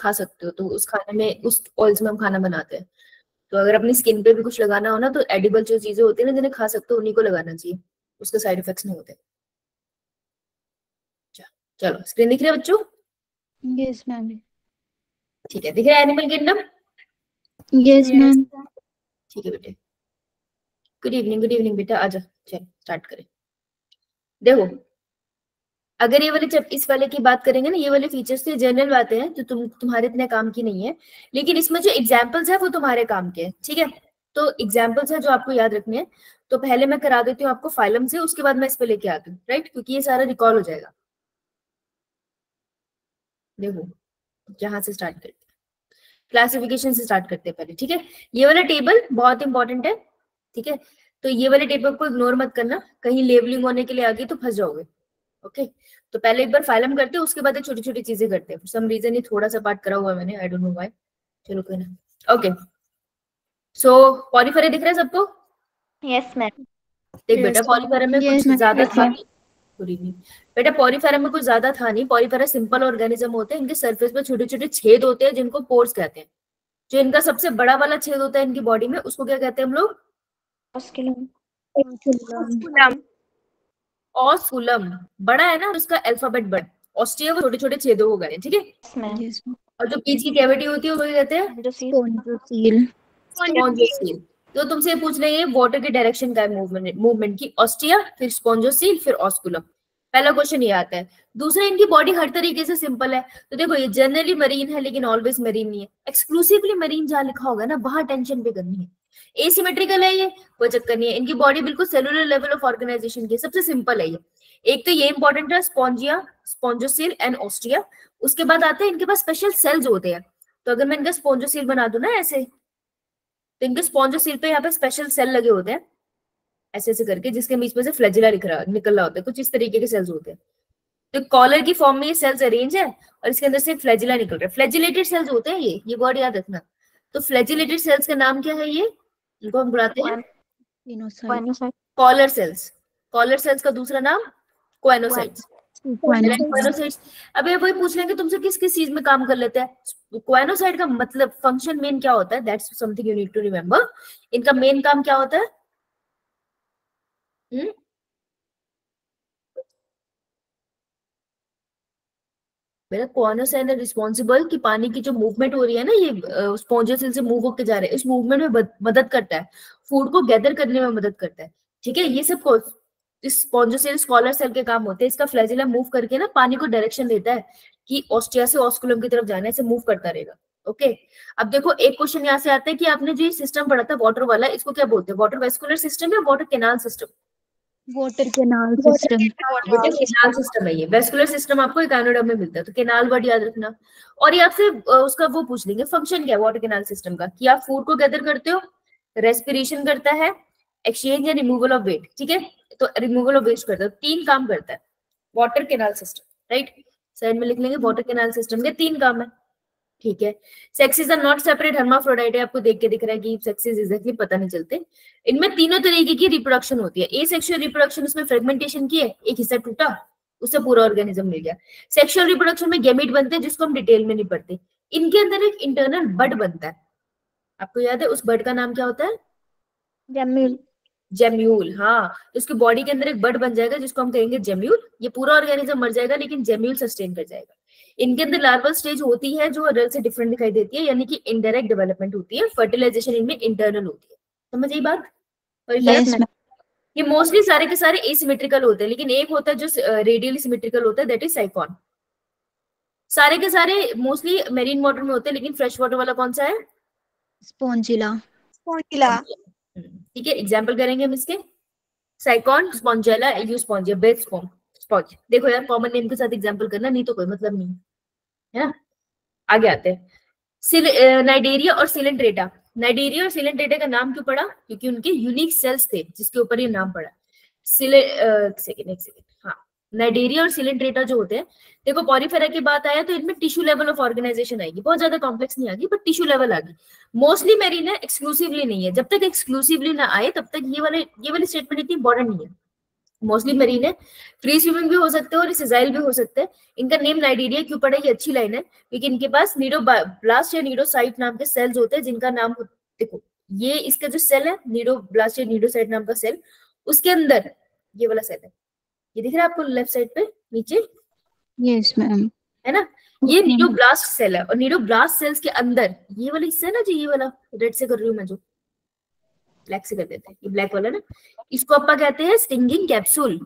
खा सकते हो, तो उस खाने में, उस ऑयल्स में हम खाना बनाते हैं। तो अगर अपनी स्किन पे भी कुछ लगाना हो ना, तो एडिबल जो चीजें होती है ना जिन्हें खा सकते हो उन्हीं को लगाना चाहिए, उसके साइड इफेक्ट्स नहीं होते। चलो स्क्रीन दिख रही है बच्चों? Yes ma'am. ठीक है, दिख रहा है एनिमल किंगडम? Yes ma'am. ठीक है बेटे, गुड इवनिंग बेटा, आजा चल स्टार्ट करें। देखो, अगर ये वाले जब इस वाले की बात करेंगे ना, ये वाले फीचर्स तो जनरल बातें हैं जो तुम्हारे इतने काम की नहीं है, लेकिन इसमें जो एग्जाम्पल्स है वो तुम्हारे काम के हैं, ठीक है? तो एग्जाम्पल्स है जो आपको याद रखने हैं। तो पहले मैं करा देती हूँ आपको फाइलम से, उसके बाद मैं इस पे लेके आती हूँ, राइट? क्योंकि ये सारा रिकॉल हो जाएगा। देखो, यहाँ से स्टार्ट करते हैं, क्लासिफिकेशन से स्टार्ट करते हैं पहले, ठीक है? ये वाला टेबल बहुत इंपॉर्टेंट है, ठीक है? तो ये वाले टेबल को इग्नोर मत करना, कहीं लेबलिंग होने के लिए आगे तो फंस जाओगे। ओके, तो पहले एक बार फाइलम करते हैं, उसके बाद छोटी छोटी चीजें करते हैं। फॉर सम रीजन ये थोड़ा सा पार्ट करा हुआ है मैंने, आई डोंट नो व्हाई। चलो कोई ना। ओके, सो पॉलीफेरा दिख रहा है सबको? Yes ma'am. देख बेटा, पॉलीफेरा में कुछ ज्यादा था नहीं। गुड इवनिंग बेटा, पॉलीफेरा में कुछ ज्यादा था नहीं। पॉलीफेरा सिंपल ऑर्गेनिज्म होते हैं, इनके सरफेस पे छोटे छोटे छेद होते हैं जिनको पोर्स कहते हैं। जो इनका सबसे बड़ा वाला छेद होता है इनकी बॉडी में, उसको क्या कहते हैं हम लोग? ऑस्कुलम। बड़ा है ना, उसका अल्फाबेट बड़ा। ऑस्टिया वो छोटे छोटे छेदों को कहते हैं, ठीक है? और जो बीच की कैविटी होती है उसको कहते हैं स्पोंजोसील। स्पॉन्जोसील। तो तुमसे पूछ लेंगे वाटर के डायरेक्शन का मूवमेंट की, ऑस्टिया, फिर स्पॉन्जोसील, फिर ऑस्कुलम। पहला क्वेश्चन ये आता है। दूसरा, इनकी बॉडी हर तरीके से सिंपल है। तो देखो, ये जनरली मरीन है लेकिन ऑलवेज मरीन नहीं है। एक्सक्लूसिवली मरीन जहां लिखा होगा ना, वहां टेंशन पे करनी है। एसिमेट्रिकल है ये, कोई चक्कर नहीं है। इनकी बॉडी बिल्कुल सेलुलर लेवल ऑफ ऑर्गेनाइजेशन की, सबसे सिंपल है ये। एक तो ये इंपॉर्टेंट है, स्पॉन्जिया, स्पॉन्जोसील एंड ऑस्टिया। उसके बाद आते हैं इनके पास स्पेशल सेल्स होते हैं। तो अगर मैं इनका स्पॉन्जोसील बना दूं ना ऐसे, तो इनके स्पॉन्जोसील पे यहाँ पे स्पेशल सेल लगे होते हैं, ऐसे ऐसे करके, जिसके बीच में से फ्लैजिला निकल रहा होता है। कुछ इस तरीके के सेल्स होते हैं। तो कॉलर की फॉर्म में ये सेल्स अरेंज है, और इसके अंदर से फ्लैजिला निकल रहा है। फ्लैजिलेटेड सेल्स होते हैं ये वर्ड याद रखना। तो फ्लैजिलेटेड सेल्स का नाम क्या है? ये इनको हम बुलाते हैं कॉलर सेल्स। कॉलर सेल्स का दूसरा नाम क्वेनोसाइट्स। क्वेनोसाइट्स। अब ये वही पूछ लेंगे तुमसे, किस किस चीज में काम कर लेते हैं? क्वेनोसाइट का मतलब फंक्शन मेन क्या होता है, that's something you need to remember. इनका मेन काम क्या होता है? मेरा क्वानोसाइन है रिस्पॉन्सिबल कि पानी की जो मूवमेंट हो रही है ना, ये स्पॉन्जोसेल से मूव होकर जा रहे हैं, इस मूवमेंट में मदद करता है, फूड को गैदर करने में मदद करता है, ठीक है? ये सब इस स्पॉन्जोसेल स्कॉलर सेल के काम होते हैं। इसका फ्लैजिला मूव करके ना पानी को डायरेक्शन देता है कि ऑस्टिया से ऑस्कुलम की तरफ जाना है, इसे मूव करता रहेगा। ओके, अब देखो एक क्वेश्चन यहाँ से आता है कि आपने जो ये सिस्टम पढ़ा था वाटर वाला, इसको क्या बोलते हैं? वाटर वेस्कुलर सिस्टम या water canal system? Water canal system. Canal system है ये। वेस्कुलर सिस्टम आपको एकानोडर्म में मिलता है, तो कैनाल वर्ड याद रखना। और ये आपसे उसका वो पूछ लेंगे, फंक्शन क्या है वाटर कैनाल सिस्टम का, कि आप फूड को गैदर करते हो, रेस्पिरेशन करता है, एक्सचेंज या रिमूवल ऑफ वेट, ठीक है? तो रिमूवल ऑफ वेस्ट करता है, 3 काम करता है water canal system, right? Side में लिख लेंगे, वाटर कैनाल सिस्टम के 3 काम है, ठीक है? Sexes are not separate hermaphrodite है, आपको देख के दिख रहा है कि सेक्सेस एग्जैक्टली पता नहीं चलते। इनमें तीनों तरीके की रिप्रोडक्शन होती है। एसेक्सुअल रिप्रोडक्शन, उसमें फ्रेगमेंटेशन की है, एक हिस्सा टूटा, उससे पूरा ऑर्गेनिज्म मिल गया। सेक्सुअल रिप्रोडक्शन में गैमीट बनते हैं, जिसको हम डिटेल में नहीं पढ़ते। इनके अंदर एक इंटरनल बड बनता है, आपको याद है उस बड का नाम क्या होता है? जेम्यूल। जेम्यूल, हाँ। उसकी बॉडी के अंदर एक बड बन जाएगा जिसको हम कहेंगे जेम्यूल। ये पूरा ऑर्गेनिज्म मर जाएगा लेकिन जेम्यूल सस्टेन कर जाएगा। इनके अंदर लार्वल स्टेज होती है जो अडल्ट से डिफरेंट दिखाई देती है, यानी कि इनडायरेक्ट डेवलपमेंट होती है। फर्टिलाइजेशन इनमें इंटरनल होती है। समझ आई बात? Yes ma'am. ये मोस्टली सारे के सारे एसिमेट्रिकल होते हैं, लेकिन एक होता है जो रेडियली सिमेट्रिकल होता है, दैट इज साइकॉन। सारे के सारे मोस्टली मेरीन वाटर में होते हैं, लेकिन फ्रेश वाटर वाला कौन सा है? स्पोंजिला। ठीक है, एग्जाम्पल करेंगे हम इसके। साइकॉन, Spongilla, Euspongia, base form sponge. देखो यार, कॉमन नेम के साथ एग्जाम्पल करना, नहीं तो कोई मतलब नहीं है ना। आगे आते हैं, नाइडेरिया और सिलेंट्रेटा। नाइडेरिया और सिलेंट्रेटा का नाम क्यों पड़ा? क्योंकि उनके यूनिक सेल्स थे जिसके ऊपर ये नाम पड़ा। एक सेकेंड, हाँ। नाइडेरिया और सिलेंट्रेटा जो होते हैं, देखो पॉलीफेरा की बात आया तो इनमें टिश्यू लेवल ऑफ ऑर्गेनाइजेशन आएगी, बहुत ज्यादा कॉम्प्लेक्स नहीं आएगी, बट टिश्यू लेवल आएगी। मोस्टली मेरीन है, एक्सक्लूसिवली नहीं है। जब तक एक्सक्लूसिवली ना आए तब तक ये वाली स्टेटमेंट इतनी इंपॉर्टेंट नहीं है। मोस्टली मरीन है, फ्री स्विमिंग भी हो सकते हैं और सिजाइल भी हो सकते हैं। इनका नेम नाइडीरिया क्यों पड़ा, ये अच्छी लाइन है, क्योंकि इनके पास नीडोब्लास्ट या नीडोसाइट नाम के सेल्स होते हैं जिनका नाम, देखो ये इसका जो सेल है नीडोब्लास्ट या नीडोसाइट नाम का सेल, उसके अंदर ये वाला सेल है, ये दिख रहा है आपको लेफ्ट साइड पे नीचे, यस मैम, है ना, ये नीडोब्लास्ट सेल है। और नीडोब्लास्ट सेल्स के अंदर ये वाला हिस्सा है ना, जो ये वाला रेड से कर रही हूँ मैं, जो ब्लैक से कर देते हैं, ये ब्लैक वाला ना, इसको अपन कहते हैं स्टिंगिंग कैप्सूल।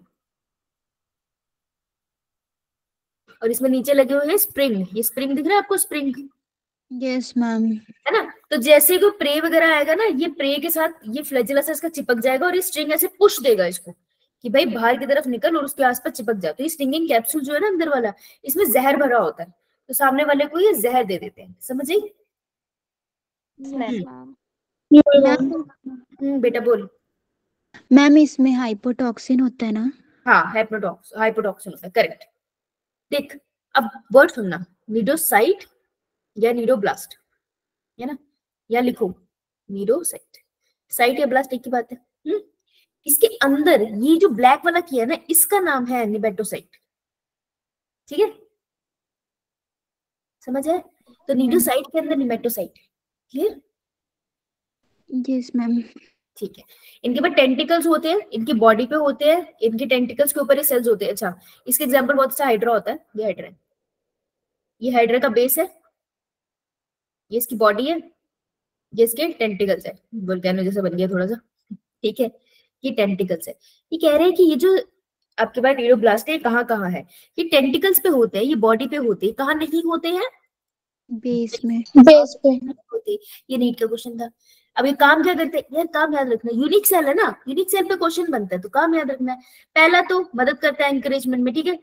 और इसमें नीचे लगे हुए हैं स्प्रिंग, ये स्प्रिंग दिख रहा है आपको, स्प्रिंग, यस मैम, है ना। तो जैसे कोई प्रे वगैरह आएगा ना, ये प्रे के साथ ये फ्लैजिला से इसका चिपक जाएगा और ये स्ट्रिंग ऐसे पुश देगा इसको कि भाई बाहर की तरफ निकल, और उसके आसपास चिपक जा। तो ये स्टिंगिंग कैप्सूल जो है ना अंदर वाला, इसमें जहर भरा होता है, तो सामने वाले को ये जहर दे देते हैं, समझ आई? बेटा बोल। मैम इसमें हाइपोटॉक्सिन होता है ना? हाँ, हाइपोटॉक्सिन होता है, करेक्ट। देख अब वर्ड सुनना, नीडोसाइट या नीडोब्लास्ट, है ना, या लिखो नीडोसाइट, साइट या ब्लास्ट एक ही बात है। इसके अंदर ये जो ब्लैक वाला किया ना, इसका नाम है निमेटोसाइट, ठीक है, समझ है? तो नीडोसाइट के अंदर निमेटोसाइट, क्लियर? Yes ma'am. ठीक है, इनके पास टेंटिकल्स होते हैं, इनकी बॉडी पे होते हैं, इनके टेंटिकल्स के ऊपर ये सेल्स होते हैं। अच्छा, इसका एग्जांपल बहुत अच्छा हाइड्रा होता है, ये हाइड्रा है, ये हाइड्रा का बेस है, ये इसकी बॉडी है, ये इसके टेंटिकल्स है, वोल्केनो जैसा बन गया थोड़ा सा, ठीक है, ये टेंटिकल्स है। ये कह रहे हैं कि ये जो आपके पास नीडोब्लास्ट है कहाँ कहाँ है, ये टेंटिकल्स पे होते हैं, ये बॉडी पे होते हैं, कहाँ नहीं होते हैं? बेस में, बेस पे होते। ये नीट का क्वेश्चन था। अब ये काम क्या करते हैं यार, काम याद रखना, यूनिक सेल है ना, यूनिक सेल पे क्वेश्चन बनता है, तो काम याद रखना है। पहला तो मदद करता है एनकरेजमेंट में, ठीक है,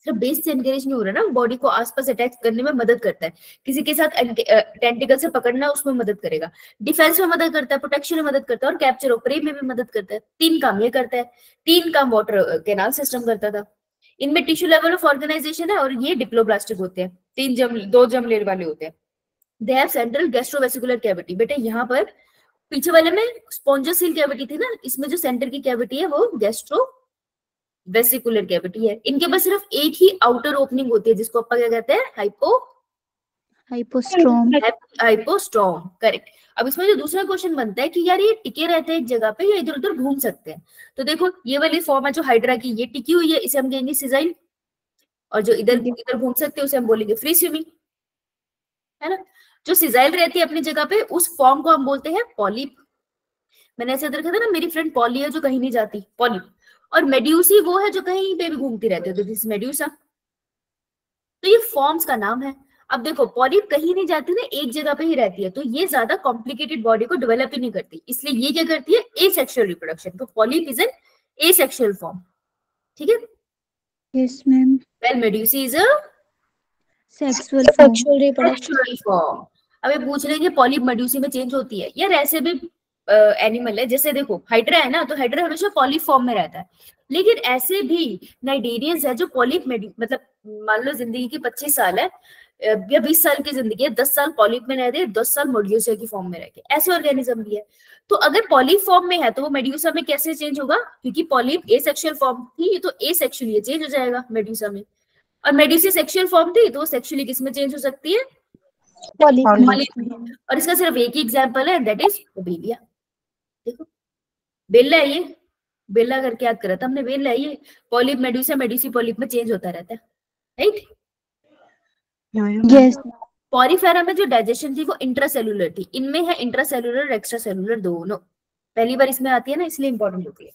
सिर्फ बेस से एनकरेज नहीं हो रहा ना, बॉडी को आसपास अटैक करने में मदद करता है, किसी के साथ टेंटिकल से पकड़ना उसमें मदद करेगा, डिफेंस में मदद करता है, प्रोटेक्शन में मदद करता है, और कैप्चर ऑफ प्रे में भी मदद करता है। 3 काम ये करता है, 3 काम वाटर कैनाल सिस्टम करता था। इनमें टिश्यू लेवल ऑफ ऑर्गेनाइजेशन है, और ये डिप्लोब्लास्टिक होते हैं, 2 जर्म लेयर वाले होते हैं। दे हैव सेंट्रल गैस्ट्रोवेसिकुलर कैविटी, बेटे यहाँ पर पीछे वाले में स्पॉन्जोसील कैविटी थी ना, इसमें जो सेंटर की कैविटी है वो गैस्ट्रो वेसिकुलर कैविटी है। इनके पास सिर्फ एक ही आउटर ओपनिंग होती है, जिसको अपन क्या कहते हैं, हाइपोस्ट्रोम, करेक्ट। अब इसमें जो दूसरा क्वेश्चन बनता है कि यार ये टिके रहते हैं एक जगह पे या इधर उधर घूम सकते हैं, तो देखो ये वाली फॉर्म है जो हाइड्रा की, ये टिकी हुई है, इसे हम कहेंगे सिजाइल, और जो इधर इधर घूम सकते हैं उसे हम बोलेंगे फ्री स्विमिंग, है ना। जो सिजाइल रहती है अपनी जगह पे, उस फॉर्म को हम बोलते हैं पॉलिप। मैंने ऐसे देखा था ना, मेरी फ्रेंड पॉली है जो कहीं नहीं जाती, पॉलिप। और मेड्यूसी वो है जो कहीं पे भी घूमती रहती है, तो दिस मेड्यूसा। तो ये फॉर्म्स का नाम है। अब देखो पॉलिप कहीं नहीं जाती ना, एक जगह पे ही रहती है, तो ये ज्यादा कॉम्प्लिकेटेड बॉडी को डेवलप ही नहीं करती, इसलिए ये क्या करती है, एसेक्सुअल रिप्रोडक्शन। तो polyp is an asexual form, ठीक है। Yes ma'am. Well medusae is a sexual form. अब ये पूछ रहे हैं कि पॉलिप मेड्यूसी में चेंज होती है, यार ऐसे भी एनिमल है, जैसे देखो हाइड्रा है ना, तो हाइड्रा हमेशा पॉलिप फॉर्म में रहता है, लेकिन ऐसे भी नाइडेरियंस है जो पॉलिप मतलब मान लो जिंदगी की 25 साल है या 20 साल की जिंदगी है, 10 साल पॉलिप में रहते हैं, 10 साल मेड्यूसा की फॉर्म में रहते हैं, ऐसे ऑर्गेनिज्म भी है। तो अगर पॉलिप फॉर्म में है तो वो मेड्यूसा में कैसे चेंज होगा, क्योंकि पॉलिप एसेक्सुअल फॉर्म थी, ये तो एसेक्सुअली चेंज हो जाएगा मेड्यूसा में। और मेड्यूसा सेक्सुअल फॉर्म थी, तो वो सेक्सुअली किस में चेंज हो सकती है, पॉलिप। और इसका सिर्फ एक ही एग्जांपल है, दैट इज ओबेलिया। देखो बेला है, ये बेला करके याद करा था हमने, बेला है ये, पॉलिप मेड्यूसा, मेड्यूसी पॉलिप में चेंज होता रहता है, राइट। यस। पॉरीफेरा में जो डाइजेशन थी वो इंट्रासेलुलर थी, इनमें है इंट्रासेलुलर और एक्स्ट्रा सेलुलर दोनों, पहली बार इसमें आती है ना, इसलिए इंपॉर्टेंट होती है।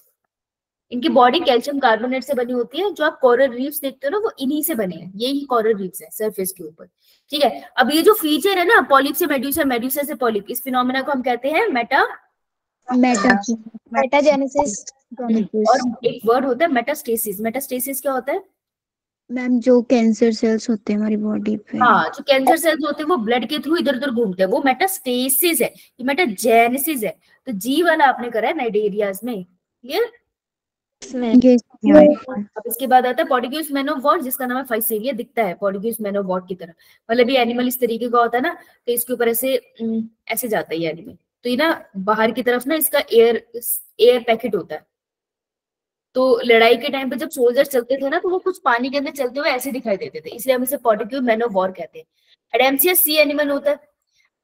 इनकी बॉडी कैल्शियम कार्बोनेट से बनी होती है, जो आप कोरल रीफ्स देखते हो ना वो इन्हीं से बने हैं, यही कोरल रीफ्स है सरफेस के ऊपर, ठीक है। अब ये जो फीचर है ना, पॉलिप से मेड्यूसा, मेड्यूसा से पॉलिप, इस फिनोमेना को हम कहते हैं मेटाजेनेसिस। और एक वर्ड होता है मेटास्टेसिस। मेटास्टेसिस क्या होता है मैम? जो कैंसर सेल्स होते हैं हमारी बॉडी पे, हाँ, जो कैंसर सेल्स होते हैं वो ब्लड के थ्रू इधर उधर घूमते हैं, वो मेटास्टेसिस है, ये मेटाजेनेसिस है। तो जी वाला आपने करा है नाइडेरियाज में, क्लियर। अब इसके बाद आता है पॉडिग्यूस मैन ऑफ वॉट, जिसका नाम है फाइसेरिया, दिखता है पॉडिग्यूस मैन ऑफ वॉट की तरह, मतलब ये एनिमल इस तरीके का होता है ना, तो इसके ऊपर ऐसे ऐसे जाता है ये एनिमल, तो ये ना बाहर की तरफ ना इसका एयर पैकेट होता है, तो लड़ाई के टाइम पे जब सोल्जर चलते थे ना तो वो कुछ पानी के अंदर चलते हुए ऐसे दिखाई देते थे, इसलिए हम इसे पॉटिक्यूल मैन ऑफ वॉर कहते हैं। एडेम्सिया सी एनिमल होता है।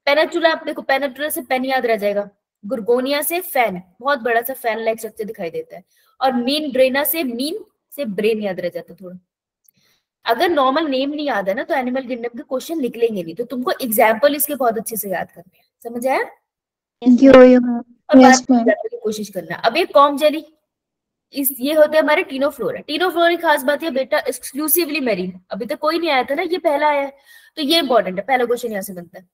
पेनाचुला, आप देखो पेनाचुला से पेन याद रह जाएगा। गुर्गोनिया से फैन, बहुत बड़ा सा फैन लाइक स्ट्रक्चर दिखाई देता है। और मीन ड्रेना से मीन से ब्रेन याद रह जाता है थोड़ा। अगर नॉर्मल नेम नहीं याद है ना तो एनिमल किंगडम के क्वेश्चन निकलेंगे नहीं, तो तुमको एग्जाम्पल इसके बहुत अच्छे से याद करने हैं, समझ आया? यो और यस बात मैम। करने की कोशिश करना। अब एक कॉम जेली, ये होते हैं हमारे टीनोफ्लोरा। टीनोफ्लोरा की खास बात है बेटा एक्सक्लूसिवली मेरीन, अभी तक कोई नहीं आया था ना, ये पहला आया है, तो ये इंपॉर्टेंट है, पहला क्वेश्चन यहाँ से बनता है।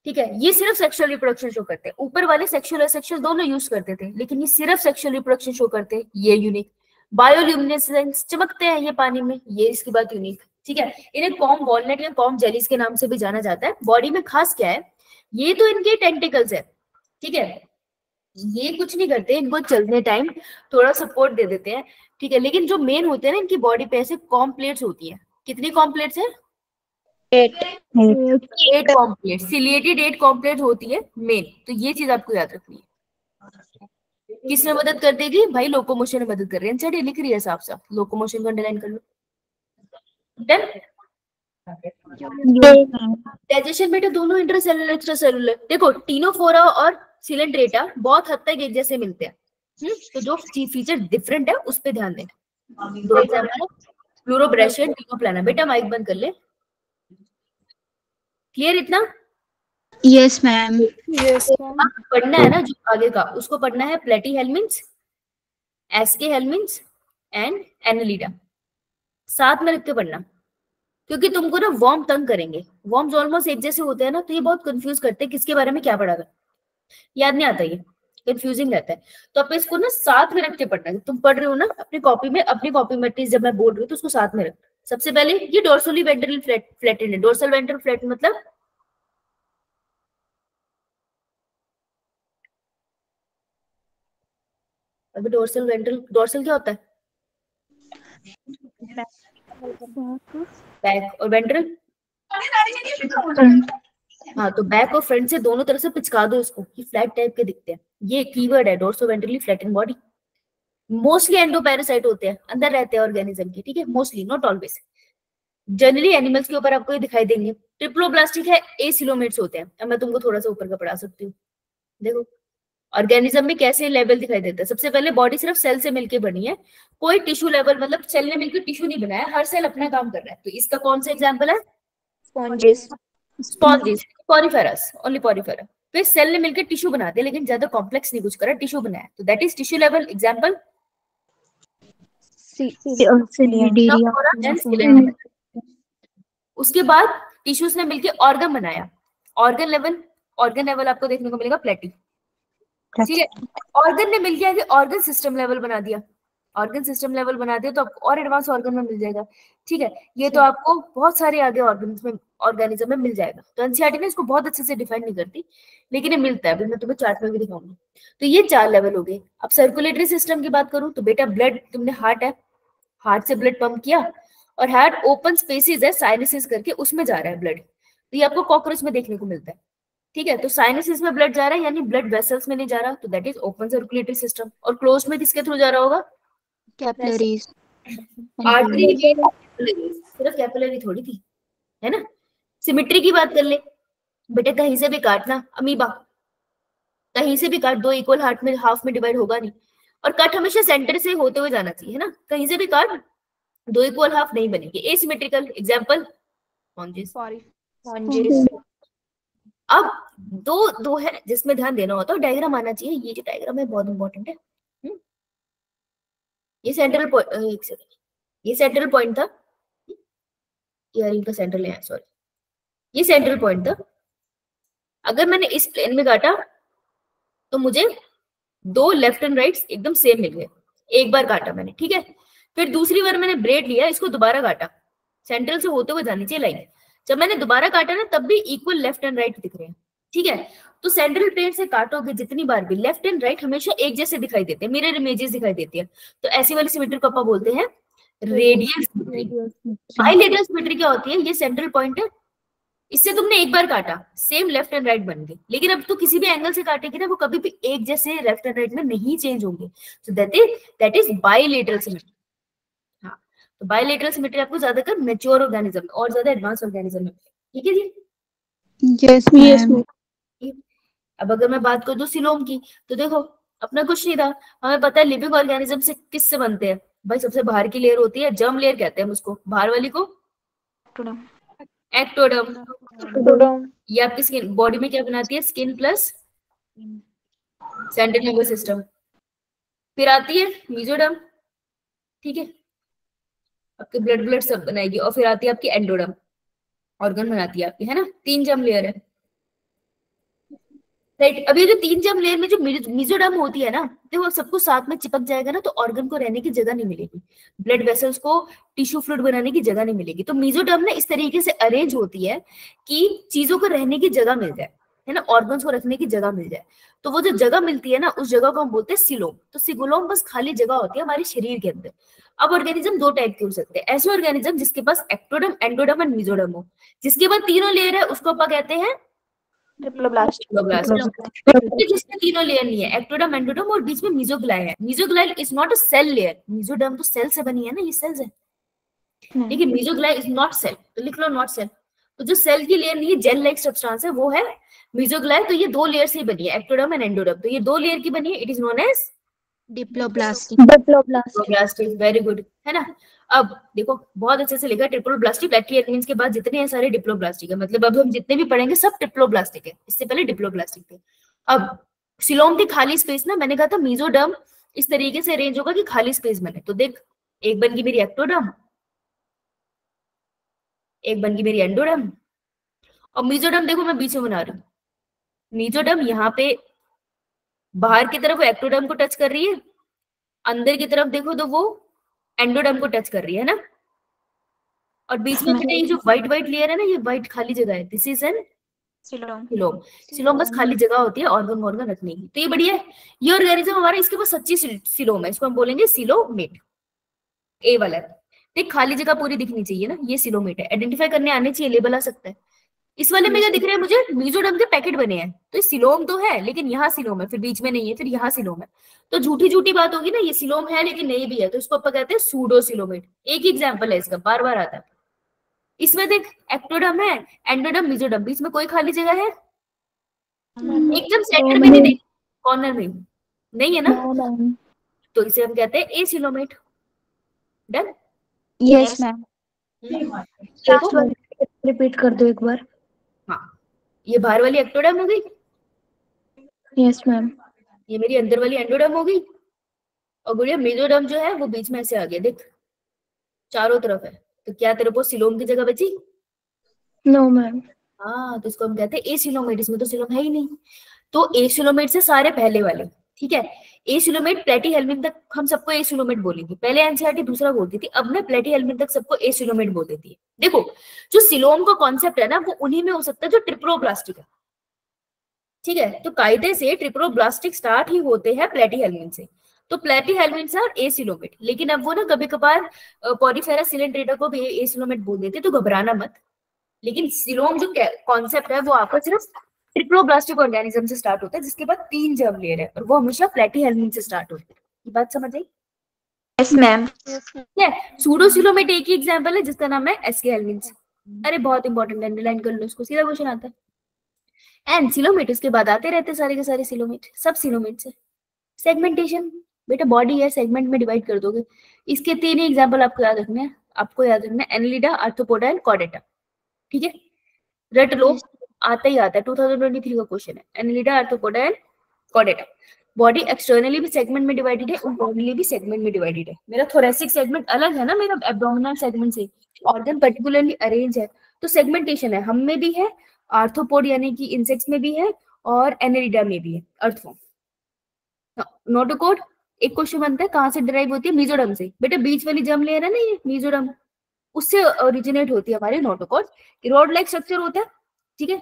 ठीक है, ये सिर्फ सेक्सुअल रिप्रोडक्शन शो करते हैं। ऊपर वाले सेक्सुअल और सेक्सुअल दोनों यूज करते थे, लेकिन ये सिर्फ सेक्सुअल रिप्रोडक्शन शो करते हैं, ये यूनिक। बायोल्यूमिनेसेंस, चमकते हैं ये पानी में, ये इसकी बात यूनिक। ठीक है, इन्हें कॉम वॉलनट या कॉम जेलीज के नाम से भी जाना जाता है। बॉडी में खास क्या है, ये तो इनके टेंटिकल्स है, ठीक है, ये कुछ नहीं करते, इनको चलने टाइम थोड़ा सपोर्ट दे देते हैं, ठीक है, लेकिन जो मेन होते हैं ना इनकी बॉडी पे ऐसे कॉम्प्लेट्स होती है। कितनी कॉम्प्लेट्स है? 8 कॉम्प्लेट, सिलिएटेड 8 कॉम्प्लेट होती है मेन, तो ये चीज आपको याद रखनी है। किसमें मदद कर देगी भाई? लोकोमोशन में मदद कर रही है, एनसीईआरटी लिख रही है साफ साफ, लोकोमोशन को अंडरलाइन कर लो। डन। डाइजेशन बेटा दोनों इंट्रासेलुलर एक्स्ट्रासेलुलर। देखो टीनोफोरा और सिलेंड्रेटा बहुत हद तक एक जैसे मिलते हैं, तो जो फीचर डिफरेंट है उस पे ध्यान देना। दो एग्जांपल है, फ्लोरोब्रेशियन, टीनोप्लाना। बेटा माइक बंद कर ले। क्लियर इतना? Yes ma'am. पढ़ना है ना जो आगे का, उसको पढ़ना है platyhelminthes, aschelminthes and annelida, साथ में रख के पढ़ना, क्योंकि तुमको ना वॉर्म तंग करेंगे। वॉर्म्स ऑलमोस्ट एक जैसे होते हैं ना, तो ये बहुत कंफ्यूज करते हैं किसके बारे में क्या पढ़ा था, याद नहीं आता, ये कंफ्यूजिंग रहता है। तो आप इसको ना साथ में रख के पढ़ना है। तुम पढ़ रहे हो ना अपनी कॉपी में, अपनी कॉपी में जब मैं बोल रही हूँ तो उसको साथ में रख। सबसे पहले ये डोर्सली वेंट्रल फ्लैटेंड है। डोर्सल वेंट्रल फ्लैट मतलब अभी डोर्सल वेंट्रल, डोर्सल क्या होता है? बैक, और वेंट्रल? हाँ, तो बैक और फ्रंट से दोनों तरफ से पिचका दो इसको, ये फ्लैट टाइप के दिखते हैं। ये कीवर्ड है, dorso ventrally flattened body. Mostly endoparasite होते हैं, अंदर रहते हैं ऑर्गेनिज्म के, ठीक है, mostly, not always. Generally animals के ऊपर आपको ये दिखाई देंगे। ट्रिप्लोब्लास्टिक है, एसिलोमेट्स होते हैं। अब मैं तुमको थोड़ा सा ऊपर का पढ़ा सकती हूँ। देखो ऑर्गेनिज्म में कैसे लेवल दिखाई देता है। सबसे पहले बॉडी सिर्फ सेल से मिलकर बनी है, कोई टिश्यू लेवल, मतलब सेल ने मिलकर टिश्यू नहीं बनाया, हर सेल अपना काम कर रहा है। तो इसका कौन सा एग्जाम्पल है? Sponges, poriferans, only porifera. तो इस सेल ने मिलकर टिश्यू बना दिया, लेकिन ज्यादा कॉम्प्लेक्स नहीं कुछ करा, टिश्यू बनाया, तो that is tissue level. Example उसके बाद टिश्यूज ने मिलकर ऑर्गन बनाया, ऑर्गन लेवल। ऑर्गन लेवल आपको देखने को मिलेगा प्लेटी, ठीक है। ऑर्गन ने मिलकर आगे ऑर्गन सिस्टम लेवल बना दिया, ऑर्गन सिस्टम लेवल बना दिया तो आपको और एडवांस ऑर्गन में मिल जाएगा, ठीक है। ये तो आपको बहुत सारे आगे ऑर्गेनिज्म में मिल जाएगा। तो एनसीईआरटी ने इसको बहुत अच्छे से डिफाइन नहीं करती, लेकिन ये मिलता है, अभी मैं तुम्हें चार्ट में भी दिखाऊंगी। तो ये 4 लेवल हो गए। अब सर्कुलेटरी सिस्टम की बात करूं तो बेटा ब्लड, तुमने हार्ट है, हार्ट से ब्लड पंप किया, और हार्ट ओपन स्पेसिस है साइनसेस करके, उसमें जा रहा है ब्लड। तो ये आपको कॉकरोच में देखने को मिलता है, ठीक है। तो साइनसेस में ब्लड जा रहा है, यानी ब्लड वेसल्स में नहीं जा रहा, तो that is open circulatory system. और क्लोज में किसके थ्रू जा रहा होगा? कैपिलरीज। आर्टरी, सिर्फ कैपिलरी थोड़ी थी, है ना। सिमेट्री की बात कर ले बेटे, कहीं से भी काटना, अमीबा कहीं से भी काट, 2 इक्वल हार्ट में हाफ में डिवाइड होगा नहीं, और कट हमेशा सेंटर से होते हुए जाना चाहिए, है ना। कहीं से भी काट 2 इक्वल हाफ नहीं बनेगी। Asymmetrical, example spongin. अब दो है जिसमें ध्यान देना होता है, डायग्राम आना चाहिए। ये जो डायग्राम है बहुत इंपॉर्टेंट है। ये सेंट्रल पॉइंट, ये सेंट्रल पॉइंट था, ईयरिंग का सेंट्रल है, सॉरी, ये सेंट्रल पॉइंट था। अगर मैंने इस प्लेन में काटा तो मुझे 2 लेफ्ट एंड राइट एकदम सेम मिल गए। एक बार काटा मैंने, ठीक है, फिर दूसरी बार मैंने ब्रेड लिया, इसको दोबारा काटा, सेंट्रल से होते हुए जानी चाहिए लाइन। जब मैंने दोबारा काटा ना तब भी इक्वल लेफ्ट एंड राइट दिख रहे हैं, ठीक है। तो सेंट्रल प्लेन से काटोगे जितनी बार भी, लेफ्ट एंड राइट हमेशा एक जैसे दिखाई देते हैं, मिरर इमेजेस दिखाई देती है। तो ऐसी वाली सिमेट्री को अपन बोलते हैं रेडियल सिमेट्री। बाइलेटरल सिमेट्री क्या होती है? ये सेंट्रल पॉइंट है, इससे तुमने एक बार काटा, सेम लेफ्ट एंड राइट बन गए, लेकिन अब तो किसी भी एंगल से काटेगी ना वो कभी भी एक जैसे लेफ्ट एंड राइट में नहीं चेंज होंगे। So that is bilateral symmetry. हाँ, तो बाइलेटरल सिमेट्री आपको ज्यादातर मैच्योर ऑर्गेनिज्म में और ज्यादा एडवांस ऑर्गेनिज्म में। ठीक है जी। Yes ma'am. अब अगर मैं बात करूँ सिलोम की, तो देखो अपना कुछ नहीं था, हमें पता है लिविंग ऑर्गेनिज्म से किससे बनते हैं भाई, सबसे बाहर की लेयर होती है जर्म लेयर कहते हैं हम उसको, बाहर वाली को एक्टोडर्म। ये आपकी स्किन बॉडी में क्या बनाती है, skin plus central nervous system. फिर आती है मेसोडर्म, ठीक है, आपके ब्लड ब्लड सब बनाएगी, और फिर आती है आपकी एंडोडर्म, ऑर्गन बनाती है आपकी, है ना, 3 जर्म लेयर है, राइट। अभी जो 3 जर्म लेयर में जो मेसोडर्म होती है ना, देखो सब कुछ साथ में चिपक जाएगा ना, तो ऑर्गन को रहने की जगह नहीं मिलेगी, ब्लड वेसल्स को टिश्यू फ्लूइड बनाने की जगह नहीं मिलेगी। तो मेसोडर्म ना इस तरीके से अरेंज होती है कि चीजों को रहने की जगह मिल जाए, है ना, ऑर्गन्स को रखने की जगह मिल जाए। तो वो जो जगह मिलती है ना, उस जगह को हम बोलते हैं सिलोम। तो सिलोम बस खाली जगह होती है हमारे शरीर के अंदर। अब ऑर्गेनिज्म 2 टाइप के हो सकते हैं, ऐसे ऑर्गेनिज्म जिसके पास एक्टोडर्म, एंडोडर्म एंड मेसोडर्म हो, जिसके बाद तीनों लेयर है उसको अपन कहते हैं ट्रिप्लोब्लास्ट। जिसमें तीनों लेयर नहीं है, एक्टोडर्म, एंडोडर्म और बीच में मेसोग्लाई है। Mesoglea is not a cell layer, mesoderm तो सेल से बनी है ना, ये सेल्स है, लेकिन मेसोग्लाई इज नॉट सेल, तो लिख लो नॉट सेल। तो जो सेल की लेयर नहीं है, जेल लाइक सब्सटेंस है, वो है मेसोग्लाई। तो ये 2 लेयर से बनी है, एक्टोडर्म एंड एंडोडर्म, तो ये 2 लेयर की बनी है, it is known as diploblast. Very good, है ना। अब देखो बहुत अच्छे से लिखा, ट्रिप्लोब्लास्टिक प्लेटी एलिमेंट्स के बाद जितने हैं सारे डिप्लोब्लास्टिक है, मतलब अब हम जितने भी पढ़ेंगे सब ट्रिप्लोब्लास्टिक है, इससे पहले डिप्लोब्लास्टिक थे। अब सिलोम की खाली स्पेस ना, मैंने कहा था मेसोडर्म इस तरीके से अरेंज होगा कि खाली स्पेस बने। तो देख, एक बन गई मेरी एक्टोडर्म, एक बन गई मेरी एंडोडर्म, और मेसोडर्म देखो मैं बीच में बना रही हूँ। मेसोडर्म यहाँ पे बाहर की तरफ एक्टोडर्म को टच कर रही है, अंदर की तरफ देखो तो वो एंडोडर्म को टच कर रही है ना, और बीच में बेटा ये जो व्हाइट व्हाइट लेयर है ना, ये व्हाइट खाली जगह है, this is an coelom. Coelom बस खाली जगह होती है ऑर्गन ऑर्गन रखने की। तो ये बढ़िया है, ये ऑर्गेनिज्म हमारा, इसके पास सच्ची सिलोम है, इसको हम बोलेंगे सिलोमेट, ए वाला। देख खाली जगह पूरी दिखनी चाहिए ना, ये सिलोमेट है, आइडेंटिफाई करने आने चाहिए, लेबल आ सकता है। इस वाले में क्या दिख रहा है मुझे, मेसोडर्म के पैकेट बने हैं, तो सिलोम तो है लेकिन यहाँ सिलोम है, फिर बीच में नहीं है, फिर यहाँ सिलोम है। तो झूठी झूठी बात होगी ना, ये सिलोम है लेकिन नहीं भी है, तो इसको अपन कहते हैं सूडो सिलोमेट। एक ही एग्जाम्पल है इसका, बार बार आता है। इसमें देख एक्टोडर्म है, एंडोडर्म, मेसोडर्म, बीच में कोई खाली जगह है एकदम सेंटर में नहीं, कॉर्नर में नहीं है ना, तो इसे हम कहते हैं acoelomate. Done. Yes ma'am. Repeat कर दो एक बार। हाँ, ये बाहर वाली एक्टोडर्म हो गई, यस मैम। ये मेरी अंदर वाली एंडोडर्म हो गई, और गुड़िया मेसोडर्म जो है वो बीच में ऐसे आ गया, देख चारों तरफ है। तो क्या तेरे को सिलोम की जगह बची? No ma'am. हाँ, तो इसको हम कहते हैं एसिलोमेट, इसमें तो सिलोम है ही नहीं। तो एसिलोमेट से सारे पहले वाले, ठीक है, एसिलोमेट प्लेटीहेल्मिन तक हम सबको एसिलोमेट बोलेंगे। पहले एनसीईआरटी दूसरा बोलती थी, अब ना प्लेटीहेल्मिन तक सबको एसिलोमेट बोल देती है। देखो जो सिलोम का कॉन्सेप्ट है ना, वो उन्हीं में हो सकता है जो ट्रिप्लोब्लास्टिक है, ठीक है। तो कायदे से ट्रिप्लोब्लास्टिक स्टार्ट ही होते हैं प्लेटीहेल्मिन से, तो प्लेटीहेल्मिन आर एसिलोमेट। लेकिन अब वो ना कभी कभार पॉलीफेरा सिलेंट्रेटा को भी एसिलोमेट बोल देते, तो घबराना मत। लेकिन सिलोम जो कॉन्सेप्ट है वो आपको सिर्फ ट्रिप्लोब्लास्टिक ऑर्गेनिज्म से स्टार्ट होता है, जिसके बाद 3 जर्म लेयर है, और वो हमेशा प्लेटीहेल्मिन से स्टार्ट होता है। ये बात समझ आई? Yes ma'am. ठीक है, सूडोसिलोमेट एक ही एग्जांपल है जिसका नाम है एसके हेल्मिन्स। अरे बहुत इंपॉर्टेंट, अंडरलाइन कर लो इसको, सीधा क्वेश्चन आता है। एंड सिलोमेट उसके बाद आते रहते सारे के सारे सिलोमेट, सब सिलोमेट से। सेगमेंटेशन, बेटा बॉडी है, सेगमेंट में डिवाइड कर दोगे। इसके 3 एग्जांपल आपको याद रखने हैं, एनालिडा, आर्थ्रोपोडा एंड कॉर्डेटा, ठीक है, रट लो, आता ही आता है, 2023 का क्वेश्चन है। Annelida, arthropoda and Chordata. Body externally भी सेगमेंट में डिवाइडेड है, इंटरनली भी सेगमेंट में डिवाइडेड है। मेरा थोरेसिक सेगमेंट अलग है ना मेरा एब्डोमिनल सेगमेंट से, ऑर्गन पर्टिकुलरली अरेंज है, तो सेगमेंटेशन है, हम में भी है, आर्थ्रोपोड यानी कि इंसेक्ट्स में भी है, और एनालिडा में भी है, अर्थफॉर्म। नोटोकोड एक क्वेश्चन बनता है, कहां से डिराइव होती है? मेसोडर्म से। बेटा बीच वाली जर्म लेयर है ना ये मेसोडर्म, उससे ओरिजिनेट होती है हमारे नोटोकोड। रॉड लाइक स्ट्रक्चर होता है, ठीक है,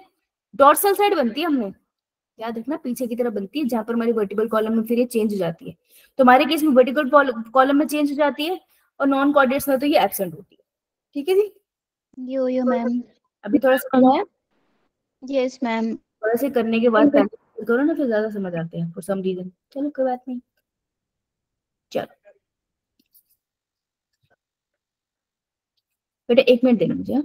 डॉर्सल साइड बनती है हमने, याद रखना पीछे की तरफ बनती है, जहां पर हमारी वर्टिकल कॉलम में फिर ये चेंज हो जाती है। तो हमारे केस में वर्टिकल कॉलम में चेंज हो जाती है, और नॉन कॉर्डेट्स में तो ये एब्सेंट होती है, ठीक है जी। यो मैम। अभी थोड़ा सा आया? Yes ma'am. और ऐसे करने के बाद पहले करो ना, फिर ज्यादा समझ आते हैं फॉर सम रीजन। चलो कोई बात नहीं। चलो बेटा 1 मिनट देना मुझे, हाँ?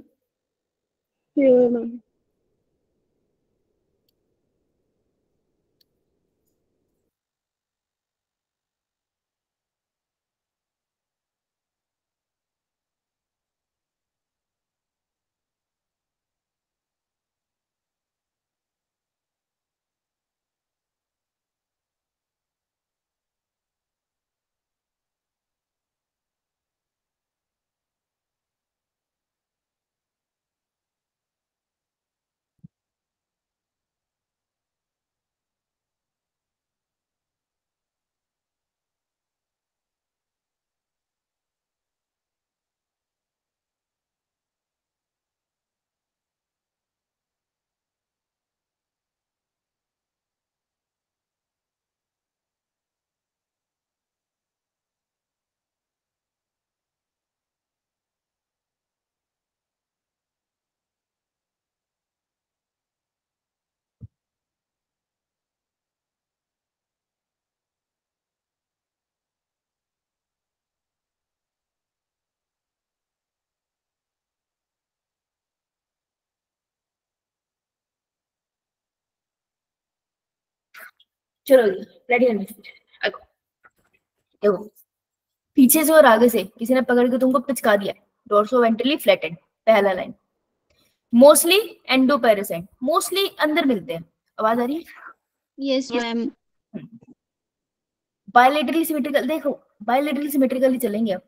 चलो रेडी है। देखो पीछे से और आगे से किसी ने पकड़ के तुमको पिचका दिया, डोर्सो वेंट्रली फ्लैटेंड, पहला लाइन। मोस्टली एंडोपेरेसाइट, मोस्टली अंदर मिलते हैं। आवाज आ रही है? Yes ma'am. बायलेटरली सिमेट्रिकल, देखो बायलेटरली सिमेट्रिकल ही चलेंगे अब।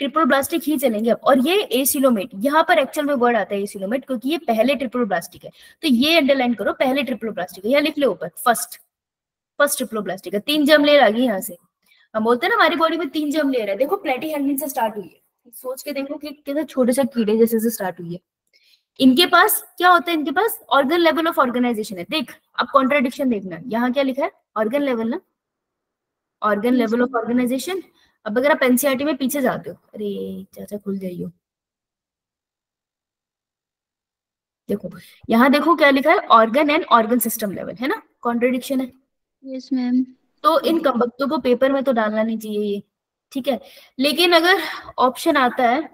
ट्रिपल ब्लास्टिक ही चलेंगे अब। और ये एसिलोमेट, यहाँ पर एक्चुअल में वर्ड आता है एसिलोमेट, क्योंकि ये पहले ट्रिपल ब्लास्टिक है। तो ये अंडरलाइन करो, पहले ट्रिपल ब्लास्टिक है। यहाँ लिख लो ऊपर फर्स्ट, फर्स्ट ट्रिपल ब्लास्टिक है। 3 जर्म लेयर आ गई यहाँ से। हम बोलते हैं ना हमारी बॉडी में 3 जर्म लेयर है। देखो प्लेटिहेल्मिन से स्टार्ट हुई है, सोच के देखो कि कितने छोटे से कीड़े जैसे से स्टार्ट हुई है। इनके पास क्या होता है, इनके पास ऑर्गन लेवल ऑफ ऑर्गेनाइजेशन है। देख अब कॉन्ट्राडिक्शन देखना, यहाँ क्या लिखा है, ऑर्गन लेवल ना, ऑर्गन लेवल ऑफ ऑर्गेनाइजेशन। अब अगर आप एनसीईआरटी में पीछे जाते हो, अरे चाचा खुल जाइयो, देखो यहाँ देखो क्या लिखा है, organ and organ system level, है ना, कॉन्ट्रडिक्शन है। Yes ma'am. तो इन कमबख्तों को पेपर में तो डालना नहीं चाहिए ये, ठीक है। लेकिन अगर ऑप्शन आता है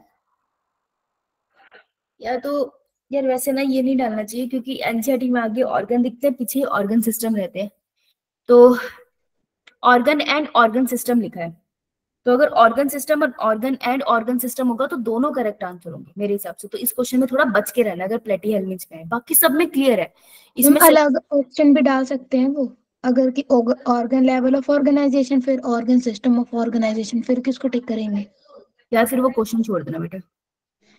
या तो यार, वैसे ना ये नहीं डालना चाहिए, क्योंकि एनसीईआरटी में आगे ऑर्गन दिखते हैं, पीछे ऑर्गन सिस्टम रहते हैं। तो ऑर्गन एंड ऑर्गन सिस्टम लिखा है, तो अगर ऑर्गन सिस्टम और ऑर्गन एंड ऑर्गन सिस्टम होगा तो दोनों करेक्ट आंसर होंगे मेरे हिसाब से। तो इस क्वेश्चन में थोड़ा बच के रहना अगर प्लेटिहेल्मिन्थ में है, बाकी सब में क्लियर है। हम इसमें से अलग ऑप्शन भी डाल सकते हैं वो, अगर कि ऑर्गन लेवल ऑफ ऑर्गेनाइजेशन फिर ऑर्गन सिस्टम ऑफ ऑर्गेनाइजेशन, फिर किसको टिक करेंगे? या फिर वो क्वेश्चन छोड़ देना बेटा।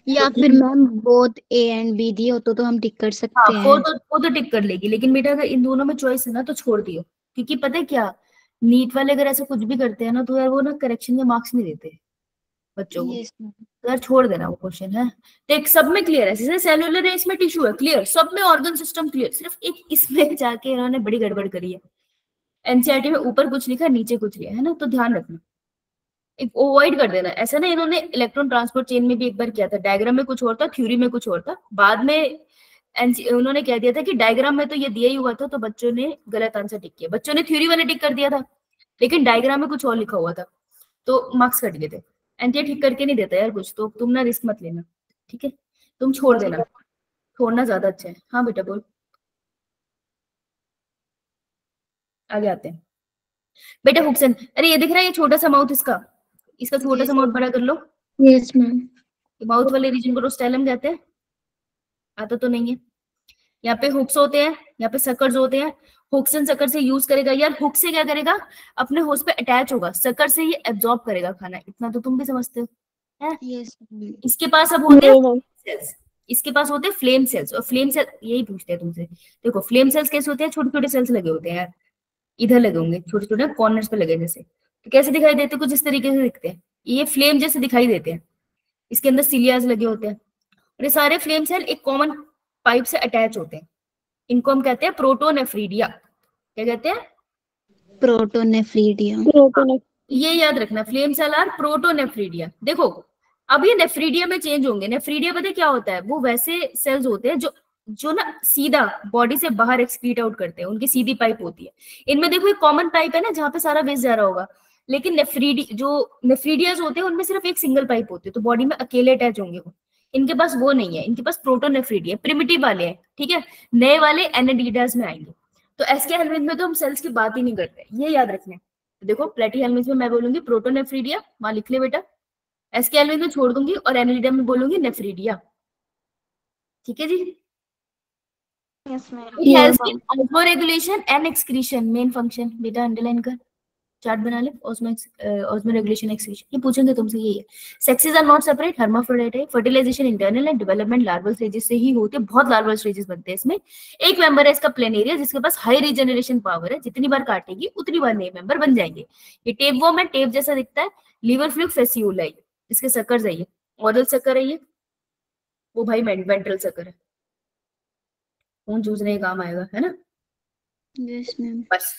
या फिर ma'am both A and B दिए हो तो हम टिक कर हाँ सकते वो हैं। तो वो तो टिक कर लेगी, लेकिन बेटा अगर इन दोनों में चॉइस है ना तो छोड़ दियो। क्योंकि पता है क्या, नीट वाले अगर ऐसा कुछ भी करते हैं ना तो यार वो ना करेक्शन के मार्क्स नहीं देते बच्चों को। Yes ma'am. तो यार छोड़ देना वो क्वेश्चन है। देख सब में क्लियर है, जैसे सेलुलर है इसमें टिश्यू है क्लियर, सब में ऑर्गन सिस्टम क्लियर, सिर्फ एक इसमें जाके इन्होंने बड़ी गड़बड़ करी है। एनसीईआरटी में ऊपर कुछ लिखा नीचे कुछ लिखा है ना, तो ध्यान रखना, एक अवॉइड कर देना। ऐसा ना इन्होंने इलेक्ट्रॉन ट्रांसपोर्ट चेन में भी एक बार किया था, डायग्राम में कुछ और था, थ्योरी में कुछ और था। बाद में उन्होंने कह दिया था कि डायग्राम में तो ये दिया ही हुआ था, तो बच्चों ने गलत आंसर टिक किया। बच्चों ने थ्योरी वाले टिक कर दिया था, लेकिन डायग्राम में कुछ और लिखा हुआ था, तो मार्क्स कट गए थे। एनटीए ठीक करके नहीं देता यार कुछ, तो तुम ना रिस्क मत लेना, ठीक है, तुम छोड़ देना, छोड़ना ज्यादा अच्छा है। हाँ बेटा बोल, आगे आते हैं बेटा। हुक्सन, अरे ये दिख रहा है, ये छोटा सा माउथ इसका, इसका छोटा सा माउथ बड़ा कर लो। Yes ma'am. माउथ वाले रीजन को रोस्टेलम कहते हैं, आता तो नहीं है। यहाँ पे हुक्स होते हैं, यहाँ पे सकर्स होते हैं। हुक्स एंड सकर से यूज करेगा यार, हुक से क्या करेगा, अपने होस्ट पे अटैच होगा, सकर से ये एब्जॉर्ब करेगा खाना, इतना तो तुम भी समझते हो है। यस। इसके पास अब होते हैं सेल्स, इसके पास होते हैं फ्लेम सेल्स। और फ्लेम सेल यही पूछते हैं तुमसे, देखो फ्लेम सेल्स कैसे होते हैं, छोटे छोटे सेल्स लगे होते हैं यार, इधर लगे होंगे छोटे छोटे कॉर्नर्स पे लगे जैसे। तो कैसे दिखाई देते हैं, कुछ इस तरीके से दिखते हैं, ये फ्लेम जैसे दिखाई देते हैं। इसके अंदर सिलियाज लगे होते हैं, और ये सारे फ्लेम सेल एक कॉमन पाइप से अटैच होते हैं। इनको हम कहते हैं प्रोटोनेफ्रीडिया। क्या कहते हैं? प्रोटोनेफ्रीडिया। ये याद रखना, फ्लेम सेल आर प्रोटोनेफ्रीडिया। देखो अब ये नेफ्रीडिया में चेंज होंगे। नेफ्रीडिया पता है क्या होता है, वो वैसे सेल्स होते हैं जो जो ना सीधा बॉडी से बाहर एक्सक्रीट आउट करते हैं, उनकी सीधी पाइप होती है। इनमें देखो एक कॉमन पाइप है ना जहाँ पे सारा वेस्ट जा रहा होगा, लेकिन नेफ्रीडियाज होते हैं उनमें सिर्फ एक सिंगल पाइप होती है, तो बॉडी में अकेले अटैच होंगे वो। इनके पास वो नहीं है, इनके पास प्रोटोनेफ्रीडिया, प्रिमिटिव वाले हैं, ठीक है। नए वाले एनाडीडास में आएंगे। तो एसके हेलमिंथ में तो हम सेल्स की बात ही नहीं करते, ये याद रखना है। तो देखो प्लेटी हेलमिंथ में मैं बोलूंगी प्रोटोनेफ्रीडिया, वहां लिख ले बेटा। एसके हेलमिंथ में छोड़ दूंगी और एनाडीडा में बोलूंगी नेफ्रीडिया, ठीक है जी। Yes, ma'am. It helps in osmoregulation and excretion, main function बेटा अंडरलाइन कर, चार्ट बना ले। osmoregulation excretion ये पूछेंगे तुमसे, यही है। Sexes are not separate, hermaphrodite है। Fertilisation internal and development larval stages से ही होते हैं, बहुत लार्वल स्टेजेस बनते हैं इसमें। एक मेंबर है इसका प्लेनेरिया, जिसके पास हाई रीजनरेशन पावर है, जितनी बार काटेगी उतनी बार नए मेंबर बन जाएंगे। ये टेप वर्म है, टेप जैसा दिखता है। लीवर फ्लूक फेसियोला है, इसके सकर्स है ये। ऑरल सकर है ये, वो भाई वेंट्रल सकर है, खून चूसने का काम आएगा, है ना। Yes ma'am. बस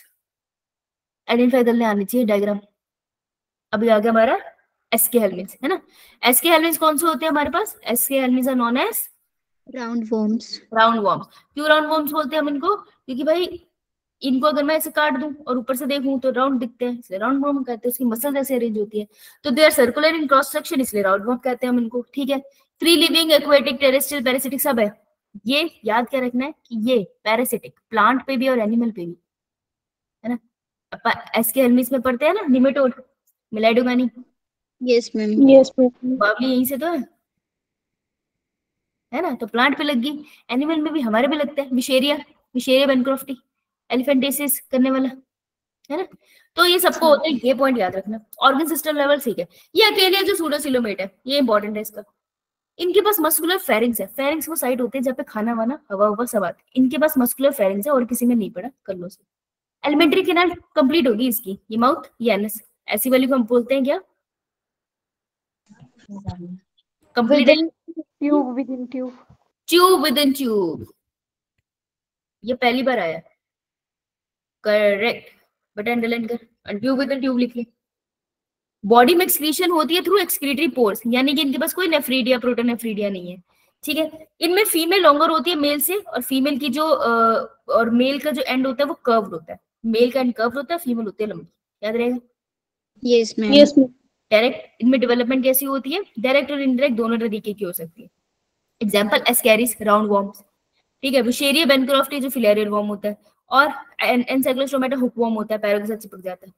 आइडेंटिफाई करने आनी चाहिए डायग्राम। अभी आ गया हमारा एसके हेलमिन्थ्स, है ना। एसके हेलमिन्थ्स कौन से होते हैं हमारे पास? Aschelminthes are known as roundworms. Roundworms. क्यों राउंड वॉर्म्स बोलते हैं हम इनको? क्योंकि भाई इनको अगर मैं ऐसे काट दूं और ऊपर से देखूं तो राउंड दिखते हैं, इसलिए राउंड वॉर्म कहते हैं। इसकी मसल ऐसे अरेंज होती है, तो they are circular in cross section, इसलिए राउंड वॉर्म कहते हैं हम इनको, ठीक है। Free living, aquatic, terrestrial, parasitic सब है। ये याद क्या रखना है कि ये पैरासिटिक प्लांट पे भी और एनिमल पे भी, है ना। एसके हेलमिन्थ्स में पढ़ते हैं ना निमेटोड, मिलाइडोगानी। Yes ma'am. Yes, ma'am. बावली यहीं से तो है ना। तो प्लांट पे लग गई, एनिमल में भी हमारे भी लगता है। विशेरिया, विशेरिया बेनक्रॉफ्टी, एलिफेंटेसिस करने वाला, है ना। तो ये सबको होता है, ये पॉइंट याद रखना। ऑर्गन सिस्टम लेवल ठीक है। ये अकेले जो सूडोसिलोमेट है, ये इंपॉर्टेंट है इसका। इनके पास मस्कुलर फेरिंग्स है। फेरिंग्स वो साइड होते हैं जहाँ पे खाना वाना हवा हुआ सब आते हैं। इनके पास मस्कुलर फेरिंग्स है, और किसी में नहीं पड़ा, कर लो से। एलिमेंट्री कैनाल कंप्लीट होगी इसकी, ये माउथ, ये एनस, ऐसी वाली को हम बोलते हैं क्या? कंप्लीट है। Tube within tube. Tube with in tube, ये पहली बार आया, करेक्ट। बट अंडरलाइन कर, ट्यूब विद इन ट्यूब लिख ले। बॉडी में एक्सक्रीशन होती है थ्रू एक्सक्रीटरी पोर्स, यानी कि इनके पास कोई नेफ्रीडिया, प्रोटोनेफ्रीडिया नहीं है, ठीक है। इनमें फीमेल लॉन्गर होती है मेल से, और फीमेल की जो और मेल का जो एंड होता है वो कर्व्ड होता है। मेल का एंड कर्व्ड होता है, फीमेल होती है लंबी, याद रहेगा। Yes ma'am. Yes, ma'am. Direct इनमें डेवलपमेंट कैसी होती है? डायरेक्ट और इनडायरेक्ट दोनों तरीके की हो सकती है। एग्जाम्पल एस्कैरिस, राउंड वॉर्म्स, ठीक है। बुशेरिया बेनक्रॉफ्टी जो फिलेरियल वॉर्म होता है, और एनसाइक्लोस्टोमेटा हुक वॉर्म होता है, पैरों के साथ चिपक जाता है,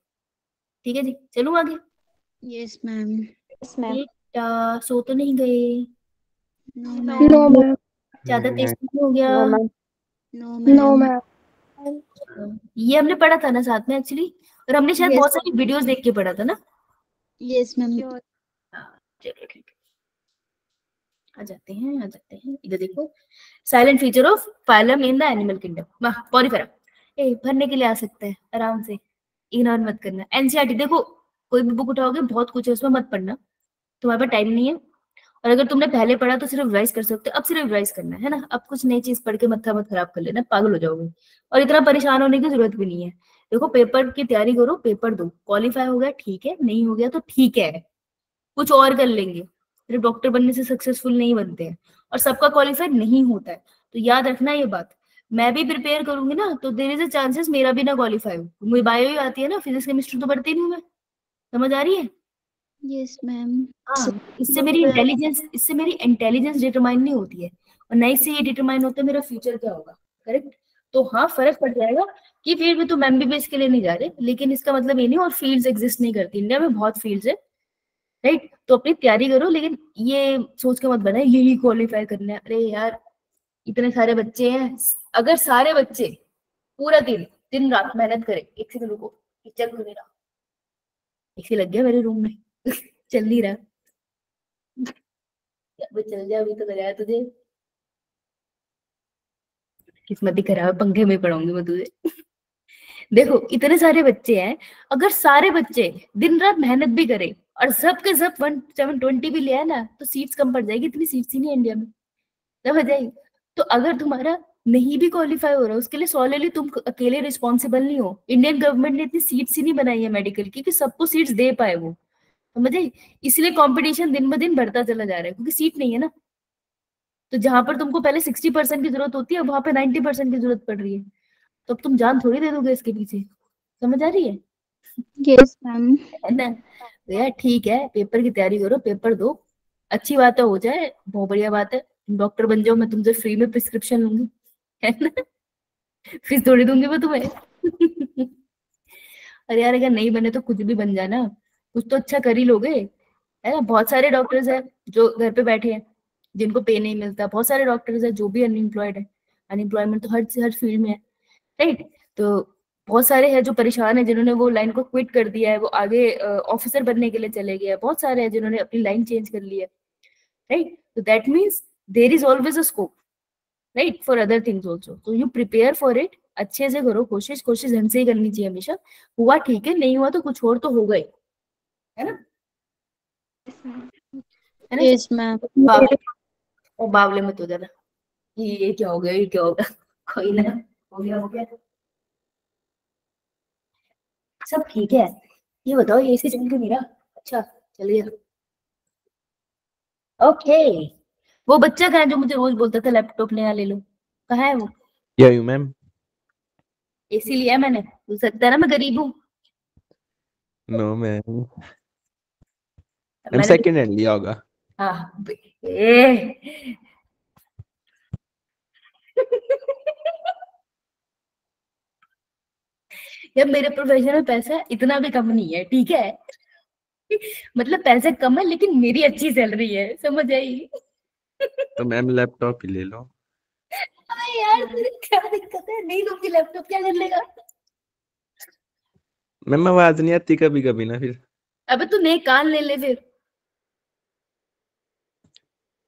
ठीक है जी। चलूं आगे। Yes ma'am. Yes, ma'am. बेटा सो तो नहीं गए? No No, ma'am. ma'am. ज्यादा तेज नहीं हो गया? No, ma'am. No No, ma'am. ma'am. ये हमने पढ़ा था ना साथ में एक्चुअली, और हमने शायद Yes. बहुत सारी वीडियोस देख के पढ़ा था ना। Yes ma'am. Sure. चलो ठीक है, आ जाते हैं इधर देखो। Silent feature of phylum in the animal kingdom, वाह पॉलीफेरा। ए भरने के लिए आ सकता है आराम से, इग्नोर मत करना। एनसीईआरटी देखो, कोई भी बुक उठाओगे बहुत कुछ है उसमें, मत पढ़ना, तुम्हारे पास टाइम नहीं है। और अगर तुमने पहले पढ़ा तो सिर्फ रिवाइज कर सकते हो, अब सिर्फ रिवाइज करना है ना। अब कुछ नई चीज पढ़ के मत्था मत खराब कर लेना, पागल हो जाओगे। और इतना परेशान होने की जरूरत भी नहीं है। देखो पेपर की तैयारी करो, पेपर दो, क्वालिफाई हो गया ठीक है, नहीं हो गया तो ठीक है, कुछ और कर लेंगे। सिर्फ डॉक्टर बनने से सक्सेसफुल नहीं बनते हैं, और सबका क्वालिफाई नहीं होता है, तो याद रखना ये बात। मैं भी प्रिपेयर करूंगी ना, तो देयर इज अ चांसेस मेरा भी ना क्वालिफाई हो। मुझे बायो ही आती है ना, फिजिक्स केमिस्ट्री तो पढ़ती नहीं हूँ मैं, समझ आ रही है? Yes ma'am. हाँ, इससे मेरी इंटेलिजेंस डिटरमाइन नहीं होती है, और ना इससे ये डिटरमाइन होता है मेरा फ्यूचर क्या होगा, करेक्ट। तो हाँ फर्क पड़ जाएगा कि फील्ड में तुम एमबीबीएस के लिए नहीं जा रहे, लेकिन इसका मतलब ये नहीं और फील्ड्स एग्जिस्ट नहीं करती, इंडिया में बहुत फील्ड्स है, राइट। तो अपनी तैयारी करो, लेकिन ये सोच के मत बनाए यही क्वालिफाई करना है। अरे यार इतने सारे बच्चे हैं, अगर सारे बच्चे पूरा दिन दिन रात मेहनत करें, एक सेकंड रुको, चेक कर मेरा एसी लग गया मेरे रूम में चल नहीं रहा, अब चल जा, अभी तो लगाया तुझे, किस्मत ही खराब, पंखे में पढ़ाऊंगी मैं तुझे देखो इतने सारे बच्चे हैं, अगर सारे बच्चे दिन रात मेहनत भी करें और सब के सब 1720 भी ले आए ना, तो सीट्स कम पड़ जाएगी, इतनी सीट्स ही नहीं इंडिया में, समझ जाएगी। तो अगर तुम्हारा नहीं भी क्वालिफाई हो रहा है, उसके लिए सॉलिडली तुम अकेले रिस्पॉन्सिबल नहीं हो। इंडियन गवर्नमेंट ने इतनी सीट्स ही नहीं बनाई है मेडिकल की कि सबको सीट्स दे पाए वो, समझे। इसलिए कंपटीशन दिन ब दिन बढ़ता चला जा रहा है, क्योंकि सीट नहीं है ना। तो जहां पर तुमको पहले 60% की जरूरत होती है वहां पे 90% की जरूरत पड़ रही है, तो अब तुम जान थोड़ी दे दोगे इसके पीछे। समझ आ रही है? Yes ma'am. है ना? तो यार ठीक है, पेपर की तैयारी करो, पेपर दो, अच्छी बात है, हो जाए बहुत बढ़िया बात है, तुम डॉक्टर बन जाओ, मैं तुमसे फ्री में प्रिस्क्रिप्शन लूंगी, है ना? फीस थोड़ी दूंगी मैं तुम्हें। अरे यार अगर नहीं बने तो खुद भी बन जाना, कुछ तो अच्छा कर ही लोगे, है ना? बहुत सारे डॉक्टर्स हैं जो घर पे बैठे हैं, जिनको पे नहीं मिलता, बहुत सारे डॉक्टर्स हैं जो भी अनएम्प्लॉयड है, अनएम्प्लॉयमेंट तो हर फील्ड में है, राइट? तो बहुत सारे हैं जो परेशान है, जिन्होंने वो लाइन को क्विट कर दिया है, वो आगे ऑफिसर बनने के लिए चले गए हैं, बहुत सारे हैं जिन्होंने अपनी लाइन चेंज कर ली है, राइट? तो that means there is always a scope, right, for other things also, तो यू प्रिपेयर फॉर इट, अच्छे से करो, कोशिश कोशिश ढंग से ही करनी चाहिए हमेशा, हुआ ठीक है, नहीं हुआ तो कुछ और तो होगा ही, है ना? है ना? Yes ma'am. बावले, और बावले मत हो जाना, ये क्या हो गया, ये क्या हो गया, कोई ना, हो गया हो गया, सब ठीक है। ये बताओ ये एसी चल क्यों नहीं रहा? अच्छा चलिए, ओके। वो बच्चा कहाँ है जो मुझे रोज बोलता था लैपटॉप नया ले लो, कहाँ है वो? Yeah, you ma'am. एसी लिया है मैंने, हो सकता है ना मैं गरीब हूँ, No, ma'am. मैम मैंने सेकंड हैंड लिया होगा। हाँ ए यार मेरे प्रोफेशन में पैसा इतना भी कम नहीं है, ठीक है? मतलब पैसे कम है लेकिन मेरी अच्छी सैलरी है, समझ आई? तो मैम लैपटॉप ही ले लो। अरे यार तेरी क्या दिक्कत है, नहीं लूंगी लैपटॉप, क्या कर लेगा? मैम आवाज नहीं आती कभी कभी ना फिर। अबे तू नए कान ले ले फिर।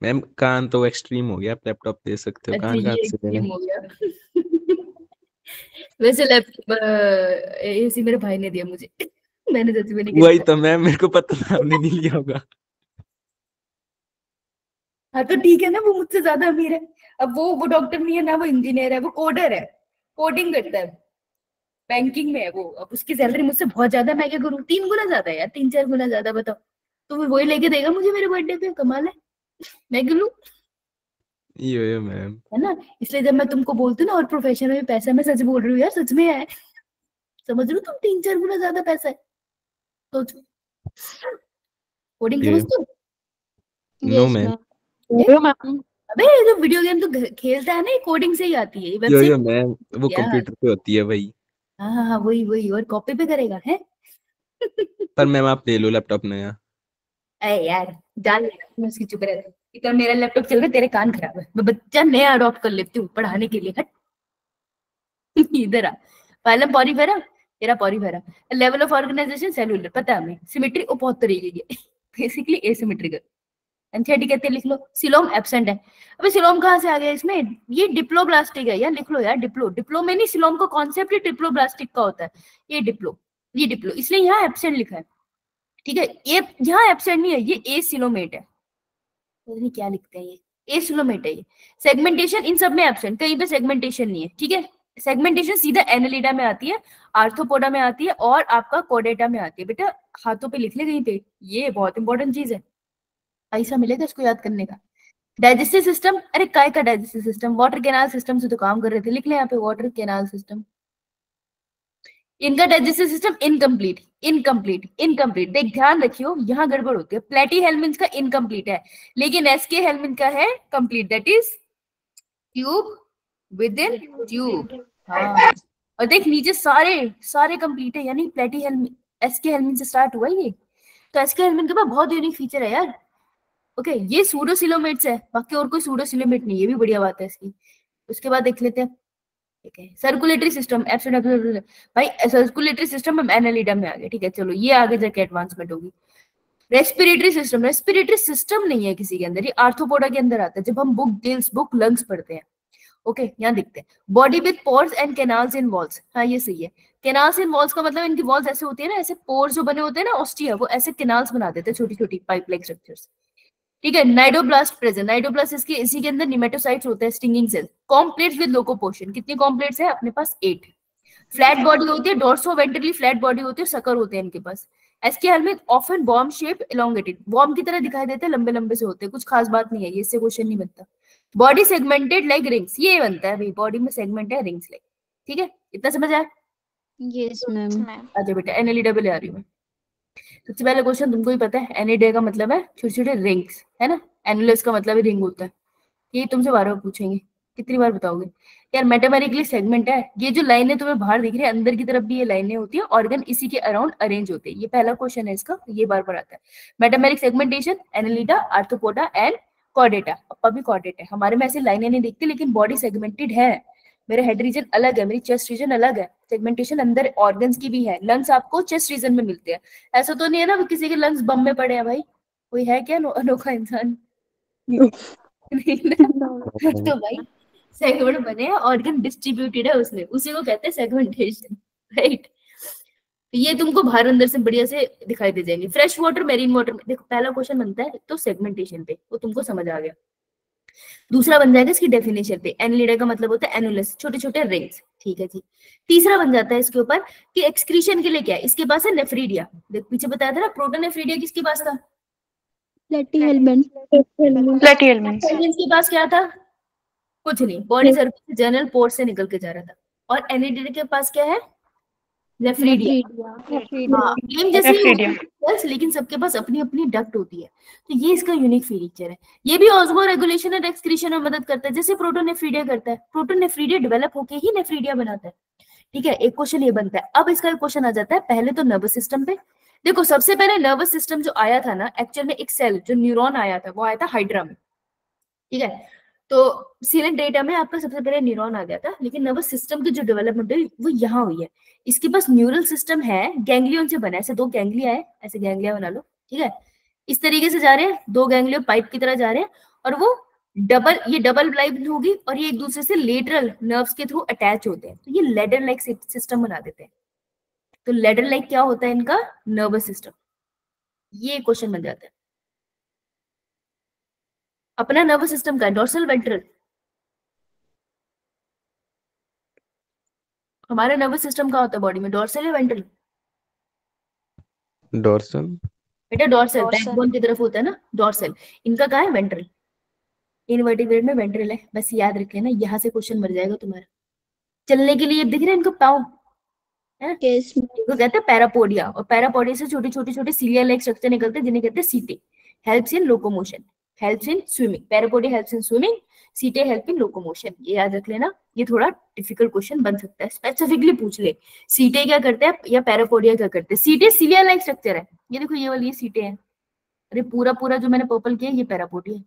मैम कान तो एक्सट्रीम हो गया, आप लैपटॉप दे सकते हो, अच्छा कान कहाँ ये से लेने। एक्सट्रीम हो गया। वैसे लैपटॉप एसी मेरे भाई ने दिया मुझे, मैंने सच में नहीं वही खरीदा। तो मैम, मेरे को पता था आपने नहीं लिया होगा। हाँ तो ठीक है ना, वो मुझसे ज्यादा अमीर है। अब वो डॉक्टर नहीं है ना, वो इंजीनियर है, वो कोडर है, कोडिंग करता है, बैंकिंग में है वो। अब उसकी सैलरी मुझसे बहुत ज्यादा, मैं क्या करूँ? 3 गुना ज्यादा है यार, 3-4 गुना ज्यादा, बताओ। तो वो वही लेके देगा मुझे मेरे बर्थडे पे, कमाल है, मैं क्यों लूं? यो मैम। है ना? इसलिए जब मैं तुमको बोलती हूँ ना और प्रोफेशन में भी पैसा, मैं सच बोल रही हूँ यार, सच में है, समझ रहे हो तुम? 3-4 गुना ज्यादा पैसा है, सोचो। कोडिंग ये समझते हो? No yes ma'am. मैम। अबे ये जो वीडियो गेम तो खेलता है ना, ये कोडिंग से ही आती है, ये वेबसाइट। यो मैम, वो यार कंप्यूटर पे होती है वही। हाँ हाँ हाँ, वही वही, और कॉपी पे करेगा है? पर मैम आप ले लो लैपटॉप नया। अरे यार डाल लेना, मैं उसकी चुप रहती, इतना मेरा लैपटॉप चल रहा है, तेरे कान खराब है, मैं बच्चा नया अडॉप्ट कर लेती हूँ पढ़ाने के लिए, हट। इधर आ, फाइलम पॉरीफेरा, तेरा porifera, level of organisation cellular, पता है हमें, सिमेट्री और बहुत तरीके की, बेसिकली एसिमेट्रिकल, एंथेटिक कहते हैं, लिख लो। सिलोम एब्सेंट है, अबे सिलोम कहाँ से आ गया इसमें? ये डिप्लोब्लास्टिक है यार, लिख लो यार, डिप्लो में नहीं, सिलोम का कॉन्सेप्ट ही डिप्लोब्लास्टिक का होता है, ये डिप्लो इसलिए यहाँ एब्सेंट लिखा है, ठीक है? ये यहाँ एब्सेंट नहीं है, ये ए सिलोमेट है, पता नहीं क्या लिखते हैं ये, ए सिलोमेट है ये। सेगमेंटेशन इन सब में एब्सेंट, कहीं पे सेगमेंटेशन नहीं है, ठीक है? सेगमेंटेशन सीधा एनालिडा में आती है, आर्थ्रोपोडा में आती है, और आपका कोडेटा में आती है, बेटा हाथों पे लिख ले कहीं पे, ये बहुत इंपॉर्टेंट चीज है, ऐसा मिलेगा इसको याद करने का। डाइजेस्टिव सिस्टम, अरे काय का digestive system? Water canal system से तो काम कर रहे थे, लिख ले यहाँ पे वाटर कैनाल सिस्टम। इनका डाइजेस्टिव सिस्टम इनकम्प्लीट, इनकम्प्लीट, देख ध्यान रखियो, यहाँ गड़बड़ होती है, प्लेटी हेलमिन्थ का इनकम्प्लीट है, लेकिन एसके हेलमिन्थ का है complete, that is tube with in tube. हाँ, और देख नीचे सारे सारे कंप्लीट है, यानी प्लेटी हेलमिन्थ, एसके हेलमिन्थ से स्टार्ट हुआ ये, तो एसके हेलमिन्थ के पास बहुत यूनिक फीचर है यार। ओके, ये सूडोसिलोमेट्स है, बाकी और कोई सूडोसिलोमेट नहीं, ये भी बढ़िया बात है इसकी। उसके बाद देख लेते हैं, ठीक है, सर्कुलेटरी सिस्टम, एब्सेंट भाई, सर्कुलेटरी सिस्टम हम एनालिडा में आ गए, ठीक है, चलो ये आगे जाके एडवांसमेंट होगी। रेस्पिरेटरी सिस्टम नहीं है किसी के अंदर, ये आर्थ्रोपोडा के अंदर आता है, जब हम बुक गिल्स, बुक लंग्स पढ़ते हैं। ओके, यहाँ दिखते हैं, body with pores and canals in walls, हाँ ये सही है। कैनाल्स इन वॉल्स का मतलब इनकी वॉल्स ऐसे होती है ना, ऐसे पोर्स जो बने होते हैं ना ऑस्टिया, वो ऐसे कैनाल्स बना देते हैं, छोटी छोटी पाइप लाइक स्ट्रक्चर्स, ठीक है। नाइडोब्लास्ट प्रेजेंट, नाइडोब्लास्ट इसके इसी के अंदर निमेटोसाइट्स होते हैं, स्टिंगिंग सेल। कॉम्प्लेट्स विद लोकोपोर्शन, कितनी कॉम्प्लेट्स है अपने पास? 8। फ्लैट बॉडी होती है, डोर्सो वेंट्रली फ्लैट बॉडी होती है, सकर होते हैं इनके पास। Aschelminthes often bomb shape elongated, bomb की तरह दिखाई देते हैं, लंबे लंबे से होते हैं, कुछ खास बात नहीं है ये, इससे क्वेश्चन नहीं बनता। बॉडी सेगमेंटेड लाइक रिंग्स, ये बनता है भाई, बॉडी में सेगमेंट है रिंग्स लाइक। ठीक है, इतना समझ आया? Yes ma'am. अच्छा बेटा, NLEW आ रही हूँ। सबसे पहला क्वेश्चन तुमको ही पता है, NAD का मतलब है छोटे छोटे रिंग्स, है ना? एनुलस का मतलब है रिंग होता है। ये तुमसे बार बार पूछेंगे, कितनी बार बताओगे यार? मेटामेरिकली सेगमेंट है, ये जो लाइनें तुम्हें बाहर दिख रही है अंदर की तरफ भी ये लाइनें होती है, ऑर्गन इसी के अराउंड अरेंज होते हैं। ये पहला क्वेश्चन है इसका, ये बार बार आता है। Metameric segmentation, Annelida, arthropoda and Chordata. अपा भी कॉर्डेट है, हमारे में ऐसे लाइनें नहीं दिखती लेकिन बॉडी सेगमेंटेड है। मेरा हेड रीजन अलग है, मेरी चेस्ट रीजन अलग है, सेगमेंटेशन अंदर ऑर्गन्स की भी है। लंग्स आपको चेस्ट रीजन में मिलते हैं, ऐसा तो नहीं है ना किसी के लंग्स बम में पड़े हैं भाई? कोई है क्या अनोखा इंसान? नहीं ना? तो भाई सेगमेंट बने हैं, ऑर्गन डिस्ट्रीब्यूटेड है उसमें, उसी को कहते हैं सेगमेंटेशन, राइट? तो ये तुमको बाहर अंदर से बढ़िया से दिखाई दे जाएंगे। फ्रेश वाटर, मेरीन वाटर में देखो पहला क्वेश्चन बनता है तो सेगमेंटेशन पे, वो तुमको समझ आ गया। दूसरा बन जाएगा इसकी डेफिनेशन पे, एनालिडा का मतलब होता है एनुलस, छोटे छोटे रिंग्स। ठीक है जी। तीसरा बन जाता है इसके ऊपर कि एक्सक्रीशन के लिए क्या है, इसके पास है नेफ्रीडिया। देख पीछे बताया था ना, प्रोटोनेफ्रीडिया किसके पास था? प्लेटिहेल्मेंट। के पास क्या था? कुछ नहीं, बॉडी सर्फेस जनरल पोर्ट से निकल के जा रहा था। और एनालिडा के पास क्या है? नेफ्रीडिया। हाँ, नेम जैसे ही होती है, लेकिन सबके पास अपनी अपनी डक्ट होती है। तो ये इसका यूनिक फीचर है। ये भी ऑस्मो रेगुलेशन और एक्सक्रीशन में मदद करता है, जैसे प्रोटोनेफ्रीडिया करता है। प्रोटोनेफ्रीडिया डेवलप होके ही नेफ्रीडिया बनाता है। ठीक है, एक क्वेश्चन ये बनता है। अब इसका एक क्वेश्चन आ जाता है पहले तो नर्वस सिस्टम पे। देखो सबसे पहले नर्वस सिस्टम जो आया था ना, एक्चुअल में एक सेल जो न्यूरॉन आया था वो आया था हाइड्रा में। ठीक है, तो सीलेंट डेटा में आपका सबसे पहले न्यूरॉन आ गया था, लेकिन नर्वस सिस्टम की जो डेवलपमेंट है वो यहाँ हुई है। इसके पास न्यूरल सिस्टम है, गैंग्लियन से बना है, ऐसे दो गैंग्लिया है, ऐसे गैंग्लिया बना लो। ठीक है, इस तरीके से जा रहे हैं, दो गैंग्लिया पाइप की तरह जा रहे हैं, और वो ये डबल लाइन होगी और ये एक दूसरे से लेटरल नर्व्स के थ्रू अटैच होते हैं, तो ये लेडर लाइक सिस्टम बना देते हैं। तो लेडर लाइक क्या होता है इनका? Nervous system. ये क्वेश्चन बन जाता है। अपना नर्वस सिस्टम का डोर्सल वेंट्रल, हमारे नर्वस सिस्टम का होता है बॉडी में, डोर्सल या वेंट्रल? डोर्सल। बेटा डोर्सल बैकबोन की तरफ होता है ना, डोर्सल। इनका कहाँ है? वेंट्रल। इनवर्टिब्रेट में वेंट्रल है, बस याद रख लेना, यहाँ से क्वेश्चन मर जाएगा तुम्हारा। चलने के लिए दिख रहे हैं इनको पाँव, है ना? इनको कहते हैं पैरापोडिया, और पैरापोडिया से छोटे छोटे छोटे सीलिया लाइक स्ट्रक्चर निकलते हैं जिन्हें कहते हैं सीटे। Helps in locomotion, helps in swimming. Parapodia helps in swimming, सीटे हेल्प इन लोकोमोशन। ये याद रख लेना, ये थोड़ा डिफिकल्ट क्वेश्चन बन सकता है, स्पेसिफिकली पूछ ले सीटे क्या करते हैं या पैरापोडिया क्या करते हैं। सीटे सीलिया लाइक स्ट्रक्चर है, ये देखो ये वाली ये सीटे हैं। अरे पूरा पूरा जो मैंने पर्पल किया ये पैरापोडिया है।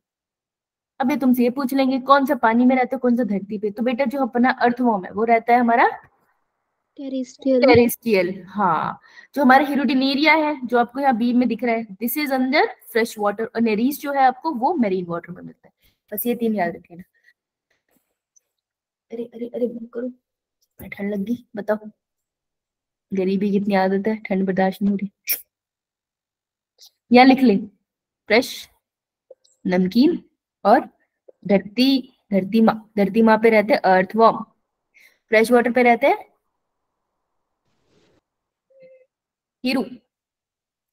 अब ये तुमसे ये पूछ लेंगे कौन सा पानी में रहता है, कौन सा धरती पे, तो बेटा जो अपना अर्थवॉर्म है वो रहता है हमारा टेरेस्ट्रियल। हाँ, जो हमारा हिरुडिनेरिया है जो आपको यहाँ बीम में दिख रहा है, this is under fresh water, और नेरीज जो है आपको वो मेरीन वाटर में मिलता है। बस ये तीन याद रखना। अरे अरे अरे बंद करो, ठंड लग गई, बताओ गरीबी कितनी आदत है, ठंड बर्दाश्त नहीं हो रही। यहाँ लिख ले, फ्रेश, नमकीन और धरती। धरती माँ पे रहते हैं अर्थवॉर्म, फ्रेश वाटर पे रहते हैं हीरू,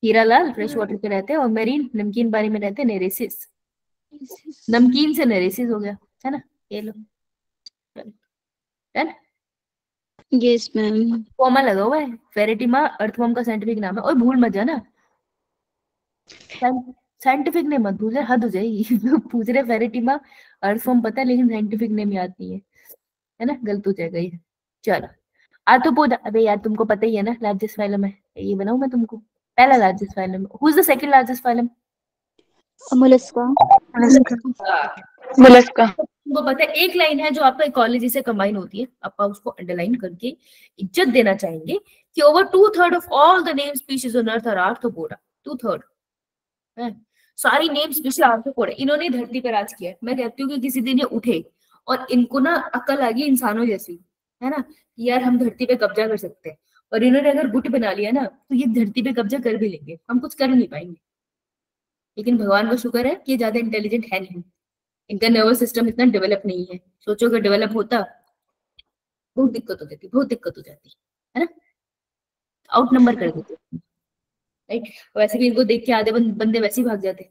हीरालाल फ्रेश वाटर पे रहते हैं, और मेरीन नमकीन पानी में रहते हैं नेरेसिस। नमकीन से नेरेसिस हो गया, है ना? ये लो, डन। Yes ma'am. कॉमा लगा हुआ है, फेरेटिमा अर्थवॉर्म का साइंटिफिक नाम है। और भूल मत जाना, साइंटिफिक नेम मत भूल, हद हो जाएगी। पूछ रहे फेरेटिमा अर्थवॉर्म पता है लेकिन साइंटिफिक नेम याद नहीं है ना? गलत हो जाएगा ये। चलो आर्थ्रोपोडा, अबे यार तुमको पता ही है ना लार्जेस्ट फाइलम है, ये बनाऊं मैं तुमको? पहला largest phylum, who is the second largest phylum? Mollusca. तुमको पता है एक लाइन है जो आपका इकोलॉजी से कंबाइन होती है, आप उसको अंडरलाइन करके इज्जत देना चाहेंगे कि over 2/3 of all the name species on earth are arthropoda. 2/3 है, सारी नेम स्पीशीज आर्थ्रोपोडा। इन्होंने धरती पर राज किया है। मैं कहती हूँ कि किसी दिन ये उठे और इनको ना अकल आ गई इंसानों जैसी, है ना, कि यार हम धरती पे कब्जा कर सकते हैं, और इन्होंने अगर गुट बना लिया ना तो ये धरती पे कब्जा कर भी लेंगे, हम कुछ कर नहीं पाएंगे। लेकिन भगवान का शुक्र है कि ये ज्यादा इंटेलिजेंट है नहीं, इनका नर्वस सिस्टम इतना डेवलप नहीं है। सोचो अगर डेवलप होता बहुत दिक्कत हो जाती, बहुत दिक्कत हो जाती, है ना? आउट नंबर कर देते, राइट? वैसे भी इनको देख के आधे बंदे वैसे ही भाग जाते।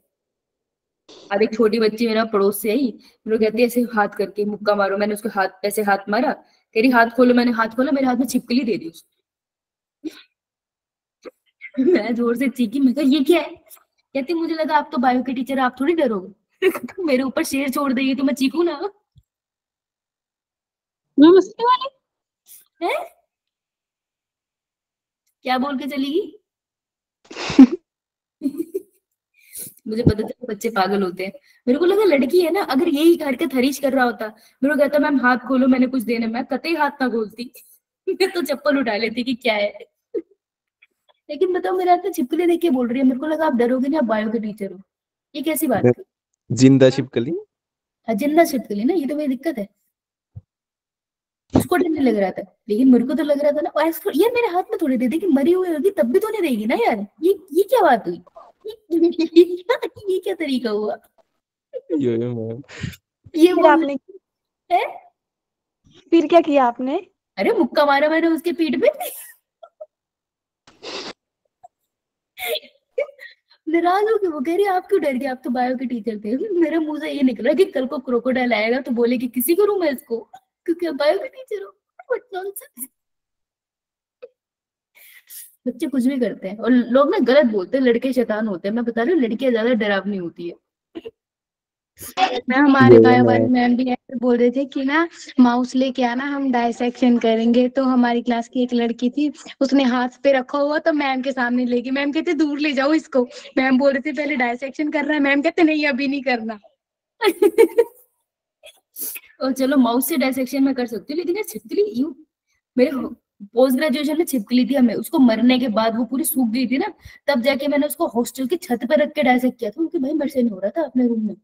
अब एक छोटी बच्ची मेरा पड़ोस से आई, मेरे को कहती है ऐसे हाथ करके मुक्का मारो, मैंने उसके हाथ ऐसे हाथ मारा, तेरी हाथ खोलो, मैंने हाथ खोला, मेरे हाथ में छिपकली दे दी उसको। मैं जोर से चीखी, मैं कहा ये क्या है? कहती मुझे लगा आप तो बायो के टीचर, आप थोड़ी डरोगे। तो मेरे ऊपर शेर छोड़ देगी तो मैं चीखू ना? नमस्ते वाले। है क्या बोल के चलेगी? मुझे पता था बच्चे पागल होते हैं। मेरे को लगा लड़की है ना, अगर यही हरकत हरीश कर रहा होता, मेरे को कहता मैम हाथ खोलो मैंने कुछ देना, मैं कतई हाथ ना खोलती। मैं तो चप्पल उठा लेती कि क्या है। लेकिन बताओ मेरे हाथ में छिपकली देख के बोल रही है, मेरे को लगा आप डरोगे नहीं, आप बायो के टीचर हो, ये कैसी बात है? जिंदा छिपकली। जिंदा छिपकली ना, ये तो मेरी दिक्कत है। उसको डर नहीं लग रहा था, लेकिन मेरे को तो लग रहा था ना, ऐसा यार मेरे हाथ में थोड़ी दे देगी, मरी हुई होगी तब भी तो नहीं देगी ना यार, ये क्या बात हुई? ये क्या तरीका हुआ? यो मैम। ये फिर बोल आपने है। फिर क्या किया आपने? अरे मुक्का मारा मैंने उसके पीठ पे। नाराज हो गई, वो कह रही आप क्यों डर गए, आप तो बायो के टीचर थे। मेरे मुंह से ये निकला कि कल को क्रोकोडाइल आएगा तो बोले कि किसी को रूम है इसको, क्योंकि आप बायो के टीचर हो। What nonsense। बच्चे कुछ भी करते हैं और लोग ना गलत बोलते हैं, लड़के शैतान होते हैं। मैं बता रही हूँ लड़कियां ज्यादा डरावनी होती है। ना हमारे यो बायो वाले मैम। मैम भी ऐसे बोल रहे थे कि ना माउस लेके आना, हम डायसेक्शन करेंगे। तो हमारी क्लास की एक लड़की थी, उसने हाथ पे रखा हुआ तो मैम के सामने लेके, मैम कहते दूर ले जाओ इसको। मैम बोल रहे थे पहले डायसेक्शन कर रहा है, मैम कहते नहीं अभी नहीं करना। और चलो माउस से डायसेक्शन में कर सकती हूँ, लेकिन ये छिपकली यूं, मेरे पोस्ट ग्रेजुएशन में छिपकली थी, हमें उसको मरने के बाद वो पूरी सूख गई थी ना, तब जाके मैंने उसको हॉस्टल की छत पे रख के डायसेक्ट किया था, क्योंकि भाई मेरे से नहीं हो रहा था अपने रूम में।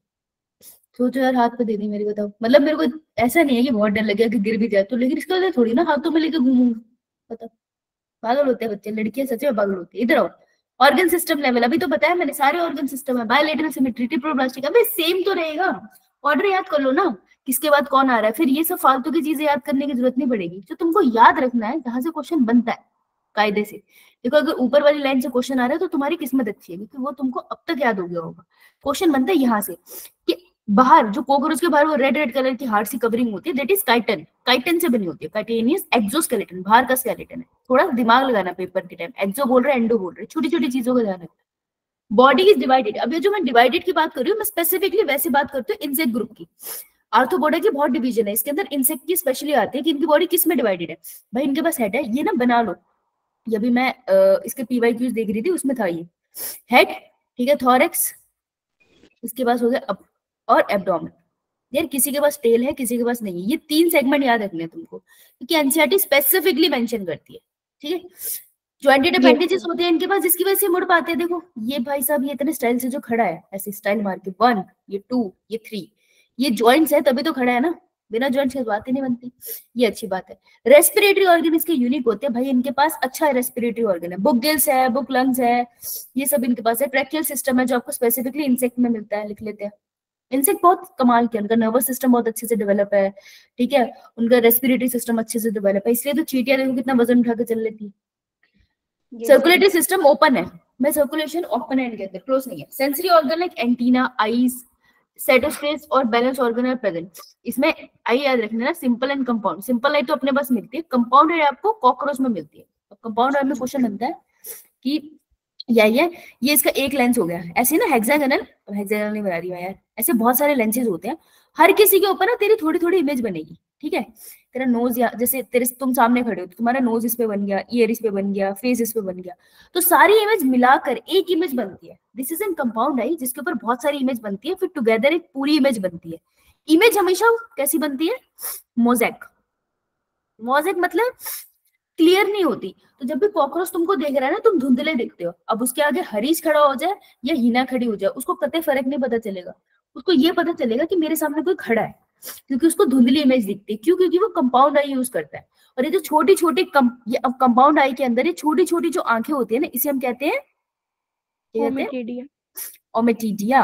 सोचो यार हाथ पे दे दी मेरी, बताओ। मतलब मेरे को ऐसा नहीं है कि बहुत डर लगे कि गिर भी जाए तो, लेकिन इसका वजह थोड़ी ना हाथों में लेके घूमूंगी। बताओ, पागल होते हैं बच्चे, लड़कियां सच में पागल होती है। इधर आओ, ऑर्गन सिस्टम लेवल, अभी तो बताया मैंने सारे ऑर्गन सिस्टम है, बायलेटरल सिमेट्री, ट्रिप्लोब्लास्टिक, अबे सेम तो रहेगा। ऑर्डर याद कर लो ना, किसके बाद कौन आ रहा है, फिर ये सब फालतू की चीजें याद करने की जरूरत नहीं पड़ेगी। जो तुमको याद रखना है जहां से क्वेश्चन बनता है कायदे से, देखो अगर ऊपर वाली लाइन से क्वेश्चन आ रहा है तो तुम्हारी किस्मत अच्छी है, क्योंकि वो तुमको अब तक याद हो गया होगा। क्वेश्चन बनता है यहाँ से कि बाहर जो कॉकरोच के बाहर वो रेड रेड कलर की हार्ड सी कवरिंग होती है, दैट इज काइटन, काइटन से बनी होती है, काइटेनियस एक्सोस्केलेटन, बाहर का स्केलेटन है। थोड़ा दिमाग लगाना पेपर के टाइम, एक्सो बोल रहे हैं एंडो बोल रहे हैं, छोटी छोटी चीजों का ध्यान रखना। बॉडी इज डिवाइडेड, अब ये जो मैं डिवाइडेड की बात कर रही हूँ, मैं स्पेसिफिकली वैसे बात करती हूँ इंसेक्ट ग्रुप की। आर्थ्रोपोडा की बहुत डिवीजन है, इसके अंदर इंसेक्ट की स्पेशली आती है कि इनकी बॉडी किस में डिवाइडेड है। भाई इनके पास हेड है, ये ना बना लो, ये भी मैं इसके पीवाईक्यूज देख रही थी, उसमें था ये हेड, ठीक है, थॉरेक्स, इसके पास हो गया अब, और एब्डोमेन। यार किसी के पास टेल है, किसी के पास नहीं है, ये 3 सेगमेंट याद रखने हैं तुमको, क्योंकि एनसीईआरटी स्पेसिफिकली मेंशन करती है। ठीक है, जॉइंटेड अपेंडेजेस होते हैं इनके पास, जिसकी वजह से मुड़ पाते हैं। देखो ये भाई साहब, ये इतने स्टाइल से जो खड़ा है, ऐसे स्टाइल मार के 1, ये 2, ये 3, ये जॉइंट्स है तभी तो खड़ा है ना, बिना जॉइंट्स के बात ही नहीं बनती। ये अच्छी बात है। रेस्पिरेटरी ऑर्गन इसके यूनिक होते हैं भाई, इनके पास अच्छा रेस्पिरेटरी ऑर्गन है, बुक गिल्स है, बुक लंग्स है, ये सब इनके पास है। ट्रैकियल सिस्टम है जो आपको स्पेसिफिकली इंसेक्ट में मिलता है, लिख लेते हैं। इंसेक्ट बहुत कमाल के, उनका नर्वस सिस्टम बहुत अच्छे से डेवलप है, ठीक है, उनका रेस्पिरेटरी सिस्टम अच्छे से डेवलप है, इसलिए तो चींटियां देखो कितना वजन उठा के चल लेती है। सर्कुलेटरी सिस्टम ओपन है, मैं सर्कुलेशन ओपन है इनके अंदर, क्लोज नहीं है। Sensory organ like antenna, eyes, सेटोस्पेस और बैलेंस ऑर्गन आर प्रेजेंट। इसमें आई याद रखना ना, simple and compound. Simple I तो अपने पास मिलती है, कंपाउंड आई आपको कॉकरोच में मिलती है। अब कंपाउंड आई में क्वेश्चन बनता है कि ये इसका एक लेंस हो गया, ऐसे ना हेक्सागोनल, हेक्सागोनल नहीं बना रही है यार, ऐसे बहुत सारे लेंसेज होते हैं, हर किसी के ऊपर ना तेरी थोड़ी थोड़ी इमेज बनेगी। ठीक है, तेरा नोज, या जैसे तेरे तुम सामने खड़े हो तो तुम्हारा नोज इस पे बन गया, ईयर इस पे बन गया, फेस इस पे बन गया, तो सारी इमेज मिलाकर एक इमेज बनती है। दिस इज एन कंपाउंड आई, जिसके ऊपर बहुत सारी इमेज बनती है, फिर टुगेदर एक पूरी इमेज बनती है। इमेज हमेशा कैसी बनती है? मोज़ेक। मोज़ेक मतलब क्लियर नहीं होती। तो जब भी कॉकरोच तुमको देख रहा है ना, तुम धुंधले देखते हो। अब उसके आगे हरीश खड़ा हो जाए या हीना खड़ी हो जाए, उसको कतई फर्क नहीं पता चलेगा। उसको ये पता चलेगा कि मेरे सामने कोई खड़ा है, क्योंकि उसको धुंधली इमेज दिखती है। क्यों? क्योंकि वो कंपाउंड आई यूज करता है। और ये जो छोटी छोटी कंपाउंड आई के अंदर ये छोटी छोटी जो आंखें होती है ना, इसे हम कहते हैं, क्या कहते हैं? ओमेटिडिया।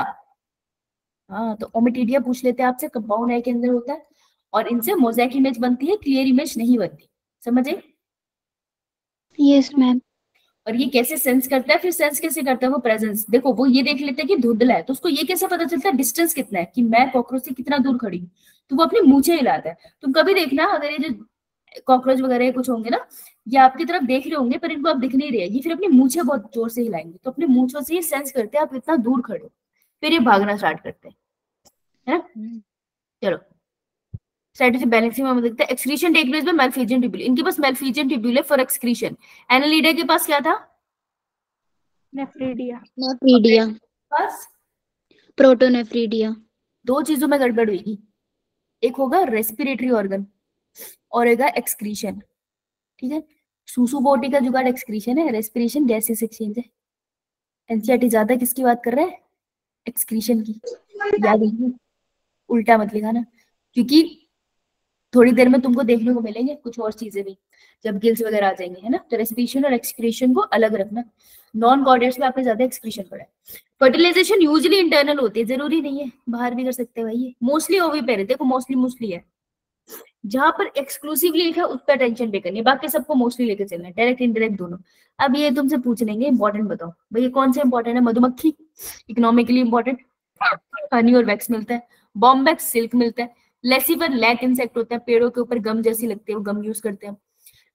हाँ, तो ओमेटिडिया पूछ लेते हैं आपसे, कंपाउंड आई के अंदर होता है, और इनसे मोज़ेक इमेज बनती है, क्लियर इमेज नहीं बनती। समझे? Yes ma'am. और ये कैसे सेंस करता है, फिर सेंस कैसे करता है वो प्रेजेंस। देखो वो ये देख लेता है कि धुंधला है, तो उसको ये कैसे पता चलता है डिस्टेंस कितना है, कि मैं कॉकरोच से कितना दूर खड़ी हूँ, तो वो अपनी मूछें हिलाता है। तुम कभी देखना अगर ये जो कॉकरोच वगैरह कुछ होंगे ना, ये आपकी तरफ देख रहे होंगे पर इनको आप दिख नहीं रहे, ये फिर अपनी मूछें बहुत जोर से हिलाएंगे, तो अपनी मूछों से ये सेंस करते हैं आप इतना दूर खड़े हो, फिर ये भागना स्टार्ट करते हैं, है ना। चलो स्ट्रेटजी बैलेंसिंग में देखते हैं। Excretion take place by Malpighian tubule, इनके पास मैलफिजियन ट्यूब्यूल है फॉर एक्सक्रीशन। एनालिडा के पास क्या था? नेफ्रिडिया। नेफ्रीडिया, पास प्रोटोनेफ्रीडिया। दो चीजों में गड़बड़ हुई, एक होगा रेस्पिरेटरी ऑर्गन और एक एक्सक्रीशन, ठीक है। सूसू बोटी का जुगाड़ एक्सक्रीशन है, रेस्पिरेशन गैसेस एक्सचेंज है। एनसीईआरटी ज्यादा किसकी बात कर रहा है? एक्सक्रीशन की। याद रखिए उल्टा मत लिखाना, क्योंकि थोड़ी देर में तुमको देखने को मिलेंगे कुछ और चीजें भी जब गिल्स वगैरह आ जाएंगे, है ना। तो रेस्पिरेशन और एक्सक्रीशन को अलग रखना। नॉन कॉर्डेट्स में आपने ज्यादा एक्सक्रीशन पढ़ा है। फर्टिलाइजेशन यूजुअली इंटरनल होती है, जरूरी नहीं है, बाहर भी कर सकते हैं भाई। ये मोस्टली ओविपेर, देखो मोस्टली है, जहां पर एक्सक्लूसिवली लिखा है उस पर अटेंशन पे करनी है, बाकी सबको मोस्टली लेके चलना है, डायरेक्ट इनडायरेक्ट दोनों। अब ये तुमसे पूछ लेंगे इंपॉर्टेंट बताओ भाई, ये कौन से इंपॉर्टेंट है? मधुमक्खी इकोनॉमिकली इंपॉर्टेंट, हनी और वैक्स मिलता है। बॉम्बैक्स सिल्क मिलता है। लेसिफर लैक इंसेक्ट होता है, पेड़ों के ऊपर गम जैसी लगती है, वो गम यूज करते हैं।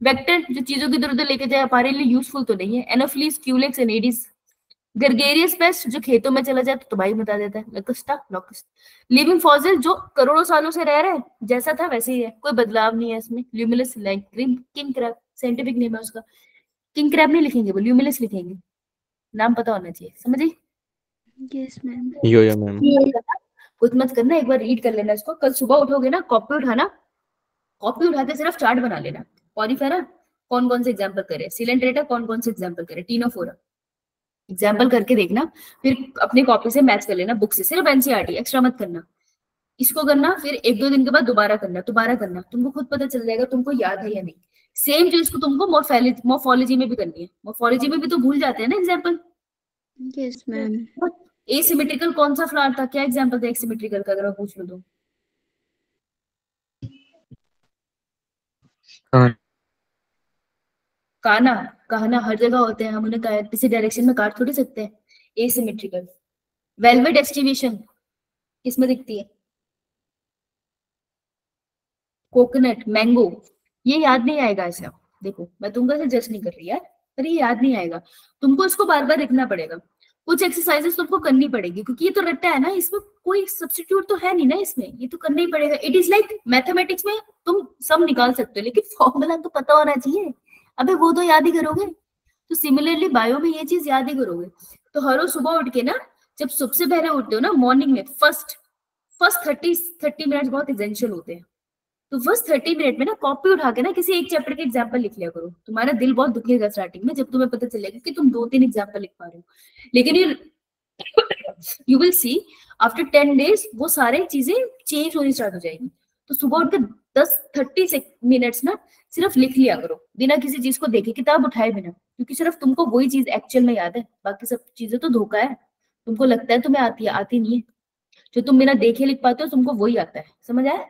वेक्टर जो चीजों की इधर उधर लेके जाए, हमारे लिए यूजफुल तो नहीं है। Anopheles, Culex and Aedes. Gregarious pest जो खेतों में चला जाए तो भाई बता देता है, लकुस्टा लॉकस्ट। लिविंग फॉसिल जो करोड़ों सालों से रह रहा है, जैसा था वैसे ही है, कोई बदलाव नहीं है इसमें। Luminous like king crab, scientific name है उसका। किंग क्रैब नहीं लिखेंगे, वो ल्यूमिनस लिखेंगे, नाम पता होना चाहिए, समझे। Yes ma'am. Yo ma'am. कुछ मत करना, एक बार रीड कर लेना इसको। कल सुबह उठोगे ना, कॉपी उठाना, कॉपी उठाते सिर्फ चार्ट बना लेना। पॉरीफेरा कौन कौन से एग्जाम्पल करे, सिलेंट्रेटा कौन कौन से एग्जाम्पल करे, टीनोफोरा एग्जाम्पल करके देखना, फिर अपनी कॉपी से मैच कर लेना बुक से, सिर्फ एनसीईआरटी, एक्स्ट्रा मत करना। इसको करना, फिर एक दो दिन के बाद दोबारा करना, तुमको खुद पता चल जाएगा तुमको याद है या नहीं। सेम चीज को तुमको मॉर्फोलॉजी में भी करनी है। मॉर्फोलॉजी में भी तो भूल जाते हैं ना एग्जाम्पल। Yes ma'am. एसिमेट्रिकल कौन सा फ्लावर था, क्या एग्जाम्पल था एसिमेट्रिकल का, अगर मैं पूछ लूं तो? काना, कहना हर जगह होते हैं, हम उन्हें किसी डायरेक्शन में काट थोड़ी सकते हैं। एसिमेट्रिकल। वेलवेट एस्टिवेशन किसमें दिखती है? Coconut, mango. ये याद नहीं आएगा ऐसा, देखो मैं तुमको ऐसे जज नहीं कर रही यार, पर ये याद नहीं आएगा, तुमको इसको बार बार लिखना पड़ेगा। कुछ एक्सरसाइजेस तुमको करनी पड़ेगी, क्योंकि ये तो रट्टा है ना, इसमें कोई सब्स्टिट्यूट तो है नहीं ना, इसमें ये तो करना ही पड़ेगा। इट इज लाइक मैथमेटिक्स में तुम सब निकाल सकते हो, लेकिन फॉर्मूला तो पता होना चाहिए। अबे वो तो याद ही करोगे, तो सिमिलरली बायो में ये चीज याद ही करोगे। तो हर रोज सुबह उठ के ना, जब सबसे पहले उठते हो ना मॉर्निंग में, फर्स्ट 30 मिनट बहुत एसेंशियल होते हैं। तो फर्स्ट 30 मिनट में ना कॉपी उठा के ना किसी एक चैप्टर के एग्जांपल लिख लिया करो। तुम्हारा दिल बहुत दुखेगा स्टार्टिंग में, जब तुम्हें पता चलेगा कि तुम 2-3 एग्जांपल लिख पा रहे हो, लेकिन you will see after 10 days वो सारी चीजें चेंज होनी स्टार्ट हो जाएगी। तो सुबह उठकर 10-30 मिनट्स ना सिर्फ लिख लिया करो, बिना किसी चीज को देखे, किताब उठाए बिना, क्योंकि सिर्फ तुमको वही चीज एक्चुअल में याद है, बाकी सब चीजें तो धोखा है। तुमको लगता है तुम्हें आती है, आती नहीं है। जो तुम बिना देखे लिख पाते हो तुमको वही आता है, समझ आया?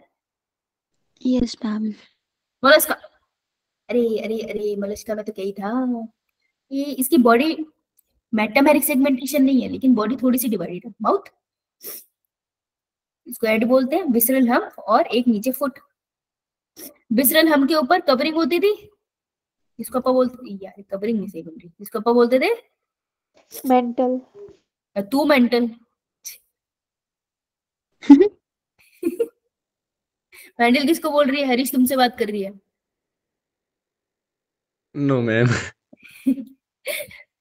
Yes ma'am. मोलस्का, अरे मोलस्का में तो क्या ही था, ये इसकी बॉडी मेटामेरिक सेगमेंटेशन नहीं है, लेकिन बॉडी थोड़ी सी डिवाइडेड है। माउथ, इसको हेड बोलते हैं, विसरल हम्प और एक नीचे फुट। विसरल हम्प के ऊपर कवरिंग होती थी, इसको अपन बोलते यार, कवरिंग नहीं सही बोल रही, इसको अपन बोलते थे मेंटल। तू मेंटल। मेंटल किसको बोल रही है? हरीश तुमसे बात कर रही है। No ma'am.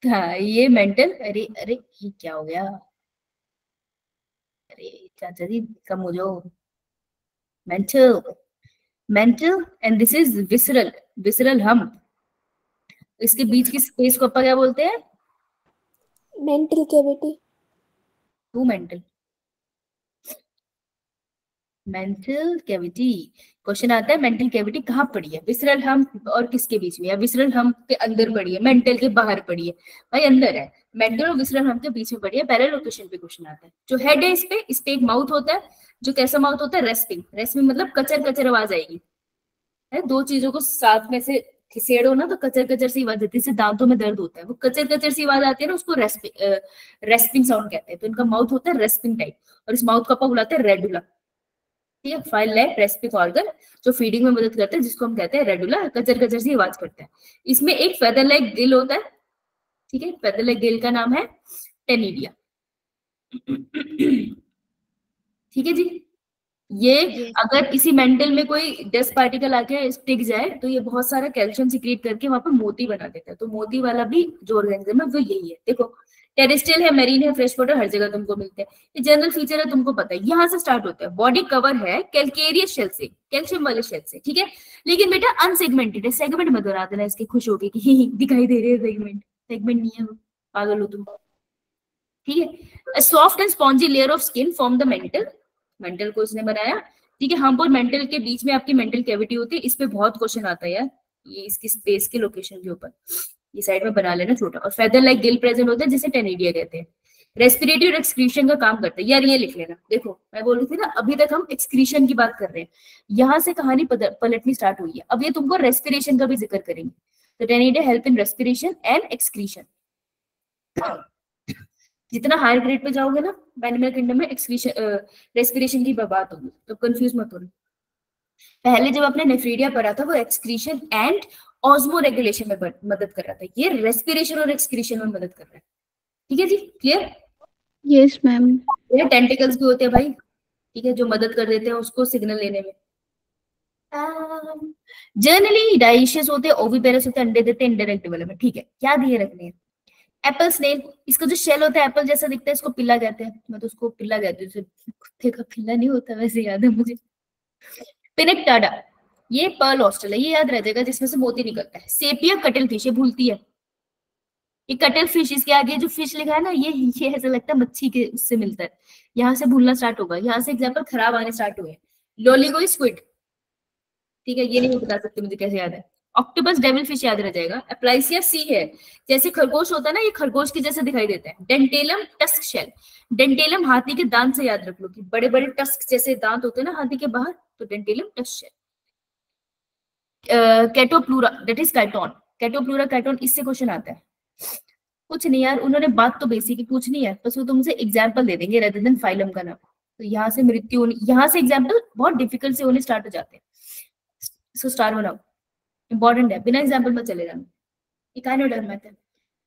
हाँ ये मेंटल। अरे अरे ये क्या हो गया? अरे चाचा जी कम हो जाओ। Mantle and this is visceral hump. इसके बीच की स्पेस को अपन क्या बोलते हैं? Mantle cavity. Two mantle cavity. Question आता है मेंटल कैविटी कहाँ पड़ी है, विसरल हम्प और किसके बीच में? या विसरल हम्प के अंदर पड़ी है, मेंटल के बाहर पड़ी है? भाई अंदर है, मेंटल और विसरल हम्प के बीच में पड़ी है। पैरेलल लोकेशन पे क्वेश्चन आता है। जो हेड है इस पे एक माउथ होता है, जो कैसा माउथ होता है? रेस्पिंग मतलब कचर कचर आवाज आएगी है, दो चीजों को साथ में से खिसेड़ो ना तो कचर कचर सी आवाज आती है, इससे दांतों में दर्द होता है, वो कचर कचर सी आवाज आती है ना, उसको रेस्पिंग साउंड कहते हैं। तो इनका माउथ होता है रेस्पिंग टाइप, और इस माउथ को अपन बुलाते हैं रेडुला। ठीक है, फाइल लाइक रेस्पिंग ऑर्गन जो फीडिंग में मदद करते हैं, जिसको हम कहते हैं रेडुला, कचर कचर सी आवाज करता है। इसमें एक फेदर लाइक गिल होता है। ठीक है, फेदर लाइक गिल का नाम है टेनिडिया। ठीक है जी, ये अगर किसी मेंटल में कोई डस्ट पार्टिकल आके टिक जाए तो ये बहुत सारा कैल्शियम सिक्रीट करके वहां पर मोती बना देता है। तो मोती वाला भी जो ऑर्गेनिज्म है वो यही है। देखो, टेरेस्ट्रियल है, मेरीन है, फ्रेश वाटर, हर जगह तुमको मिलते हैं। ये जनरल फीचर है, तुमको पता है। यहाँ से स्टार्ट होता है, बॉडी कवर है कैल्केरियस शेल से, कैल्शियम वाले शेल से। ठीक है, लेकिन बेटा अनसेगमेंटेड है, सेगमेंट मत बना देना इसके खुश होके कि दिखाई दे रहे हैं सेगमेंट, सेगमेंट नहीं है वो, पागल हो तुम। ठीक है, soft and spongy layer of skin form the mental, mental को इसने बनाया। ठीक है, हम और मेंटल के बीच में आपकी मेंटल कैविटी होती है। इस पे बहुत क्वेश्चन आता है यार, ये इसकी स्पेस के लोकेशन के ऊपर, ये साइड में बना लेना छोटा। और फेदर लाइक गिल प्रेजेंट होता है, जिसे टेनिडिया कहते हैं। रेस्पिरेटरी और एक्सक्रीशन का काम करता है यार, ये लिख लेना। देखो मैं बोल रही थी ना, अभी तक हम एक्सक्रीशन की बात कर रहे हैं, यहाँ से कहानी पलटनी स्टार्ट हुई है। अब ये तुमको रेस्पिरेशन का भी जिक्र करेंगे। तो taenidia help in respiration and excretion. जितना हायर ग्रेड पे जाओगे ना एनिमल किंगडम में, रेस्पिरेशन की बात होगी, तो कंफ्यूज मत होना। पहले जब आपने नेफ्रीडिया पढ़ा था, वो एक्सक्रीशन एंड ऑस्मो रेगुलेशन में मदद कर रहा था, ये रेस्पिरेशन और एक्सक्रीशन में मदद कर रहा है। ठीक है जी, क्लियर? Yes ma'am. ये टेंटिकल्स भी होते हैं भाई, ठीक है, जो मदद कर देते हैं उसको सिग्नल लेने में। जनरली डाइशियस होते हैं, ओविपेरस होते हैं, अंडे देते हैं, इंडायरेक्ट डेवलपमेंट। ठीक है, क्या दिए रखने हैं? एप्पल स्नेल, इसका जो शेल होता है एप्पल जैसा दिखता है, इसको पिल्ला कहते हैं। मैं तो उसको पिल्ला कहती हूँ, कुत्ते का पिल्ला नहीं होता, वैसे याद है मुझे। पिनेक्टाडा, ये पर्ल ऑस्टल है, ये याद रह जाएगा, जिसमें से मोती निकलता है। सेपिया कटल फिश, ये भूलती है, ये कटल फिश, इसके आगे जो फिश लिखा है ना, ये ऐसा लगता है मच्छी के उससे मिलता है। यहाँ से भूलना स्टार्ट होगा, यहाँ से एग्जाम्पल खराब आने स्टार्ट हुए। लोलिगो स्क्विड, ठीक है, ये नहीं बता सकते मुझे कैसे याद है। ऑक्टोपस डेविल फिश याद रह जाएगा। एप्लाइसिया सी है, जैसे खरगोश होता है ना, ये खरगोश के जैसे दिखाई देता है। डेंटेलम टस्क शेल, डेंटेलम हाथी के दांत से याद रख लो कि बड़े बड़े टस्क जैसे दांत होते हैं ना हाथी के बाहर, तो डेंटेलम टस्क शेल। कैटोप्लूरा दैट इज काइटोन, कैटोप्लूरा काइटोन, इससे क्वेश्चन आता है। कुछ नहीं यार, उन्होंने बात तो बेसिक पूछनी है, बस वो तुमसे एग्जाम्पल दे देंगे रेदर देन फाइलम का नाम। तो यहाँ से मृत्यु, यहाँ से एग्जाम्पल बहुत डिफिकल्ट से होने स्टार्ट हो जाते हैं। सो स्टार बनाओ, इंपॉर्टेंट है, बिना एग्जाम्पल में चले जाना। इकाइनोडर्मेटा,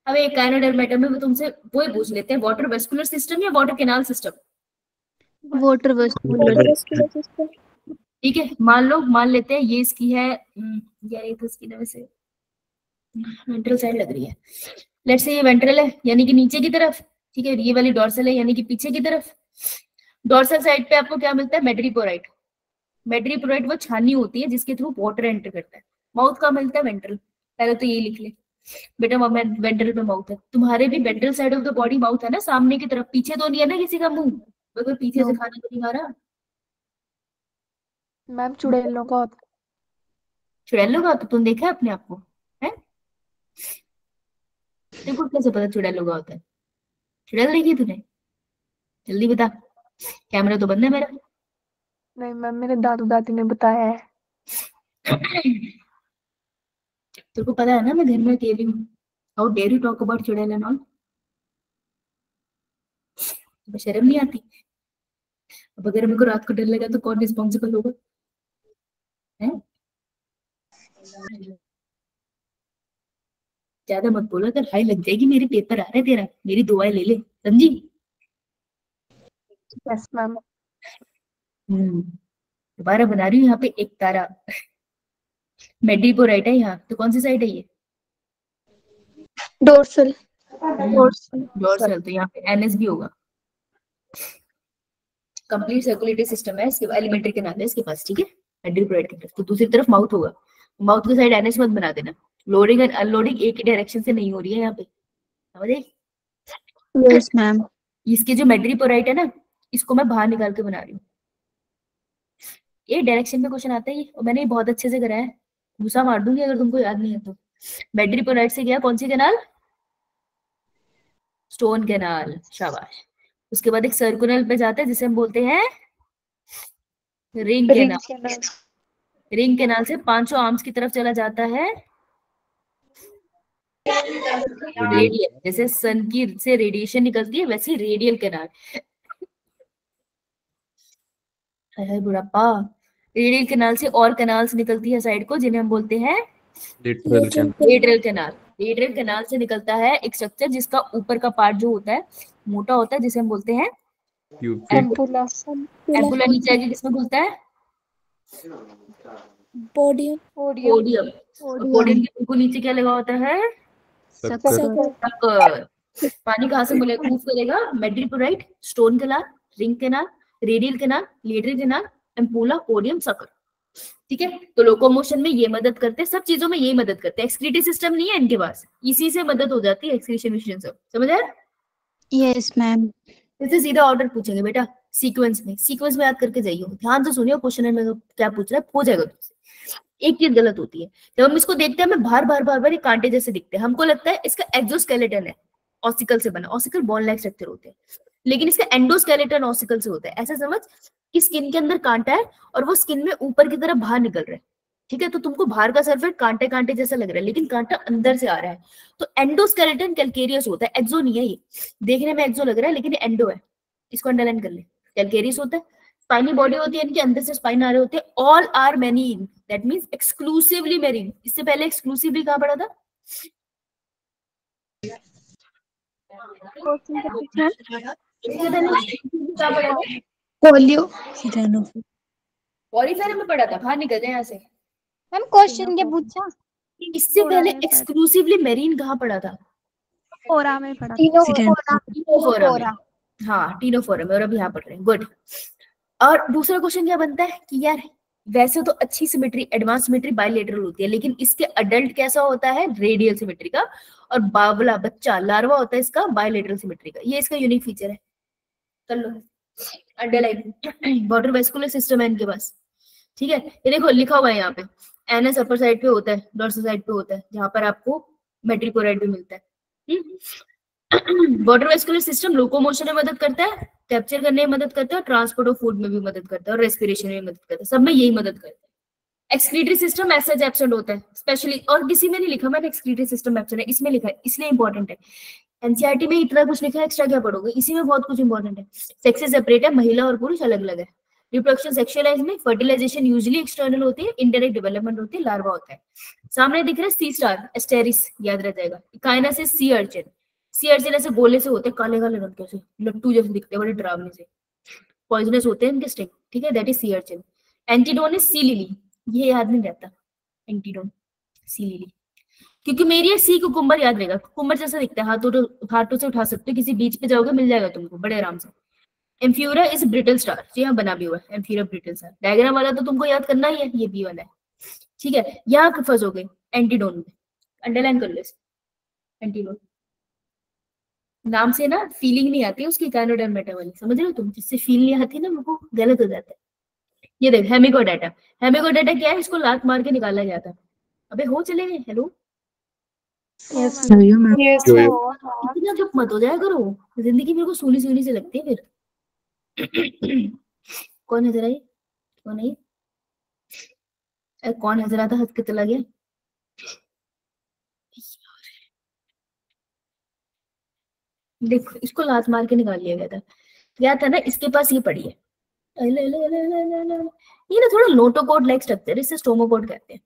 अब इकाइनोडर्मेटा में वो तुमसे वो ही पूछ लेते हैं, वाटर वेस्कुलर सिस्टम या water canal system? Water vascular system. ठीक है, मान लेते हैं ये इसकी है, यार ये तो इसकी ना वैसे वेंट्रल साइड लग रही है। लेट्स से ये वेंट्रल है, यानी कि नीचे की तरफ। ठीक है, ये वाली डॉर्सल है, यानी कि पीछे की तरफ। डॉर्सल साइड पे आपको क्या मिलता है? मेड्रीपोराइट। मेड्रीपोराइट वो छानी होती है जिसके थ्रू वाटर एंटर करता है। माउथ का मिलता है वेंट्रल, पहले तो ये लिख ले बेटा, वेंट्रल पे माउथ है। तुम्हारे भी ventral side of the body mouth है ना, सामने की तरफ, पीछे तो नहीं है ना किसी का मुंह, कोई पीछे से खाना तो नहीं खा रहा। मैम चुड़ैलों का होता है। चुड़ैलों का? तो तुम देखा है अपने आप को है? देखो कैसे पता चुड़ैलों का होता है? चुड़ैल देखी तूने? जल्दी बता, कैमरा तो बंद है मेरा। नहीं मैम, मेरे दादू दादी ने बताया है। तेरे को पता है ना मैं घर में अकेली हूँ। How dare you talk about चुड़ैल एंड ऑल? शर्म नहीं आती? अब अगर मेरे को रात को डर लगा तो कौन रिस्पॉन्सिबल होगा? है? ज्यादा मत बोलो, अगर हाई लग जाएगी, मेरे पेपर आ रहे तेरा, मेरी दुआएं ले ले, समझी? Yes ma'am. दोबारा बना रही हूँ यहाँ पे एक तारा। मेड्रीपोराइट है यहाँ, तो कौन सी साइड है ये? डोर्सल। डोर्सल, तो यहाँ पे एनएस भी होगा। कंप्लीट सर्कुलेटरी सिस्टम है इसके, एलिमेंट्री कैनाल है इसके पास। ठीक है, मेड्रीपोराइट की तरफ, तो दूसरी तरफ माउथ होगा। माउथ की साइड एनएस मत बना देना, लोडिंग एंड अनलोडिंग एक ही डायरेक्शन से नहीं हो रही है यहाँ पे, समझे? Yes ma'am. इसके जो मेड्रीपोराइट है ना, इसको मैं बाहर निकाल के बना रही हूँ। ये डायरेक्शन में क्वेश्चन आता है ये, और मैंने ये बहुत अच्छे से करा है, घुसा मार दूंगी अगर तुमको याद नहीं है तो। मेड्रीपोराइट से गया कौन सी कैनाल? स्टोन कैनाल, शाबाश। उसके बाद एक सर्कुलर पे जाता है जिसे हम बोलते हैं रिंग कैनाल। रिंग कैनाल से 500 आर्म्स की तरफ चला जाता है रेडियल, जैसे सन की से रेडिएशन निकलती है वैसे रेडियल कैनाल। है बुढ़ापा। रेडियल कैनाल से और कैनाल्स निकलती है साइड को, जिन्हें हम बोलते हैं literal can lateral canal. Lateral canal से निकलता है एक स्ट्रक्चर जिसका ऊपर का पार्ट जो होता है मोटा होता है, जिसे हम बोलते हैं यूपी एम्पुला। एम्पुला। नीचे आके किसमें खुलता है? पोडियम। पोडियम। पोडियम के बिल्कुल नीचे क्या लगा होता है? शक्कर। पानी कहाँ से मूव करेगा? Madreporite, stone canal, ring canal, radial canal, lateral canal, ampulla, podium, sucker. ठीक है, तो लोकोमोशन में ये मदद करते हैं, सब चीजों में यही मदद करते हैं। एक्सक्रीटरी सिस्टम नहीं है इनके पास, इसी से मदद हो जाती है एक्सक्रीशन विक्शन सब। समझ आया? Yes ma'am. इससे सीधा ऑर्डर पूछेंगे बेटा सीक्वेंस में याद करके जाइए। ध्यान से सुनिए क्वेश्चन में क्या पूछ रहा है, हो जाएगा तुमसे। एक चीज गलत होती है, जब हम इसको देखते हैं हमें बार बार ये कांटे जैसे दिखते हैं, हमको लगता है इसका एक्सोस्केलेटन है, ऑसिकल से बना। ऑसिकल बॉन लाइक स्ट्रक्चर होते हैं, लेकिन इसका एंडोस्केलेटन ऑसिकल से होता है। ऐसा समझ कि स्किन के अंदर कांटा है और वो स्किन में ऊपर की तरफ बाहर निकल रहा है। ठीक है, तो तुमको बाहर का सरफेस कांटे कांटे जैसा लग रहा है, लेकिन कांटा अंदर से आ रहा है। तो एंडोस्केलेटन कैल्केरियस होता है, एक्सो नहीं है ये। देखने में एक्सो लग रहा है लेकिन एंडो है, इसको अंडरलाइन कर ले। कैल्केरियस होता है, स्पाइनी बॉडी होती है इनके, अंदर से स्पाइन आ रहे होते हैं। All are marine, that means exclusively marine. इससे पहले एक्सक्लूसिवली कहां पढ़ा था? पॉलीफेरम में पढ़ा था। बाहर निकल जाए यहाँ से। मैम क्वेश्चन क्या पूछा? इससे पहले एक्सक्लूसिवली मेरीन कहाँ पढ़ा था? फोरा में पढ़ा। टीनोफोरा। हाँ टीनोफोरा में, और अब यहाँ पढ़ रहे हैं। गुड। और दूसरा क्वेश्चन क्या बनता है कि यार वैसे तो अच्छी सिमेट्री, एडवांस सिमेट्री बायलेटरल होती है, लेकिन इसके अडल्ट कैसा होता है? रेडियल सिमेट्री का। और बावला बच्चा लार्वा होता है इसका बायलेटरल सिमेट्री का। ये इसका यूनिक फीचर है। कर लो अंडरलाइन। वाटर वेस्कुलर सिस्टम है इनके पास। ठीक है, ये देखो लिखा हुआ है यहाँ पे, एनएस अपर साइड पे होता है, डोर्सल साइड पे होता है, जहां पर आपको मेट्रिकोराइड भी मिलता है। वाटर वेस्कुलर सिस्टम लोकोमोशन में मदद करता है, कैप्चर करने में मदद करता है, ट्रांसपोर्ट ऑफ फूड में भी मदद करता है, और रेस्पिरेशन में मदद करता है। सब में यही मदद करता है। एक्सक्रीटरी सिस्टम एज एब्सेंट होता है स्पेशली, और किसी में नहीं लिखा मैंने एक्सक्रीटरी सिस्टम एब्सेंट है, इसमें लिखा है, इसलिए इंपॉर्टेंट है। एनसीईआरटी में इतना कुछ लिखा है, एक्स्ट्रा क्या पढ़ोगे? इसी में बहुत कुछ इंपॉर्टेंट है। सेक्स सेपरेट है, महिला और पुरुष अलग अलग है। रिप्रोडक्शन सेक्सुअलाइज में फर्टिलाइजेशन यूजुअली एक्सटर्नल होती है, इंडायरेक्ट डेवलपमेंट होती है, लार्वा होता है। सामने दिख रहा है सी स्टार एस्टेरिस, याद रह जाएगा। Kinesis sea urchin. Sea urchin ऐसे गोले से होते हैं, काले काले रंग के से, लट्टू जैसे दिखते हैं, बड़े डरावने से, पॉइजनस होते हैं इनके स्टिंग। ठीक है, that is sea urchin. Antedon is sea lily, ये याद नहीं रहता, एंटीडोन सी लिली, क्योंकि मेरी ये सी कुकुम्बर याद रहेगा। कुकुम्बर जैसा दिखता है, हाथों से उठा सकते हो, किसी बीच पे जाओगे मिल जाएगा तुमको बड़े आराम से। एम्फ्यूरा इज ब्रिटल स्टार, जो यहाँ बना भी हुआ है, एम्फ्यूरा ब्रिटल स्टार। डायग्राम वाला तो तुमको याद करना ही है, ये बी वाला है। ठीक है, यहाँ फंस हो गए एंटीडोन में, अंडरलाइन कर लो एंटीडोन। नाम से ना फीलिंग नहीं आती है उसकी, काइनोडर्मेटा वाली, समझ रहे हो तुम? जिससे फील नहीं आती ना वो गलत हो जाता है। ये देख हेमिकोडाटा। हेमिकोडाटा क्या है? इसको लात मार के निकाला गया था। अबे हो चले गए। हेलो इतना चुप मत हो जाया करो, जिंदगी मेरे को सूनी सूनी से लगती है फिर। कौन है जरा? ये कौन है? कौन है जरा? था हंस के चला गया। देखो इसको लात मार के निकाल लिया गया था। क्या था ना, इसके पास ये पड़ी है, ये ना थोड़ा नोटोकॉर्ड लाइक स्ट्रक्चर, इसे स्टोमोकॉर्ड कहते हैं।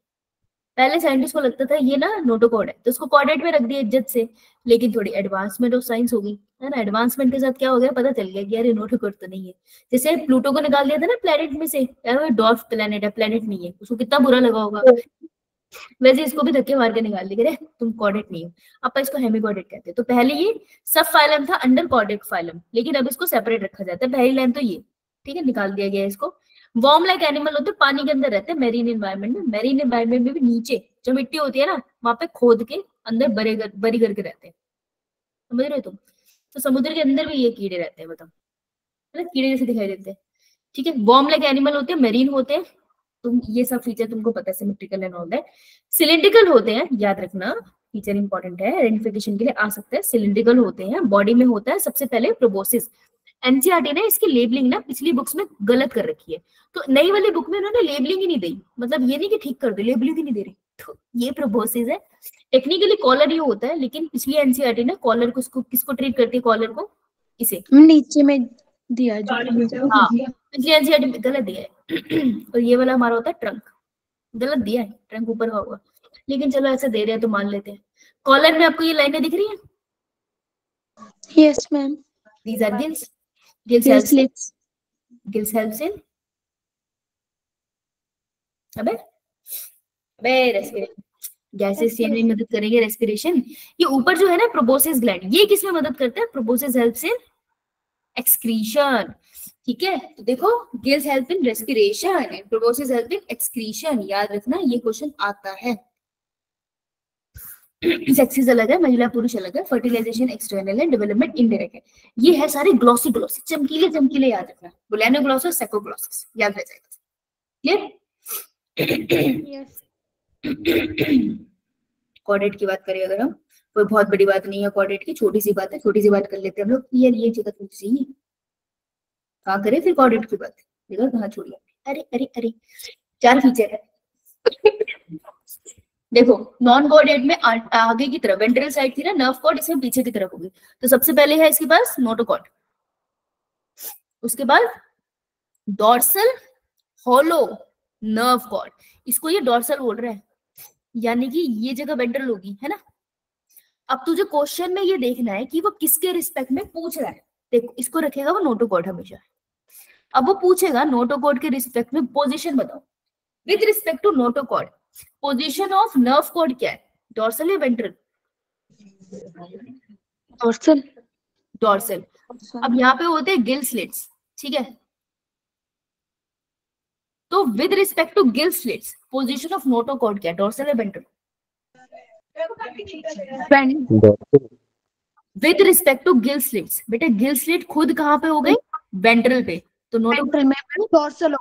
पहले साइंटिस्ट को लगता था ये ना नोटोकॉर्ड है, तो उसको कॉर्डेट में रख दिया इज्जत से। लेकिन थोड़ी एडवांसमेंट ऑफ साइंस हो गई है ना, एडवांसमेंट के साथ क्या हो गया पता चल गया कि यार ये नोटोकॉर्ड तो नहीं है। जैसे प्लूटो को निकाल दिया था ना प्लेनेट में से, यार वो डॉर्फ प्लेनेट है, प्लेनेट नहीं है, उसको कितना बुरा लगा होगा। वैसे इसको भी धक्के मार के निकाल दिया, तुम कॉर्डेट नहीं हो। अब इसको हेमिकॉर्डेट कहते हैं। तो पहले ये सब फाइलम था अंडर कॉर्डेट फाइलम, लेकिन अब इसको सेपरेट रखा जाता है। पहली लाइन तो ये, ठीक है, निकाल दिया गया इसको। वॉर्म लाइक एनिमल होते हैं, पानी के अंदर रहते हैं, मेरीन एनवायरनमेंट में। मेरीन एनवायरनमेंट में भी नीचे जो मिट्टी होती है ना, वहां पे खोद के अंदर बरी करके रहते हैं, समझ रहे हो तुम? तो समुद्र के अंदर भी ये कीड़े रहते हैं, बताओ, मतलब कीड़े जैसे दिखाई देते हैं। ठीक है, वॉर्म लाइक एनिमल होते हैं, मेरीन होते हैं, तुम ये सब फीचर तुमको पता है, symmetrical and all that. Cylindrical होते हैं, याद रखना फीचर इंपॉर्टेंट है, आइडेंटिफिकेशन के लिए आ सकता है। सिलिंड्रिकल होते हैं, बॉडी में होता है सबसे पहले प्रोबोसिस। एनसीईआरटी ने इसकी लेबलिंग ना पिछली बुक्स में गलत कर रखी है, तो नई वाली बुक में उन्होंने लेबलिंग ही नहीं दी। मतलब ये नहीं कि ठीक कर दे, लेबलिंग ही नहीं दे रही। तो ये प्रोबोसिस है, टेक्निकली कॉलर ये होता है, लेकिन पिछली एनसीईआरटी ने कॉलर को किसको ट्रीट करती है, कॉलर को इसे। नीचे में दिया जो। हाँ पिछली एनसीईआरटी में गलत दिया है और ये वाला हमारा होता है ट्रंक, गलत दिया है, ट्रंक ऊपर का होगा, लेकिन चलो ऐसे दे रहे हैं तो मान लेते हैं। कॉलर में आपको ये लाइनें दिख रही है, yes ma'am. These are gills, gills helps in अबे रेस्पिरेशन, गैसेस चेंज में मदद करेंगे रेस्पिरेशन। ये ऊपर जो है ना प्रोबोसिस ग्लैंड, ये किसमें मदद करता है, प्रोबोसिस हेल्प्स इन एक्सक्रीशन। ठीक है, तो देखो gills help in respiration and proboscis help in excretion, याद रखना ये क्वेश्चन आता है। सेक्सेस अलग है, महिला पुरुष अलग है, फर्टिलाइजेशन एक्सटर्नल है, डेवलपमेंट इनडायरेक्ट है। ये है सारे ग्लॉसी ग्लॉसी चमकीले चमकीले, याद रखना, बुलानोग्लॉसिस सेकोग्लॉसिस, याद रह जाएगा। क्लियर? कॉर्डेट की बात करें अगर हम, कोई बहुत बड़ी बात नहीं है कॉर्डेट की, छोटी सी बात है, छोटी सी बात कर लेते हैं हम लोग। ये जगह थोड़ी सी है, कहाँ करें फिर कॉर्डेट की बात, जगह कहाँ छोड़ी? अरे अरे अरे 4 फीचर है देखो। नॉन कॉर्डेट में आगे की तरफ वेंट्रल साइड थी ना नर्व कॉर्ड, इसमें पीछे की तरफ होगी। तो सबसे पहले है इसके पास नोटोकॉर्ड, उसके बाद डॉर्सल हॉलो नर्व कॉर्ड, इसको ये डॉर्सल बोल रहा है, यानी कि ये जगह वेंट्रल होगी, है ना। अब तुझे क्वेश्चन में ये देखना है कि वो किसके रिस्पेक्ट में पूछ रहा है। देखो इसको रखेगा वो नोटोकॉर्ड हमेशा। अब वो पूछेगा नोटोकॉर्ड के रिस्पेक्ट में पोजीशन बताओ। With respect to notochord position of nerve cord क्या है, डॉर्सल या वेंट्रल? डॉर्सल। डॉर्सल। अब यहाँ पे होते हैं गिल स्लिट्स, ठीक है। तो with respect to gill slits position of notochord क्या है, डॉर्सल या ventral? With respect to gill slits, बेटा गिल स्लिट खुद कहाँ पे हो गई, वेंट्रल पे, तो डॉर्सल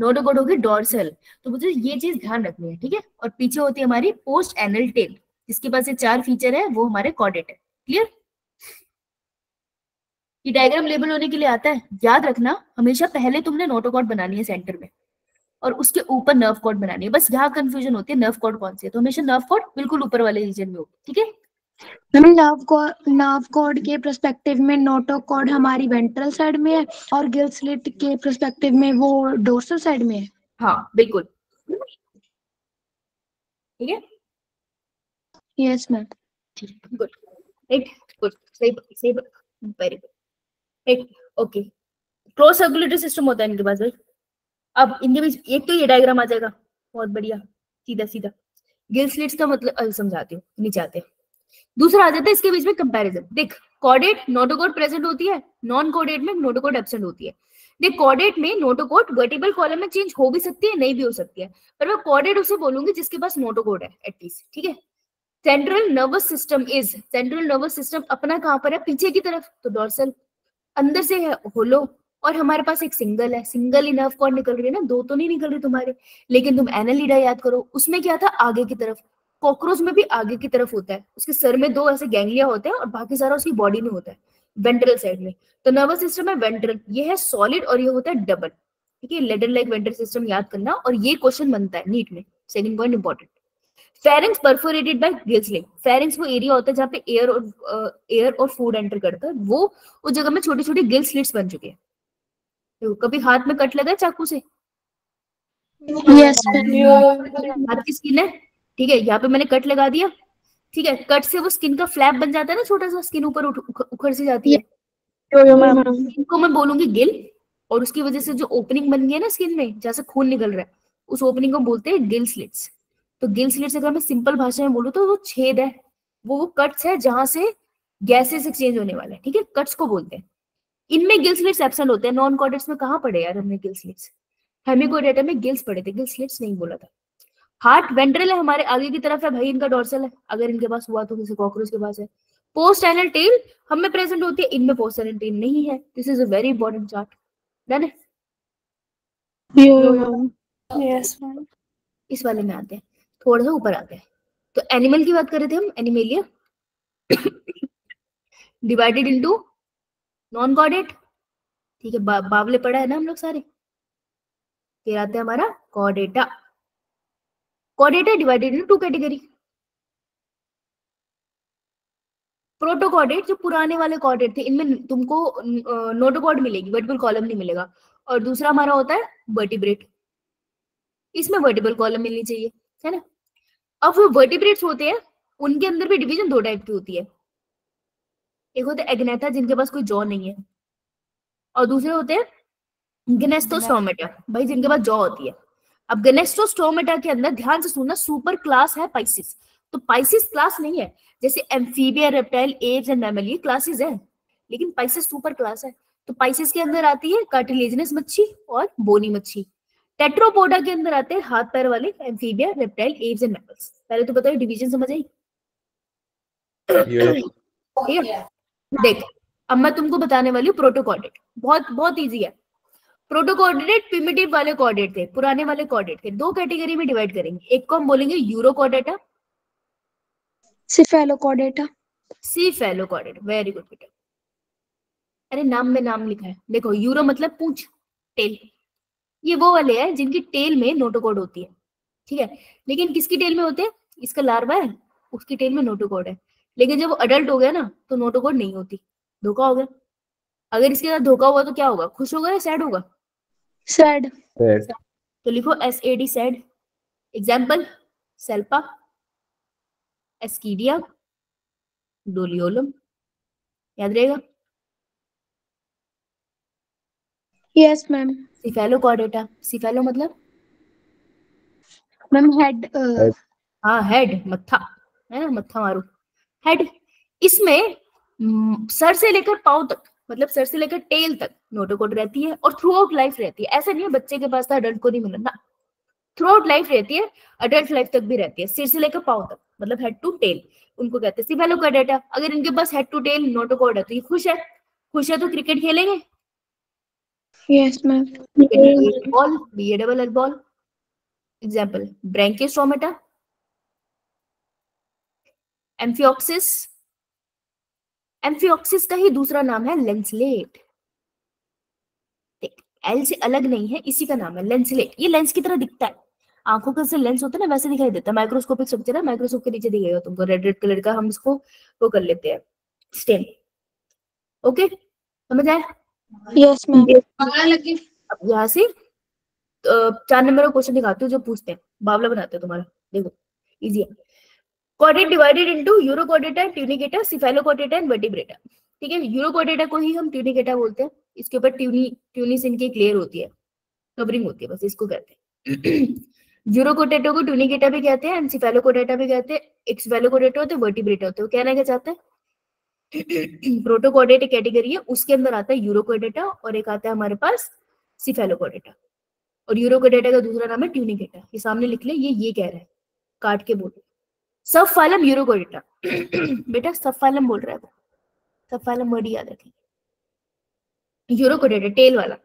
नोटोकॉर्ड होगी डॉर्सल। तो मुझे ये चीज ध्यान रखनी है, ठीक है। और पीछे होती है हमारी पोस्ट एनल टेल, जिसके पास ये 4 फीचर है, वो हमारे कॉर्डेट है। क्लियर? ये डायग्राम लेबल होने के लिए आता है, याद रखना हमेशा पहले तुमने नोटोकॉर्ड बनानी है सेंटर में, और उसके ऊपर नर्व कॉर्ड बनानी है। बस यहाँ कंफ्यूजन होती है नर्व कॉर्ड कौन सी है, तो हमेशा नर्व कॉर्ड बिल्कुल ऊपर वाले रीजन में होगी, ठीक है। नर्व कॉर्ड के पर्सपेक्टिव में नोटोकॉर्ड हमारी वेंट्रल साइड में है और गिल स्लिट के पर्सपेक्टिव में वो डोर्सल साइड में है। हाँ बिल्कुल, ठीक है। Yes ma'am. Good, right, good, सही सही, very good, right, okay. Close circulatory system होता है इनके पास भाई। अब इनके बीच एक तो ये डायग्राम आ जाएगा, बहुत बढ़िया, सीधा सीधा। गिल स्लिट्स का मतलब समझाती हूँ, नीचे आते हैं। दूसरा आ जाता है इसके बीच में कंपैरिजन। देख कॉर्डेट नोटोकॉर्ड प्रेजेंट होती है, नॉन कॉर्डेट में नोटोकॉर्ड एब्सेंट होती है। देख कॉर्डेट में नोटोकॉर्ड वर्टिकल कॉलम में चेंज हो भी सकती है, नहीं भी हो सकती है, पर मैं कॉर्डेट उसे बोलूंगी जिसके पास नोटोकॉर्ड है एटलीस्ट, ठीक है। Central nervous system is, central nervous system अपना कहां पर है, पीछे की तरफ, तो डॉर्सल। अंदर से है होलो, और हमारे पास एक सिंगल है, सिंगल ही नर्व कॉर्ड निकल रही है ना, 2 तो नहीं निकल रही तुम्हारे। लेकिन तुम एनालिडा याद करो, उसमें क्या था, आगे की तरफ। कॉकरोच में भी आगे की तरफ होता है, उसके सर में 2 ऐसे गैंग्लिया होते हैं और बाकी सारा उसकी बॉडी में होता है, वेंट्रल साइड में। तो नर्वस सिस्टम है वेंट्रल, ये है सॉलिड और ये होता है डबल, ठीक है। लेडर लाइक वेंट्रल सिस्टम याद करना, और ये क्वेश्चन बनता है नीट में, second point important. Pharynx perforated bye Gill slit, pharynx वो एरिया होता है जहाँ पे एयर और फूड एंटर करता है, वो उस जगह में छोटी छोटी गिल स्लिट्स बन चुके हैं। तो कभी हाथ में कट लगा है चाकू से? यस हाथ की स्किन है, ठीक है, यहाँ पे मैंने कट लगा दिया, ठीक है। कट से वो स्किन का फ्लैप बन जाता है ना, छोटा सा स्किन ऊपर उखड़ सी जाती है, इनको मैं बोलूंगी गिल। और उसकी वजह से जो ओपनिंग बन गई है ना स्किन में, जहाँ से खून निकल रहा है, उस ओपनिंग को बोलते हैं गिल स्लिट्स। तो गिल स्लिट्स अगर मैं सिंपल भाषा में बोलूँ तो वो छेद है, वो कट्स है जहां से गैसेस एक्सचेंज होने वाले हैं, ठीक है, कट्स को बोलते हैं। इनमें गिल स्लिट्स एब्सेंट होते हैं। नॉन कॉर्डेट्स में कहाँ पढ़े यार हमने गिल स्लिट्स? हेमिकोडेटा में गिल्स पढ़े थे, गिल स्लिट्स नहीं बोला था। हार्ट वेंट्रल है हमारे आगे की तरफ है भाई, इनका डॉर्सल है, अगर इनके पास हुआ तो किसी कॉकरोच के पास है। पोस्ट एनल टेल हम में प्रेजेंट होती है, इनमें पोस्ट एनल टेल नहीं है। This is a very important chart, done है। Yes ma'am. इस वाले में आते हैं, थोड़ा सा ऊपर आते हैं। तो एनिमल की बात कर रहे थे हम, animalia divided into non chordate, ठीक है, बावले पढ़ा है ना हम लोग सारे। फिर आते हैं हमारा Chordata. Chordata divided into 2 category, protochordate जो पुराने वाले कॉर्डेट थे, इनमें तुमको नोटोकॉर्ड मिलेगी, वर्टिकल कॉलम नहीं मिलेगा। और दूसरा हमारा होता है वर्टिब्रेट, इसमें वर्टिकल कॉलम मिलनी चाहिए, है ना। अब वो वर्टिब्रेट्स होते हैं, उनके अंदर भी डिवीजन दो टाइप की होती है। एक होते हैं एग्नेथा, जिनके पास कोई जॉ नहीं है, और दूसरे होते हैं गनेस्टोस्टोमेटा, भाई जिनके पास जॉ होती है। अब गनेस्टोस्टोमेटा के अंदर ध्यान से सुनना, सुपर क्लास है पाइसिस। तो पाइसिस क्लास नहीं है, जैसे amphibia, reptile, Aves and mammal, ये क्लासेस है, लेकिन पाइसिस सुपर क्लास है। तो पाइसिस के अंदर आती है कार्टिलेजिनस मच्छी और बोनी मच्छी। टेट्रोपोडा के अंदर आते हैं हाथ पैर वाले amphibia, reptile, Aves and mammals. पहले तो बताइए डिवीजन समझ आई? ठीक है, देख अब मैं तुमको बताने वाली हूँ प्रोटोकॉर्डेट, बहुत बहुत इजी है। प्रोटोकॉर्डेट प्रिमिटिव वाले कॉर्डेट थे, पुराने वाले कॉर्डेट थे। दो कैटेगरी में डिवाइड करेंगे, एक को हम बोलेंगे urochordata, cephalochordata. Cephalochordate, very good बेटा। अरे नाम में नाम लिखा है, देखो यूरो मतलब पूंछ, टेल। ये वो वाले हैं जिनकी टेल में नोटोकॉर्ड होती है, ठीक है। लेकिन किसकी टेल में होते हैं? इसका लार्वा है, उसकी टेल में नोटोकॉर्ड है। लेकिन जब वो अडल्ट हो गया ना, तो नोटोकॉर्ड नहीं होती, धोखा हो गया। अगर इसके साथ धोखा हुआ तो क्या होगा? खुश होगा या सैड होगा? सैड। तो लिखो SAD, सैड। एग्जाम्पल, सेल्पा, एस्कीडिया, डोलियोलम, याद रहेगा। Yes ma'am. सिफेलोकॉर्डेटा, सिफेलो मतलब मैम हेड। हाँ हेड, मत्था, है ना, मत्था मारो, हेड। इसमें सर से लेकर पांव तक, मतलब सर से लेकर टेल तक नोटोकॉर्ड रहती है, और थ्रू आउट लाइफ रहती है। ऐसा नहीं है बच्चे के पास था अडल्ट को नहीं मिला ना, थ्रू आउट लाइफ रहती है, अडल्ट लाइफ तक भी रहती है, सिर से लेकर पांव तक, मतलब हेड टू टेल, उनको कहते हैं सिफेलोकॉर्डेटा। अगर इनके पास हेड टू टेल नोटोकॉर्ड है तो ये खुश है, खुश है तो क्रिकेट खेलेंगे। Yes ma'am. Ball, B double L ball. Example, Branchiostoma, amphioxus. Amphioxus का ही दूसरा नाम है लेंसलेट, एल से अलग नहीं है, इसी का नाम है लेंसलेट। ये लेंस की तरह दिखता है, आंखों का जैसे लेंस होता है ना, वैसे दिखाई देता है। माइक्रोस्कोपिक स्ट्रक्चर है, माइक्रोस्कोप के नीचे दिखेगा तुमको रेड रेड कलर का, हम इसको वो कर लेते हैं स्टेन। ओके, समझ आया? Yes ma'am. अब यहाँ से 4 नंबर का क्वेश्चन दिखाती हूँ जो पूछते हैं, बावला बनाते हैं तुम्हारा, देखो इजी है। Chordate divided into urochordata, Tunicata, cephalochordata and vertebrata. ठीक है, यूरोकॉर्डेटा को ही हम ट्यूनिकेटा बोलते हैं, इसके ऊपर ट्यूनिस इनकी एक लेयर होती है, कवरिंग होती है, बस इसको कहते हैं। यूरोकॉर्डेटा को ट्यूनिकेटा भी कहते हैं, एंसिफेलोकॉर्डेटा भी कहते हैं। एक सिफेलोकॉर्डेटा होते हैं, वर्टिब्रेटा होते हैं। कहना क्या चाहते हैं? प्रोटोकॉर्डेट एक कैटेगरी है, उसके अंदर आता है यूरोकॉर्डेटा, और एक आता है हमारे पास सिफेलोकॉर्डेटा। और यूरोकॉर्डेटा का दूसरा नाम है ट्यूनिकेटा, ये सामने लिख ले, ये कह रहा है, काट के बोलो। सब फाइलम यूरोकॉर्डेटा। बेटा सब फाइलम बोल रहा है वो, सब फाइलम वर्ड याद रखें। यूरोकॉर्डेटा टेल वाला,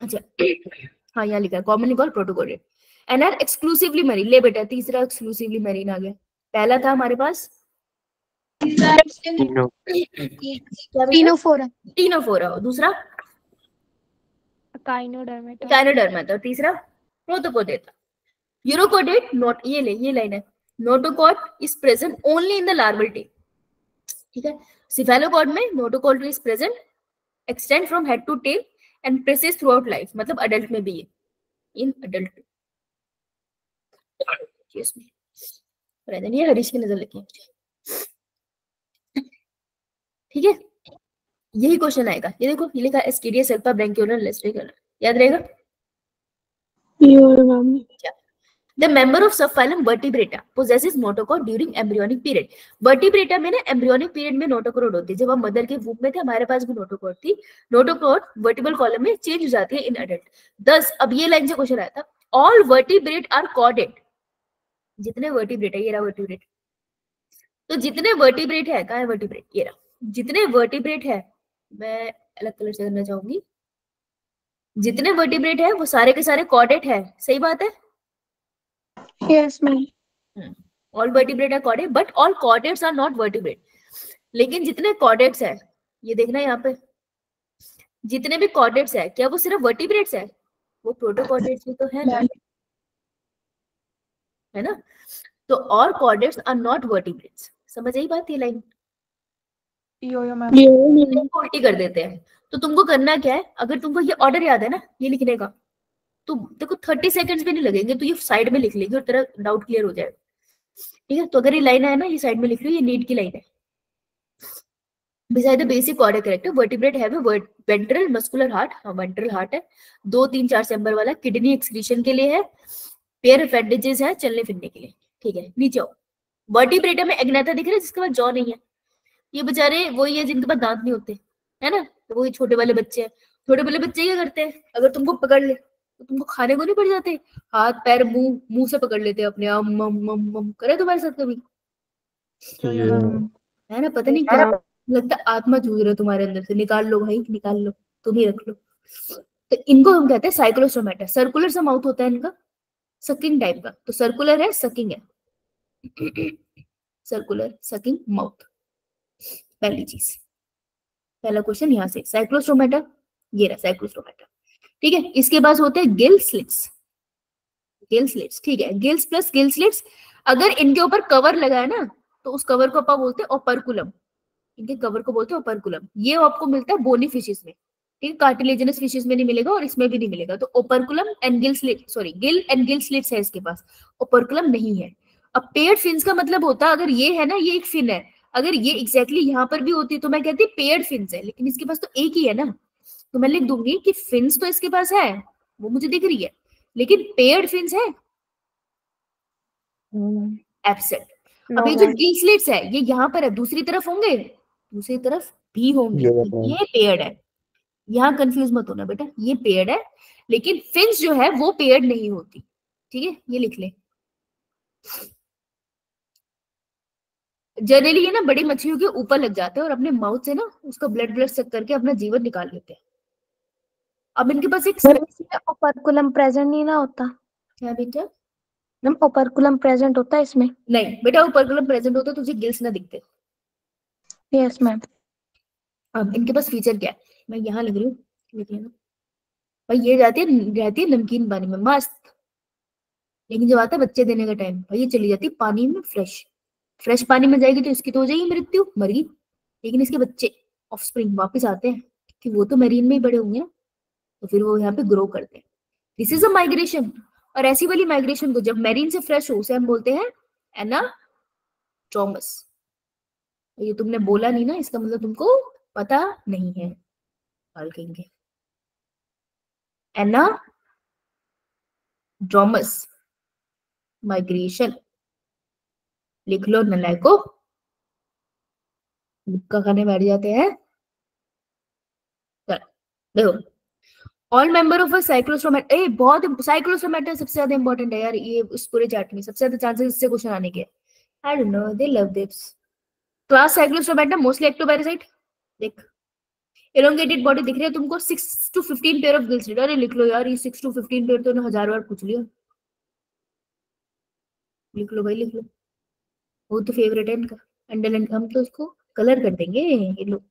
अच्छा हाँ यहाँ लिखा है commonly called protochordate and are exclusively marine. ले बेटा तीसरा एक्सक्लूसिवली मैरीन आ गया। पहला था हमारे पास टीनोफोरा। टीनोफोरा, दूसरा काइनोडर्मेटा। काइनोडर्मा था, तीसरा प्रोटोकॉर्डेटा। यूरोकॉर्डेट नॉट, ये लाइन है, notochord is present only in the larval tail. ठीक है, सिफेलोकॉर्ड में notochord is present, extend from head to tail and persists throughout life, मतलब अडल्ट में भी है, इन अडल्ट। ये हरीश की नजर लगी, ठीक है, यही क्वेश्चन आएगा। ये देखो ये लिखा एस्केडिया, सेल्पा, ब्रैंकियोलर, लेस्ट्रिकलर, याद रहेगा। The member of subphylum Vertebrata possesses notochord during embryonic period. Vertebrata में ना एम्ब्रियोनिक पीरियड में नोटोकॉर्ड होती है। जब हम मदर के वूम में थे हमारे पास भी नोटोकॉर्ड थी। नोटोकॉर्ड वर्टिब्रल कॉलम में चेंज हो जाती है इन एडल्ट। 10 अब ये लाइन से क्वेश्चन आया था, ऑल वर्टिब्रेट आर कॉर्डेड। जितने वर्टिब्रेट है, ये रहा वर्टिब्रेट, तो जितने वर्टिब्रेट है, कहाँ है वर्टिब्रेट, ये रहा, जितने वर्टिब्रेट है, मैं अलग कलर से करना चाहूंगी, जितने वर्टिब्रेट है वो सारे के सारे कॉर्डेड है। सही बात है? Yes ma'am. All vertebrate are chorded but all chordates are not vertebrate. लेकिन जितने कॉर्डेट्स है, ये देखना यहाँ पे, जितने भी कॉर्डेट्स है, क्या वो सिर्फ वर्टिब्रेट्स है? वो प्रोटोकॉर्डेट्स भी तो है ना, है ना। तो all chordates are not vertebrates. समझ आई बात ये लाइन? यो मैम। उल्टी कर देते हैं। तो तुमको करना क्या है, अगर तुमको ये ऑर्डर याद है ना ये लिखने का, तो देखो 30 सेकंड्स भी नहीं लगेंगे, तो ये साइड में लिख लेगी और तेरा डाउट क्लियर हो जाएगा। ठीक है, तो अगर ये लाइन है ना, ये साइड में लिख रही हो, ये नीट की लाइन है। Beside the basic cardiac character, vertebrate have a ventral muscular heart, हाँ ventral heart है, 2-3-4 चैम्बर वाला, किडनी एक्सक्रीशन के लिए है, पेयर अपेंडेजेस है चलने फिरने के लिए। ठीक है, नीचे आओ। वर्टिब्रेटा में एग्नेथा दिख रहा है जिसके पास जॉ नहीं है, ये बेचारे वही है जिनके पास दांत नहीं होते, है ना, तो वही छोटे वाले बच्चे हैं। छोटे वाले बच्चे क्या करते हैं, अगर तुमको पकड़ ले तो तुमको खाने को नहीं पड़ जाते, हाथ पैर मुंह से पकड़ लेते अपने आप, मम करे तुम्हारे साथ कभी? है ना, पता नहीं क्या लगता है, आत्मा जूझ रहा है तुम्हारे अंदर से, निकाल लो भाई निकाल लो, तुम ही रख लो। तो इनको हम कहते हैं साइक्लोस्टोमेटा। सर्कुलर सा माउथ होता है इनका, सकिंग टाइप का, तो सर्कुलर है सकिंग है, सर्कुलर सकिंग माउथ। पहली चीज, पहला क्वेश्चन यहाँ से, साइक्लोस्टोमेटा, ये रहा साइक्लोस्टोमेटा। ठीक है, इसके पास होते हैं गिल स्लिट्स, गिल स्लिट्स। ठीक है, गिल्स प्लस गिल स्लिट्स। अगर इनके ऊपर कवर लगा है ना, तो उस कवर को अपन बोलते हैं ओपर्कुलम, इनके कवर को बोलते हैं ओपर्कुलम। ये आपको मिलता है बोनी फिशेस में, ठीक है, कार्टिलेजिनस फिशेस में नहीं मिलेगा और इसमें भी नहीं मिलेगा। तो operculum and gill slit, sorry gill and gill slits है इसके पास, ओपर्कुलम नहीं है। अब पेयर्ड फिन्स का मतलब होता है, अगर ये है ना, ये एक फिन है, अगर ये एग्जैक्टली यहाँ पर भी होती तो मैं कहती पेयर्ड फिन्स है, लेकिन इसके पास तो एक ही है ना, तो मैं लिख दूंगी कि फिन्स तो इसके पास है, वो मुझे दिख रही है, लेकिन पेयर्ड फिन्स है एब्सेंट। अब ये जो गिल स्लिट्स है ये यहाँ पर है, दूसरी तरफ होंगे, दूसरी तरफ भी होंगे, ये पेयर्ड है, यहाँ कंफ्यूज मत होना बेटा, ये पेयर्ड है, लेकिन फिन्स जो है वो पेयर्ड नहीं होती। ठीक है, ये लिख ले। जनरली ये ना बड़ी मछलियों के ऊपर लग जाते हैं और अपने माउथ से ना उसका ब्लड सक करके अपना जीवन निकाल लेते हैं। अब इनके पास एक ओपर्कुलम प्रेजेंट नहीं ना होता? क्या बेटा? मैम ओपर्कुलम प्रेजेंट होता है इसमें? नहीं बेटा, ओपर्कुलम प्रेजेंट होता तो तुझे गिल्स ना दिखते। Yes ma'am. अब इनके पास फीचर क्या है, मैं यहाँ लिख रही हूँ, लिख लेना भाई। ये रहती है नमकीन पानी में मस्त, लेकिन जब आता है बच्चे देने का टाइम, भाई ये चली जाती है पानी में, फ्रेश पानी में जाएगी तो इसकी तो हो जाएगी मृत्यु, मर गई। लेकिन इसके बच्चे ऑफस्प्रिंग वापस आते हैं कि वो तो मरीन में ही बड़े होंगे ना, तो फिर वो यहाँ पे ग्रो करते हैं। This is a migration. और ऐसी वाली माइग्रेशन को जब मैरीन से फ्रेश हो उसे हम बोलते हैं एनाड्रोमस। ये तुमने बोला नहीं ना, इसका मतलब तुमको पता नहीं है, कहेंगे एनाड्रोमस माइग्रेशन। लिख लो नलायको, मुक्का खाने बैठ जाते हैं। देखो, all member of a Cyclostomata, बहुत साइक्लोस्टोमेटा सबसे ज्यादा इंपॉर्टेंट है यार, ये इस पूरे चार्ट में सबसे ज्यादा चांसेस इससे क्वेश्चन आने के। I don't know, they love this class. Cyclostomata mostly ectoparasite. देख, एलोंगेटेड बॉडी दिख रही है तुमको, 6 to 15 पेयर ऑफ गिल्स। अरे लिख लो यार, ये 6 to 15 पेयर तो 1000 बार पूछ लिया, लिख लो भाई लिख लो, वो तो फेवरेट है इनका, अंडरलाइन। हम तो उसको कलर कर देंगे, ये लो।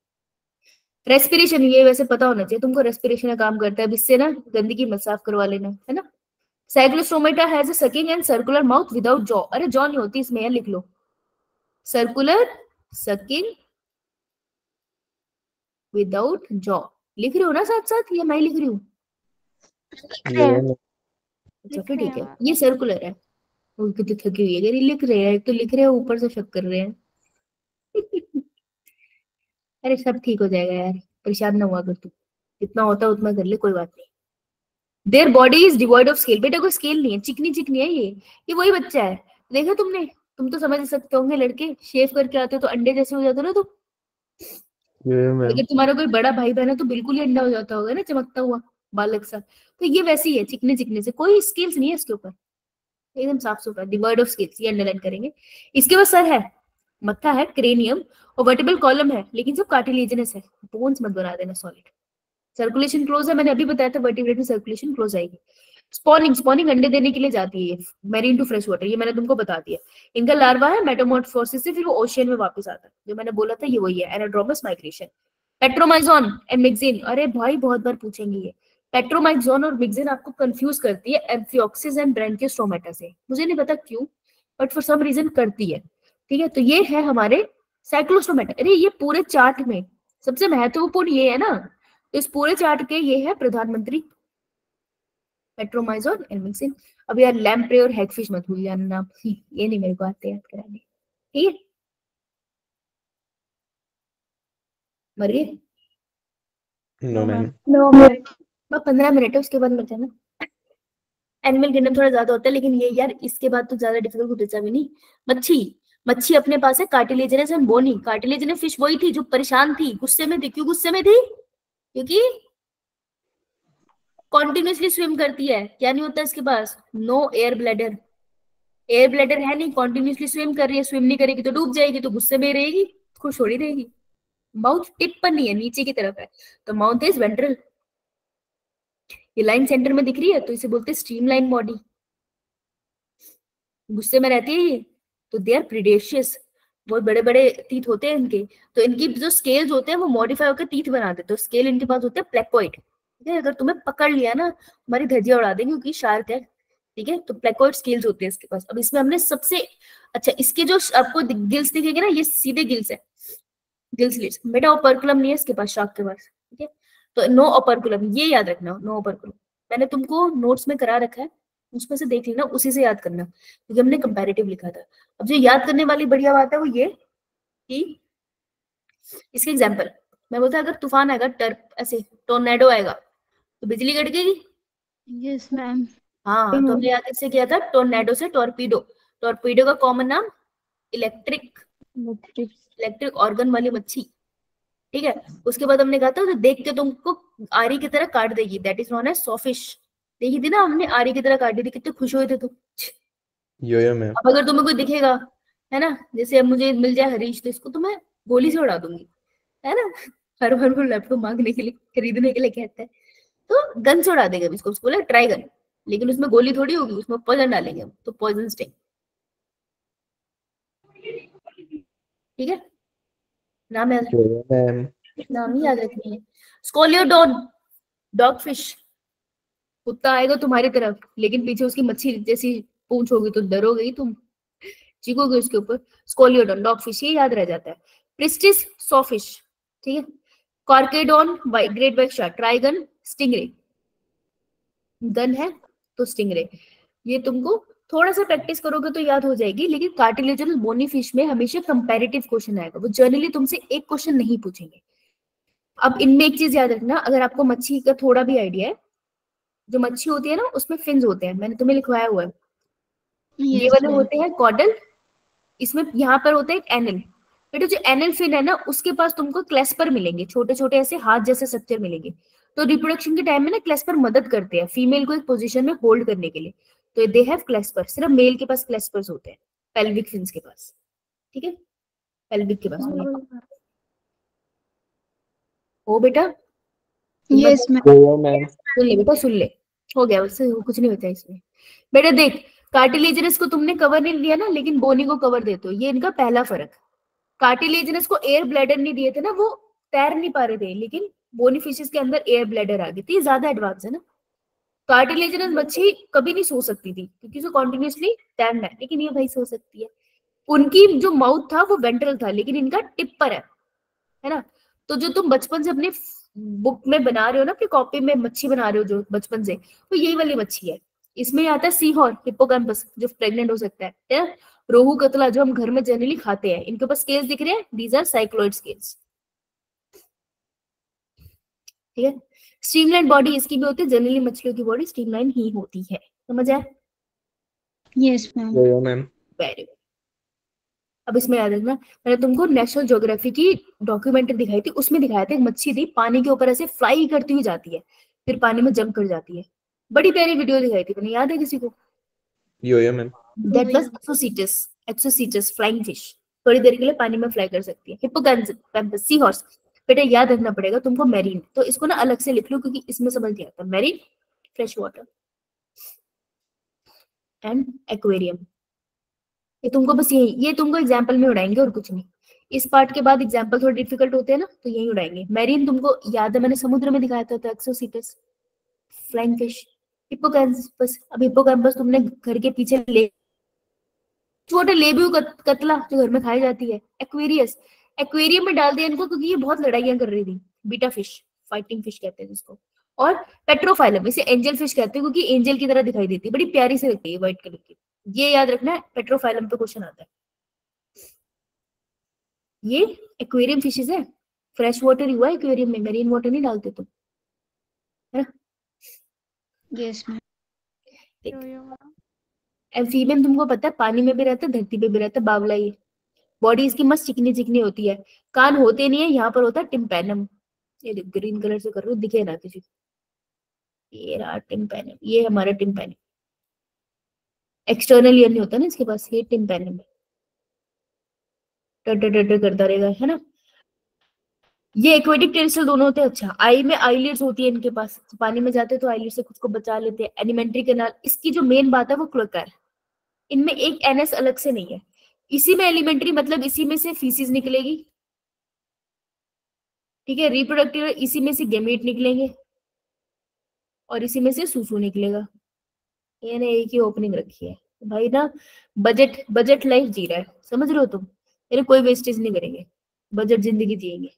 रेस्पिरेशन, ये वैसे पता होना चाहिए तुमको, रेस्पिरेशन का काम करता है, इससे ना गंदगी मत साफ करवा लेना, है ना। Cyclostomata has a sucking and circular mouth without jaw. अरे जॉ नहीं होती इसमें, लिख लो सर्कुलर सकिंग विदाउट जॉ। लिख रही हो ना साथ साथ, या मैं लिख रही हूँ? अच्छा फिर ठीक है, ये सर्कुलर है। वो कितनी थकी हुई है, अगर ये लिख रहे हैं, तो लिख रहे हैं ऊपर से शक कर रहे हैं। अरे सब ठीक हो जाएगा यार, परेशान ना हुआ कर तू, जितना होता है उतना कर ले, कोई बात नहीं। Their body is devoid of scale. बेटा कोई स्केल नहीं है, चिकनी चिकनी है ये वही बच्चा है, देखा तुमने, तुम तो समझ सकते होंगे, लड़के शेव करके आते हो तो अंडे जैसे हो जाते हो ना तुम। अगर तुम्हारा कोई बड़ा भाई बहन है तो बिल्कुल ही अंडा हो जाता होगा ना, चमकता हुआ बालक सा, तो ये वैसी है, चिकने चिकने से, कोई स्केल्स नहीं है इसके ऊपर, एकदम साफ सुथरा, डिवॉइड ऑफ स्केल्स, ये अंडरलाइन करेंगे। इसके पास सर है, मत्था है, क्रेनियम और वर्टिब्रल कॉलम है, लेकिन सब कार्टिलेजिनस है, बोन्स मत बना देना सॉलिड। सर्कुलेशन क्लोज है, मैंने अभी बताया था वर्टिब्रेट में सर्कुलेशन क्लोज आएगी। स्पॉनिंग अंडे देने के लिए जाती है मैरीन टू फ्रेश वाटर, ये मैंने तुमको बता दिया। इनका लार्वा है, मेटामॉर्फोसिस से फिर वो ओशियन में वापस आता है, जो मैंने बोला था ये वही है, anadromous migration. Petromyzon and mixing, अरे भाई बहुत बार पूछेंगे ये, पेट्रोमाइजोन और मिक्सिन आपको कंफ्यूज करती है एम्फियोक्सिस एंड ब्रैंकियोस्टोमेटा से, मुझे नहीं पता क्यों, बट फॉर सम रीजन करती है। ठीक है, तो ये है हमारे साइक्लोस्टोमेटा, अरे ये पूरे चार्ट में सबसे महत्वपूर्ण ये है ना, तो इस पूरे चार्ट के ये है प्रधानमंत्री पेट्रोमाइजोन एल्मिक्सिन। अब यार लैम्प्रे और हैगफिश मत भूल जाना नाम, ये नहीं मेरे को आते याद कराने, ठीक है। मर गए? No ma'am. No, ma'am. 15 minute है, उसके बाद मर जाना। एनिमल किंगडम थोड़ा ज्यादा होता है, लेकिन ये यार इसके बाद तो ज्यादा डिफिकल्ट होता भी नहीं। मच्छी, मच्छी अपने पास है cartilaginous and bony. Cartilaginous fish वही थी जो परेशान थी, गुस्से में थी। क्यों गुस्से में थी? क्योंकि कॉन्टिन्यूसली स्विम करती है। क्या नहीं होता इसके पास? No air bladder. Air bladder है नहीं, कॉन्टिन्यूसली स्विम कर रही है। स्विम नहीं करेगी तो डूब जाएगी, तो गुस्से में रहेगी, खुश हो रही रहेगी। माउथ टिप पर नहीं है, नीचे की तरफ है, तो माउथ इज वेंट्रल। ये लाइन सेंटर में दिख रही है, तो इसे बोलते हैं स्ट्रीमलाइन बॉडी। गुस्से में रहती है ये, तो दे आर प्रीडेशियस। बहुत बड़े बड़े टीथ होते हैं इनके, तो इनकी जो स्केल्स होते हैं वो मॉडिफाई होकर टीथ बनाते हैं। तो स्केल इनके पास होते हैं प्लेकोइड, ठीक है। अगर तुम्हें पकड़ लिया ना, तुम्हारी धज्जियां उड़ा देंगे, क्योंकि शार्क है, ठीक है। तो प्लेकोइड स्केल्स होते हैं इसके पास। अब इसमें हमने सबसे अच्छा, इसके जो आपको गिल्स दिखेंगे ना, ये सीधे गिल्स है, गिल्स लिड्स। बेटा ओपर्कुलम नहीं है इसके पास, शार्क के पास, ठीक है। तो नो ओपर्कुलम, ये याद रखना, नो ओपर्कुलम। मैंने तुमको नोट्स में करा रखा है, उसमें से देख लेना, उसी से याद करना, क्योंकि हमने कंपैरेटिव लिखा था। अब जो याद करने वाली बढ़िया बात है वो ये कि इसके एग्जांपल मैं बोलता, अगर तूफान आएगा, ऐसे टोर्नेडो आएगा, तो बिजली कड़केगी। Yes ma'am. हाँ, तो हमने याद कैसे किया था? टोर्नेडो से टॉर्पीडो। टॉर्पीडो का कॉमन नाम इलेक्ट्रिक ऑर्गन वाली मच्छी, ठीक है। उसके बाद हमने कहा था तो देख के तुमको आरी की तरह काट देगी, that is known as sawfish. देखी थी ना हमने, आरी की तरह काटी थी, कितने खुश हुए थे तुम। यो मैम। अब अगर तुम्हें कोई दिखेगा, है ना, जैसे अब मुझे मिल जाए हरीश, तो इसको तो मैं गोली से उड़ा दूंगी, है ना। हर बार वो लैपटॉप मांगने के लिए, खरीदने के लिए कहता है, तो गन से उड़ा देगा इसको बोला ट्राई गन। लेकिन उसमें गोली थोड़ी होगी, उसमें पॉइजन डालेंगे हम, तो पॉइजन स्टिंग, ठीक है। नाम याद, मैम। नाम ही याद रखनी है। स्कोलियोडोन, डॉग फिश। कुत्ता आएगा तुम्हारी तरफ, लेकिन पीछे उसकी मच्छी जैसी पूंछ होगी, तो डरोगे ही तुम, चीखोगे उसके ऊपर। स्कोलियोडोन, डॉग फिश, ये याद रह जाता है। प्रिस्टिस, सॉफिश, ठीक है। Carcharodon, great white shark. Trygon, stingray, गन है तो स्टिंगरे। ये तुमको थोड़ा सा प्रैक्टिस करोगे तो याद हो जाएगी, लेकिन कार्टिलेजिनस बोनी फिश में हमेशा कंपैरेटिव क्वेश्चन आएगा, वो जनरली तुमसे एक क्वेश्चन नहीं पूछेंगे। अब इनमें एक चीज याद रखना, अगर आपको मच्छी का थोड़ा भी आइडिया है, जो मच्छी होती है ना उसमें फिन्स होते हैं, मैंने तुम्हें लिखवाया हुआ है। ये वाले होते हैं कॉडल, इसमें यहाँ पर होता है एक एनल। बेटा जो एनल फिन है ना, उसके पास तुमको क्लेस्पर मिलेंगे, छोटे छोटे ऐसे हाथ जैसे स्ट्रक्चर मिलेंगे। तो रिप्रोडक्शन के टाइम में ना क्लेस्पर मदद करते हैं फीमेल को एक पोजीशन में होल्ड करने के लिए। तो दे हैव क्लेस्पर, सिर्फ मेल के पास क्लेस्पर्स होते हैं, पेल्विक फिन्स के पास, ठीक है। पेल्विक के पास ओ बेटा, यस मैम। सुन ले बेटा, सुन ले, हो गया, उससे कुछ नहीं होता इसमें। बेटा देख, कार्टिलेजिनस को तुमने कवर नहीं लिया ना, लेकिन बोनी को कवर देते हो, ये इनका पहला फर्क। कार्टिलेजिनस को एयर ब्लैडर नहीं दिए थे ना, वो तैर नहीं पा रहे थे, लेकिन बोनी फिशेस के अंदर एयर ब्लैडर आ गई थी, ज्यादा एडवांस है ना। कार्टिलेजिनस मच्छी कभी नहीं सो सकती थी, क्योंकि उसे कॉन्टिन्यूसली तैरना है, लेकिन ये भाई सो सकती है। उनकी जो माउथ था वो वेंट्रल था, लेकिन इनका टिप पर है ना। तो जो तुम बचपन से अपने बुक में बना रहे हो ना, अपनी कॉपी में मच्छी बना रहे हो जो बचपन से, वो यही वाली मच्छी है। इसमें आता है सी हॉर्न, हिप्पोकैम्पस, जो प्रेग्नेंट हो सकता है। रोहू कतला जो हम घर में जनरली खाते हैं, इनके पास स्केल्स दिख रहे हैं, दीज आर साइक्लोइड स्केल्स, ठीक है। स्ट्रीमलाइन बॉडी इसकी भी होती है, जनरली मछलियों की बॉडी स्ट्रीमलाइन ही होती है, समझ आया? Yes ma'am. Ma'am. Very good. अब इसमें याद रखना, मैंने तुमको नेशनल ज्योग्राफी की डॉक्यूमेंट्री दिखाई थी, उसमें दिखाया था एक मच्छी थी, पानी के ऊपर ऐसे फ्लाई करती हुई जाती है, फिर पानी में जंप कर जाती है। बड़ी प्यारी वीडियो दिखाई थी मैंने, याद है किसी को? Yo ma'am. That was Exocoetus flying fish, थोड़ी देर के लिए पानी में फ्लाई कर सकती है। Hippocampus, sea horse. बेटा याद रखना पड़ेगा तुमको मैरीन, तो इसको ना अलग से लिख लो, क्योंकि इसमें समझ नहीं आता। Marine, fresh water and aquarium, ये तुमको बस ये तुमको एग्जाम्पल में उड़ाएंगे और कुछ नहीं। इस पार्ट के बाद एग्जाम्पल थोड़े डिफिकल्ट होते हैं ना, तो यही उड़ाएंगे। मैरीन तुमको याद है, मैंने समुद्र में दिखाया था, तो एक्सोसीटस, फ्लाइंग फिश, हिप्पोकैम्पस। अब हिप्पोकैम्पस तुमने घर के पीछे ले छोटे लेबू कतला जो घर में खाई जाती है। एक्वेरियस, एक्वेरियम में डाल दिया इनको क्योंकि ये बहुत लड़ाइयां कर रही थी। बीटा फिश, फाइटिंग फिश कहते हैं जिसको। और पेट्रोफाइलम, इसे एंजल फिश कहते हैं क्योंकि एंजल की तरह दिखाई देती है, बड़ी प्यारी से लगती है व्हाइट कलर की। ये याद रखना है, पेट्रोफाइलम पे क्वेश्चन आता है। ये एक्वेरियम फिशेज है, फ्रेश वाटर ही हुआ एक्वेरियम में, मेरीन वाटर नहीं डालते तुम, है ना? Yes ma'am. एम्फीबियन तुमको पता है पानी में भी रहता है, धरती पे भी रहता है, बावला ये। बॉडी इसकी मस्त चिकनी चिकनी होती है, कान होते नहीं है, यहाँ पर होता है टिम्पैनम। ये ग्रीन कलर से कर रही हूँ, दिखे ना किसी को। ये रहा टिम्पैनम, ये हमारा टिम्पैनम। एक्सटर्नल ईयर नहीं होता ना इसके पास, ये टिम्पैनम है, टर टर टर करता रहेगा, है ना? ये एक्वेटिक टेरेस्ट्रियल दोनों होते हैं। अच्छा, आई में आईलिड्स होती है इनके पास, तो पानी में जाते हैं तो आईलिड से खुद को बचा लेते हैं। एलिमेंट्री कैनाल, इसकी जो मेन बात है वो क्लोएका है, इनमें एक एनएस अलग से नहीं है। इसी में एलिमेंट्री मतलब इसी में से फीसिस निकलेगी, ठीक है। रिप्रोडक्टिव इसी में से गेमीट निकलेंगे और इसी में से सूसू निकलेगा। ये ने एक ही ओपनिंग रखी है भाई ना, बजट बजट लाइफ जी रहा है, समझ रहे हो तुम? मेरे कोई वेस्टेज नहीं करेंगे, बजट जिंदगी जिएंगे।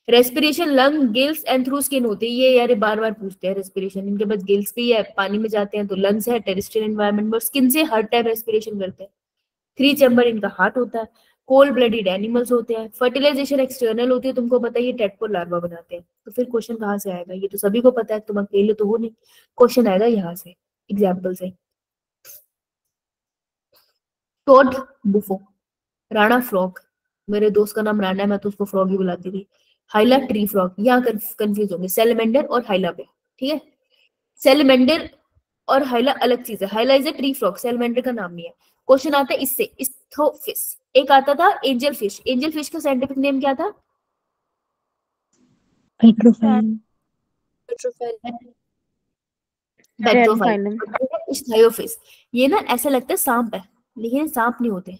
Respiration lung, gills and through skin होती है। ये यार बार बार पूछते हैं रेस्पिरेशन, इनके पास गिल्स भी है, पानी में जाते हैं तो लंग्स है, टेरेस्ट्रियल एनवायरनमेंट में स्किन से हर टाइम रेस्पिरेशन करते हैं। 3 चैम्बर इनका हार्ट होता है। कोल्ड ब्लडेड एनिमल्स होते हैं। फर्टिलाइजेशन एक्सटर्नल होती है, तुमको पता है ये टेडपोल लार्वा बनाते हैं। तो फिर क्वेश्चन कहाँ से आएगा? ये तो सभी को पता है, तुम अकेले तो हो नहीं। क्वेश्चन आएगा यहाँ से, एग्जाम्पल से। टोड बुफो, राणा फ्रॉग, मेरे दोस्त का नाम राणा है, मैं तो उसको फ्रॉग ही बुलाती थी। हाइला ट्री फ्रॉग, यहाँ कंफ्यूज होंगे सेलेमेंडर और हाइला पे, ठीक है। सेलेमेंडर और हाइला अलग चीज है, Hyla is a tree frog, salamander का नाम नहीं है। क्वेश्चन आता है इससे, इस्थोफिस। एक आता था एंजल फिश, एंजल फिश का साइंटिफिक नेम क्या था? पेट्रोफाइलम। इस्थायोफिस। ये ना ऐसा लगता है सांप है, लेकिन ये सांप नहीं होते,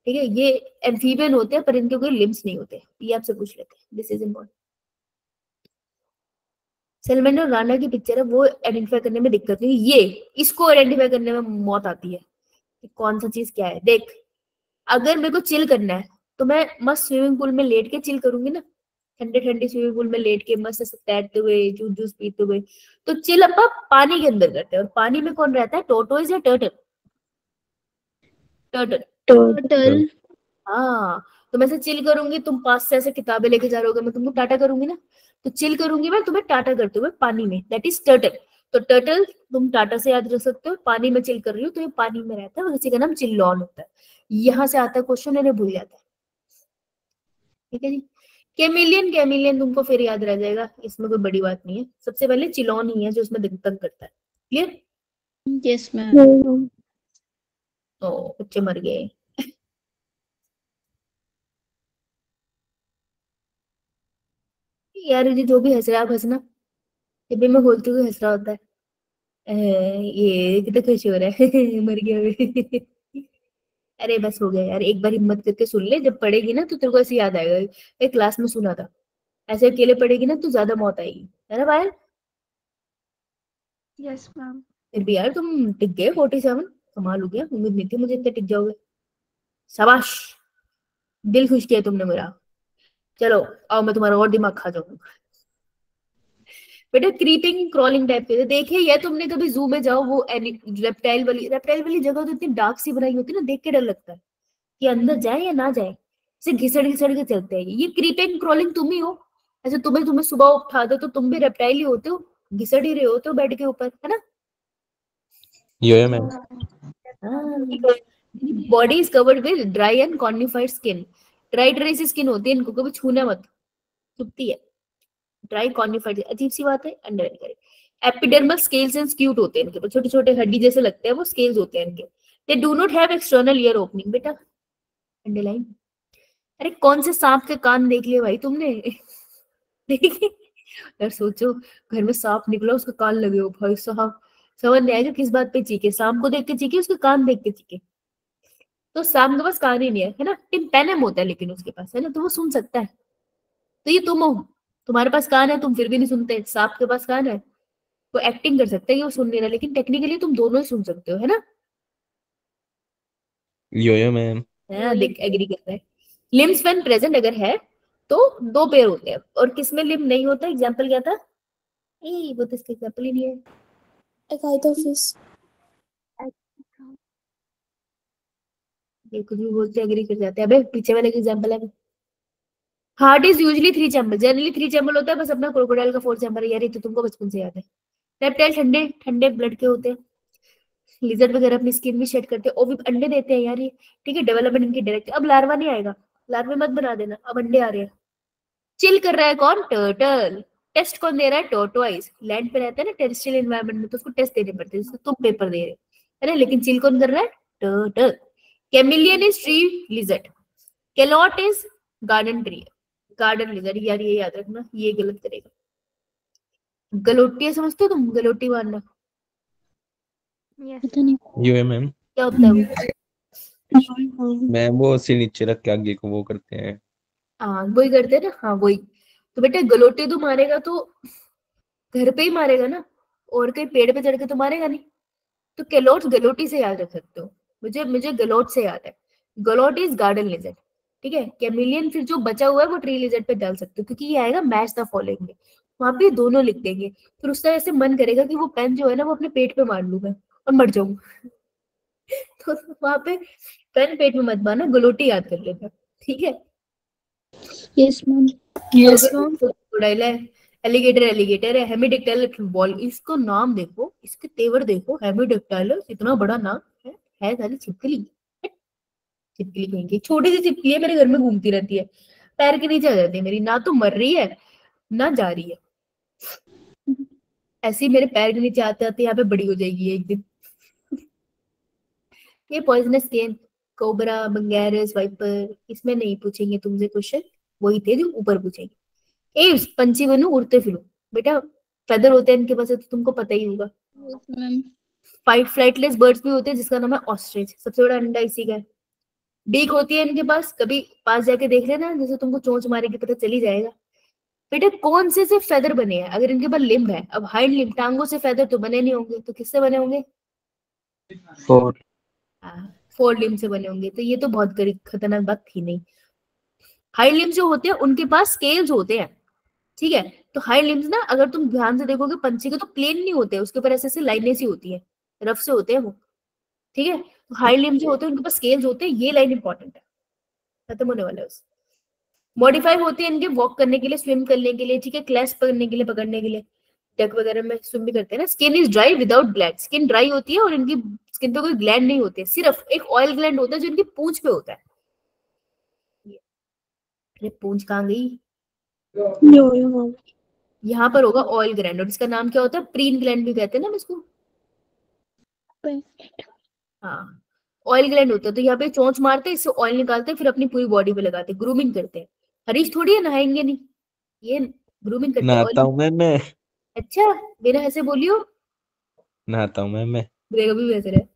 ठीक है। ये एम्फीबियन होते हैं पर इनके कोई लिम्स नहीं होते। ये आपसे पूछ लेते हैं, this is important. Salamander Rana की पिक्चर है, वो आइडेंटिफाई करने में दिक्कत नहीं, ये इसको आइडेंटिफाई करने में मौत आती है कि कौन सा चीज क्या है। देख, अगर मेरे को चिल करना है तो मैं मस्त स्विमिंग पूल में लेट के चिल करूंगी ना, ठंडे ठंडे स्विमिंग पूल में लेट के मस्त ऐसे तैरते हुए, जूस जूस पीते हुए। तो चिल अपा पानी के अंदर करते हैं, और पानी में कौन रहता है? टोटोइज या टर्टल? टर्टल। टोटल। हाँ, तो मैं से चिल करूंगी, तुम पास से ऐसे किताबें लेके जा रहे होगे, मैं तुमको टाटा करूंगी ना, तो चिल करूंगी मैं तुम्हें टाटा करते हुए पानी में, दैट इज टर्टल। तो टर्टल तुम टाटा से याद रख सकते हो, पानी में चिल कर रही हो तो ये पानी में रहता है, और इसी का नाम चिल्लॉन होता है। यहाँ से आता है क्वेश्चन, इन्हें भूल जाता है, ठीक है जी। कैमिलियन, कैमिलियन तुमको फिर याद रह जाएगा, इसमें कोई बड़ी बात नहीं है। सबसे पहले चिलॉन ही है जो उसमें तंग करता है, क्लियर? Yes ma'am. तो बच्चे मर गए। यार ये जो भी हंस रहा है, आप हंसना, जब भी मैं बोलती हूँ हंस रहा होता है। ये कितना खुश हो रहा है मर गया वे। अरे बस हो गया यार, एक बार हिम्मत करके सुन ले, जब पढ़ेगी ना तो तेरे को ऐसे याद आएगा, एक क्लास में सुना था। ऐसे अकेले पढ़ेगी ना तो ज्यादा मौत आएगी, है ना पायल? Yes ma'am. फिर भी यार तुम टिक गए 47, कमाल हो गया, उम्मीद नहीं थी मुझे इतने टिक जाओगे। शाबाश, दिल खुश किया तुमने मेरा। चलो आओ मैं तुम्हारा और दिमाग खा जाऊंगा। बेटा क्रीपिंग क्रॉलिंग टाइप के देखे या तुमने कभी? जू में जाओ, वो रेप्टाइल वाली जगह तो इतनी डार्क सी बनाई होती है ना, देख के डर लगता है कि अंदर जाए या ना जाए, ऐसे घिसड़ घिसड़ के चलते हैं। ये क्रीपिंग क्रॉलिंग तुम ही हो, ऐसे तुम्हें तुम्हें सुबह उठा दो तो तुम भी रेप्टाइल ही होते हो, घिसड़ ही रहे होते हो बेड के ऊपर, है ना? Yo ma'am. Body is covered with dry and cornified skin. Dry dry सी स्किन होती है, इनको कभी छूना मत, चुभती है। ड्राई कॉर्निफाइड, अजीब सी बात है, अंडरलाइन करें। एपिडर्मल स्केल्स एंड स्क्यूट होते हैं इनके, छोटे छोटे हड्डी जैसे लगते हैं, वो स्केल्स होते हैं इनके। They do not have external ear opening, बेटा अंडरलाइन। अरे कौन से सांप के कान देख लिए भाई तुमने? देखिए यार, सोचो घर में सांप निकला, उसके कान लगे हो भाई साहब, समझ नहीं आएगा किस बात पे चीखे, सांप को देख के चीखे, उसके कान देख के चीखे। तो सांप के पास कान ही नहीं है ना, टिम्पैनम होता है लेकिन उसके पास, है ना, तो वो सुन सकता है। तो ये तुम हो, तुम्हारे पास कान है, तुम फिर भी नहीं सुनते। सांप के पास कान है, वो एक्टिंग कर सकता है कि वो सुन नहीं रहा, लेकिन टेक्निकली तुम दोनों ही सुन सकते हो, है ना? Yo ma'am. देख एग्री करता है। लिम्स व्हेन प्रेजेंट अगर है तो दो पेयर होते हैं, और किसमें लिम्ब नहीं होता? एग्जांपल क्या था? वो तो इसका एग्जांपल ही नहीं है। Ichthyophis. ये कुछ भी बोलते एग्री कर जाते हैं। अबे पीछे वाले का एग्जांपल है। Heart is usually 3 chamber, generally 3 chamber होता है, बस अपना क्रोकोडाइल का 4 चैम्बर है यार, ये तो तुमको बचपन से याद है। रेप्टाइल ठंडे ठंडे ब्लड के होते हैं। लिजर्ड वगैरह अपनी स्किन भी शेड करते हैं, वो भी अंडे देते हैं यार ये। ठीक है, डेवलपमेंट इनकी डायरेक्ट। अब लार्वा नहीं आएगा, लार्वे मत बना देना, अब अंडे आ रहे हैं। चिल कर रहा है कौन? टर्टल। टेस्ट कौन दे रहा है? टोर्टोइस। लैंड पे रहता है ना टेरेस्ट्रियल एनवायरनमेंट में, तो उसको टेस्ट देने पड़ते हैं, जिसको तुम पेपर दे रहे हो, है ना। लेकिन चिल कौन कर रहा है? Turtle. Chameleon is tree lizard. Calotes is garden tree, garden lizard. यार ये याद रखना, ये गलत करेगा। गलोटिया समझते हो तुम? गलोटी मारना पता नहीं। यो मैम। क्या होता है वो? मैम वो सिर नीचे रख के आगे को वो करते हैं। हाँ वही करते हैं ना, हाँ वही। तो बेटा गलोटी तो मारेगा तो घर पे ही मारेगा ना, और कहीं पेड़ पे चढ़ के तो मारेगा नहीं। तो कैलोट्स गलोटी से याद रख सकते हो। मुझे मुझे गलोट से याद है। गलोट इज गार्डन लिजर्ड। ठीक है, कैमिलियन फिर जो बचा हुआ है वो ट्री लिजर्ड पे डाल सकते हो, क्योंकि ये आएगा मैच द फॉलोइंग में, वहां पे दोनों लिख देंगे। फिर उस तरह से मन करेगा कि वो पेन जो है ना वो अपने पेट पे मार लूं मैं और मर जाऊं। तो वहां पे पेन पेट में मत मारना, गलोटी याद कर लेना। ठीक है। Yes ma'am. Yes, ma'am. Crocodile है, एलिगेटर एलिगेटर है, हेमिडिक्टाइल बॉल। इसको नाम देखो, इसके तेवर देखो। हेमिडिक्टाइल इतना बड़ा नाम है सारी छिपकली। छिपकली कहेंगे, छोटी सी छिपकली है, मेरे घर में घूमती रहती है, पैर के नीचे आ जाती है मेरी, ना तो मर रही है ना जा रही है, ऐसे ही मेरे पैर के नीचे आते आते यहाँ पे बड़ी हो जाएगी एक दिन। ये पॉइजनस केन, कोबरा, बंगैरस, वाइपर, इसमें नहीं पूछेंगे तुमसे क्वेश्चन, वही थे जो ऊपर पूछेंगे। ए पंछी बनू उड़ते फिरू, बेटा फेदर होते हैं इनके पास, तो तुमको पता ही होगा। फ्लाइटलेस बर्ड्स भी होते हैं, जिसका नाम है ऑस्ट्रिच, सबसे बड़ा अंडा इसी का है। बीक होती है इनके पास, कभी पास जाके देख लेना, जैसे तुमको चोंच मारेगी पता चल ही जाएगा। बेटा कौन से फेदर बने हैं? अगर इनके पास लिम्ब है, अब हाइंड लिम्ब टांगों से फेदर तो बने नहीं होंगे, तो किससे बने होंगे? फोर। फोर लिम्ब से बने होंगे, तो ये तो बहुत खतरनाक बात थी नहीं। हाइंड लिम्ब जो होते हैं उनके पास स्केल्स होते हैं। ठीक है, तो हाइंड लिम्स ना अगर तुम ध्यान से देखोगे पंछी के, तो प्लेन नहीं होते, उसके ऊपर ऐसे ऐसे लाइनें सी होती है, रफ से होते हैं वो। ठीक है, तो हाइंड लिम्स जो होते हैं उनके पास स्केल्स होते हैं, ये लाइन इंपॉर्टेंट है, खत्म होने वाला है उससे। मॉडिफाई होते हैं इनके वॉक करने के लिए, स्विम करने के लिए, ठीक है, क्लैश करने के लिए, पकड़ने के लिए। डक वगैरह में स्विम भी करते हैं ना। Skin is dry without gland, skin dry होती है और इनकी स्किन पे कोई ग्लैंड नहीं होते, सिर्फ एक ऑयल ग्लैंड होता है जो इनकी पूंछ पे होता है। अरे पूंछ कहाँ गई? Yo, ma'am. यहाँ पर होगा ऑयल ग्लैंड, और इसका नाम क्या होता है? प्रीन ग्लैंड भी कहते हैं ना इसको। हाँ, ऑयल ग्लैंड होता है, तो यहाँ पे चोंच मारते हैं, इससे ऑयल निकालते हैं, फिर अपनी पूरी बॉडी पे लगाते हैं, ग्रूमिंग करते हैं। हरीश थोड़ी है, नहाएंगे नहीं, ये ग्रूमिंग करते हैं नहाता ऑयल। हूँ मैम मैं। अच्छा, बिना ऐसे बोलियो, नहाता हूँ मैम मैं। ब्रेक भी बेहतर है।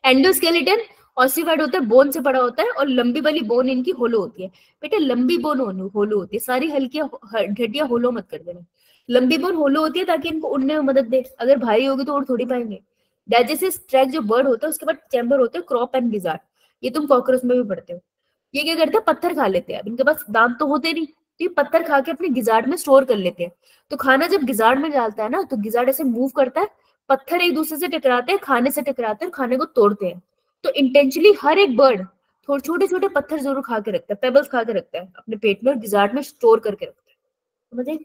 एंडोस्केलेटन ऑसिफाइड होता है, बोन से बड़ा होता है, और लंबी वाली बोन इनकी होलो होती है। बेटा लंबी बोन होलो होती है, सारी हल्कियां हड्डियां होलो मत कर देना। लंबी बोन होलो होती है ताकि इनको उड़ने में मदद दे, अगर भारी होगी तो उड़ थोड़ी पाएंगे। डाइजेस्टिव ट्रैक्ट जो बर्ड होता है उसके बाद चैम्बर होते हैं, क्रॉप एंड गिजार्ड, ये तुम कॉकरोच में भी पढ़ते हो। ये क्या करते हैं? पत्थर खा लेते हैं, अब इनके पास दांत तो होते नहीं, तो ये पत्थर खा के अपने गिजार्ड में स्टोर कर लेते हैं। तो खाना जब गिजार्ड में डालता है ना, तो गिजार्ड ऐसे मूव करता है, पत्थर एक दूसरे से टकराते हैं, खाने से टकराते हैं और खाने को तोड़ते हैं। तो इंटेंशनली हर एक बर्ड थोड़े छोटे छोटे पत्थर जरूर खा के रखता है, पेबल्स खा के रखता है अपने पेट में, और गिजार्ड में स्टोर करके रखता है। समझे?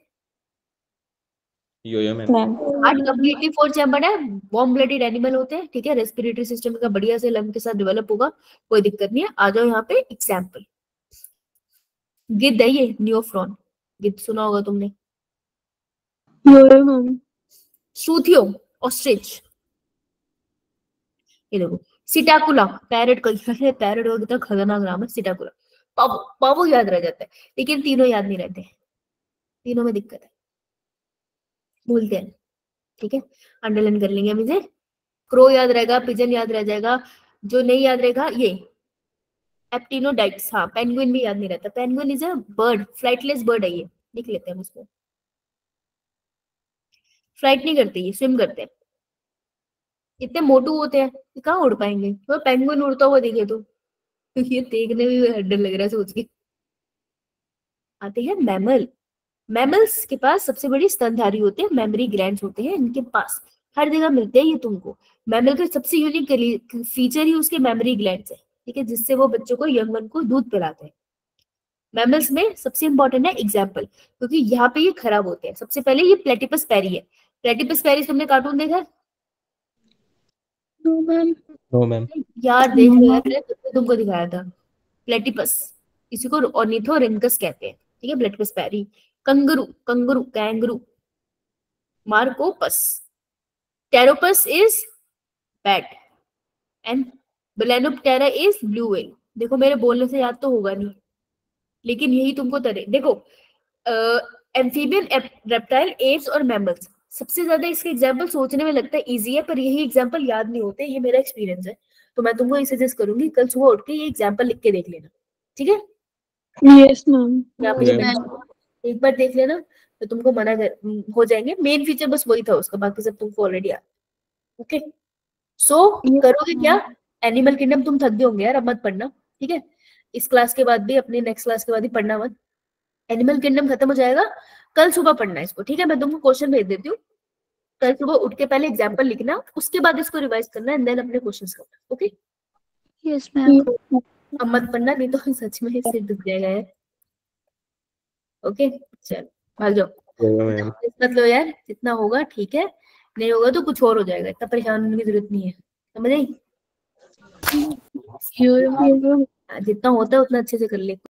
Yo ma'am. Ma'am. Heart completely 4 chamber है, वार्म ब्लडेड एनिमल होते हैं, ठीक है, रेस्पिरेटरी सिस्टम का बढ़िया से लंग के साथ डेवलप होगा, कोई दिक्कत नहीं है। आ जाओ यहाँ पे एग्जाम्पल। गिद्ध है ये, नियोफ्रॉन, गिद्ध सुना होगा तुमने। Yo, ma'am. श्रूथियो, ऑस्ट्रिच। ये देखो सिटाकुला, पैरट का, पैरट का कितना खतरनाक नाम है, सिटाकुला। पावो, पावो याद रह जाता है, लेकिन तीनों याद नहीं रहते, तीनों में दिक्कत है, भूलते हैं। ठीक है, अंडरलाइन कर लेंगे हम इसे। क्रो याद रहेगा, पिजन याद रह जाएगा, जो नहीं याद रहेगा ये एप्टिनोडाइट्स। हाँ, पेंगुइन भी याद नहीं रहता, penguin is a bird, flightless bird है ये, लिख लेते हैं हम उसको। फ्लाइट नहीं करते, ये स्विम करते हैं। इतने मोटू होते हैं कि कहाँ उड़ पाएंगे। तो पेंगुइन उड़ता हुआ दिखे तो ये देखने में डर लग रहा है सोच के। आते हैं मैमल। मैमल्स के पास सबसे बड़ी स्तनधारी होते हैं, मेमोरी ग्लैंड्स होते हैं इनके पास, हर जगह मिलते हैं ये तुमको। मैमल का सबसे यूनिक फीचर ही उसके मेमोरी ग्लैंड्स है, ठीक है, जिससे वो बच्चों को, यंग वन को दूध पिलाते हैं। मैमल्स में सबसे इंपॉर्टेंट है एग्जाम्पल, क्योंकि यहाँ पे ये खराब होते हैं। सबसे पहले ये प्लेटिपस पेरी है। प्लेटिपस पेरी तुमने कार्टून देखा है? No ma'am. No ma'am. यार देख लो यार, मैंने तुमको दिखाया था। प्लेटिपस, इसी को ऑर्निथोरिंकस कहते हैं, ठीक है। प्लेटिपस पेरी। Kangaroo, kangaroo, kangaroo. Macropus. Pteropus is bat and Balaenoptera is blue whale. देखो मेरे बोलने से याद तो होगा नहीं, लेकिन यही तुमको तरे। देखो एम्फीबियन, रेप्टाइल, एव्स और मैमल्स, सबसे ज्यादा इसके एग्जाम्पल सोचने में लगता है इजी है, पर यही एग्जाम्पल याद नहीं होते। ये मेरा एक्सपीरियंस है, तो मैं तुमको ये सजेस्ट करूंगी कल सुबह उठ के ये एग्जाम्पल लिख के देख लेना, ठीक है। Yes ma'am. यहाँ पे एक बार देख लेना तो तुमको मना हो जाएंगे। मेन फीचर बस वही था उसका, बाकी सब तुमको ऑलरेडी आ। ओके, सो करोगे क्या? एनिमल किंगडम तुम थक गए होंगे यार, अब मत पढ़ना, ठीक है। इस क्लास के बाद भी, अपने नेक्स्ट क्लास के बाद ही पढ़ना मत। एनिमल किंगडम खत्म हो जाएगा, कल सुबह पढ़ना है इसको, ठीक है। मैं तुमको क्वेश्चन भेज देती हूँ, कल सुबह उठ के पहले एग्जाम्पल लिखना, उसके बाद इसको रिवाइज करना एंड देन अपने क्वेश्चंस करना, ओके। Yes ma'am. अब मत पढ़ना, नहीं तो सच में सिर दुख जाएगा यार। ओके चल, भाग जाओ। मत लो यार, जितना होगा ठीक है, नहीं होगा तो कुछ और हो जाएगा, इतना परेशान होने की जरूरत नहीं है, समझ आई? जितना होता है उतना अच्छे से कर ले।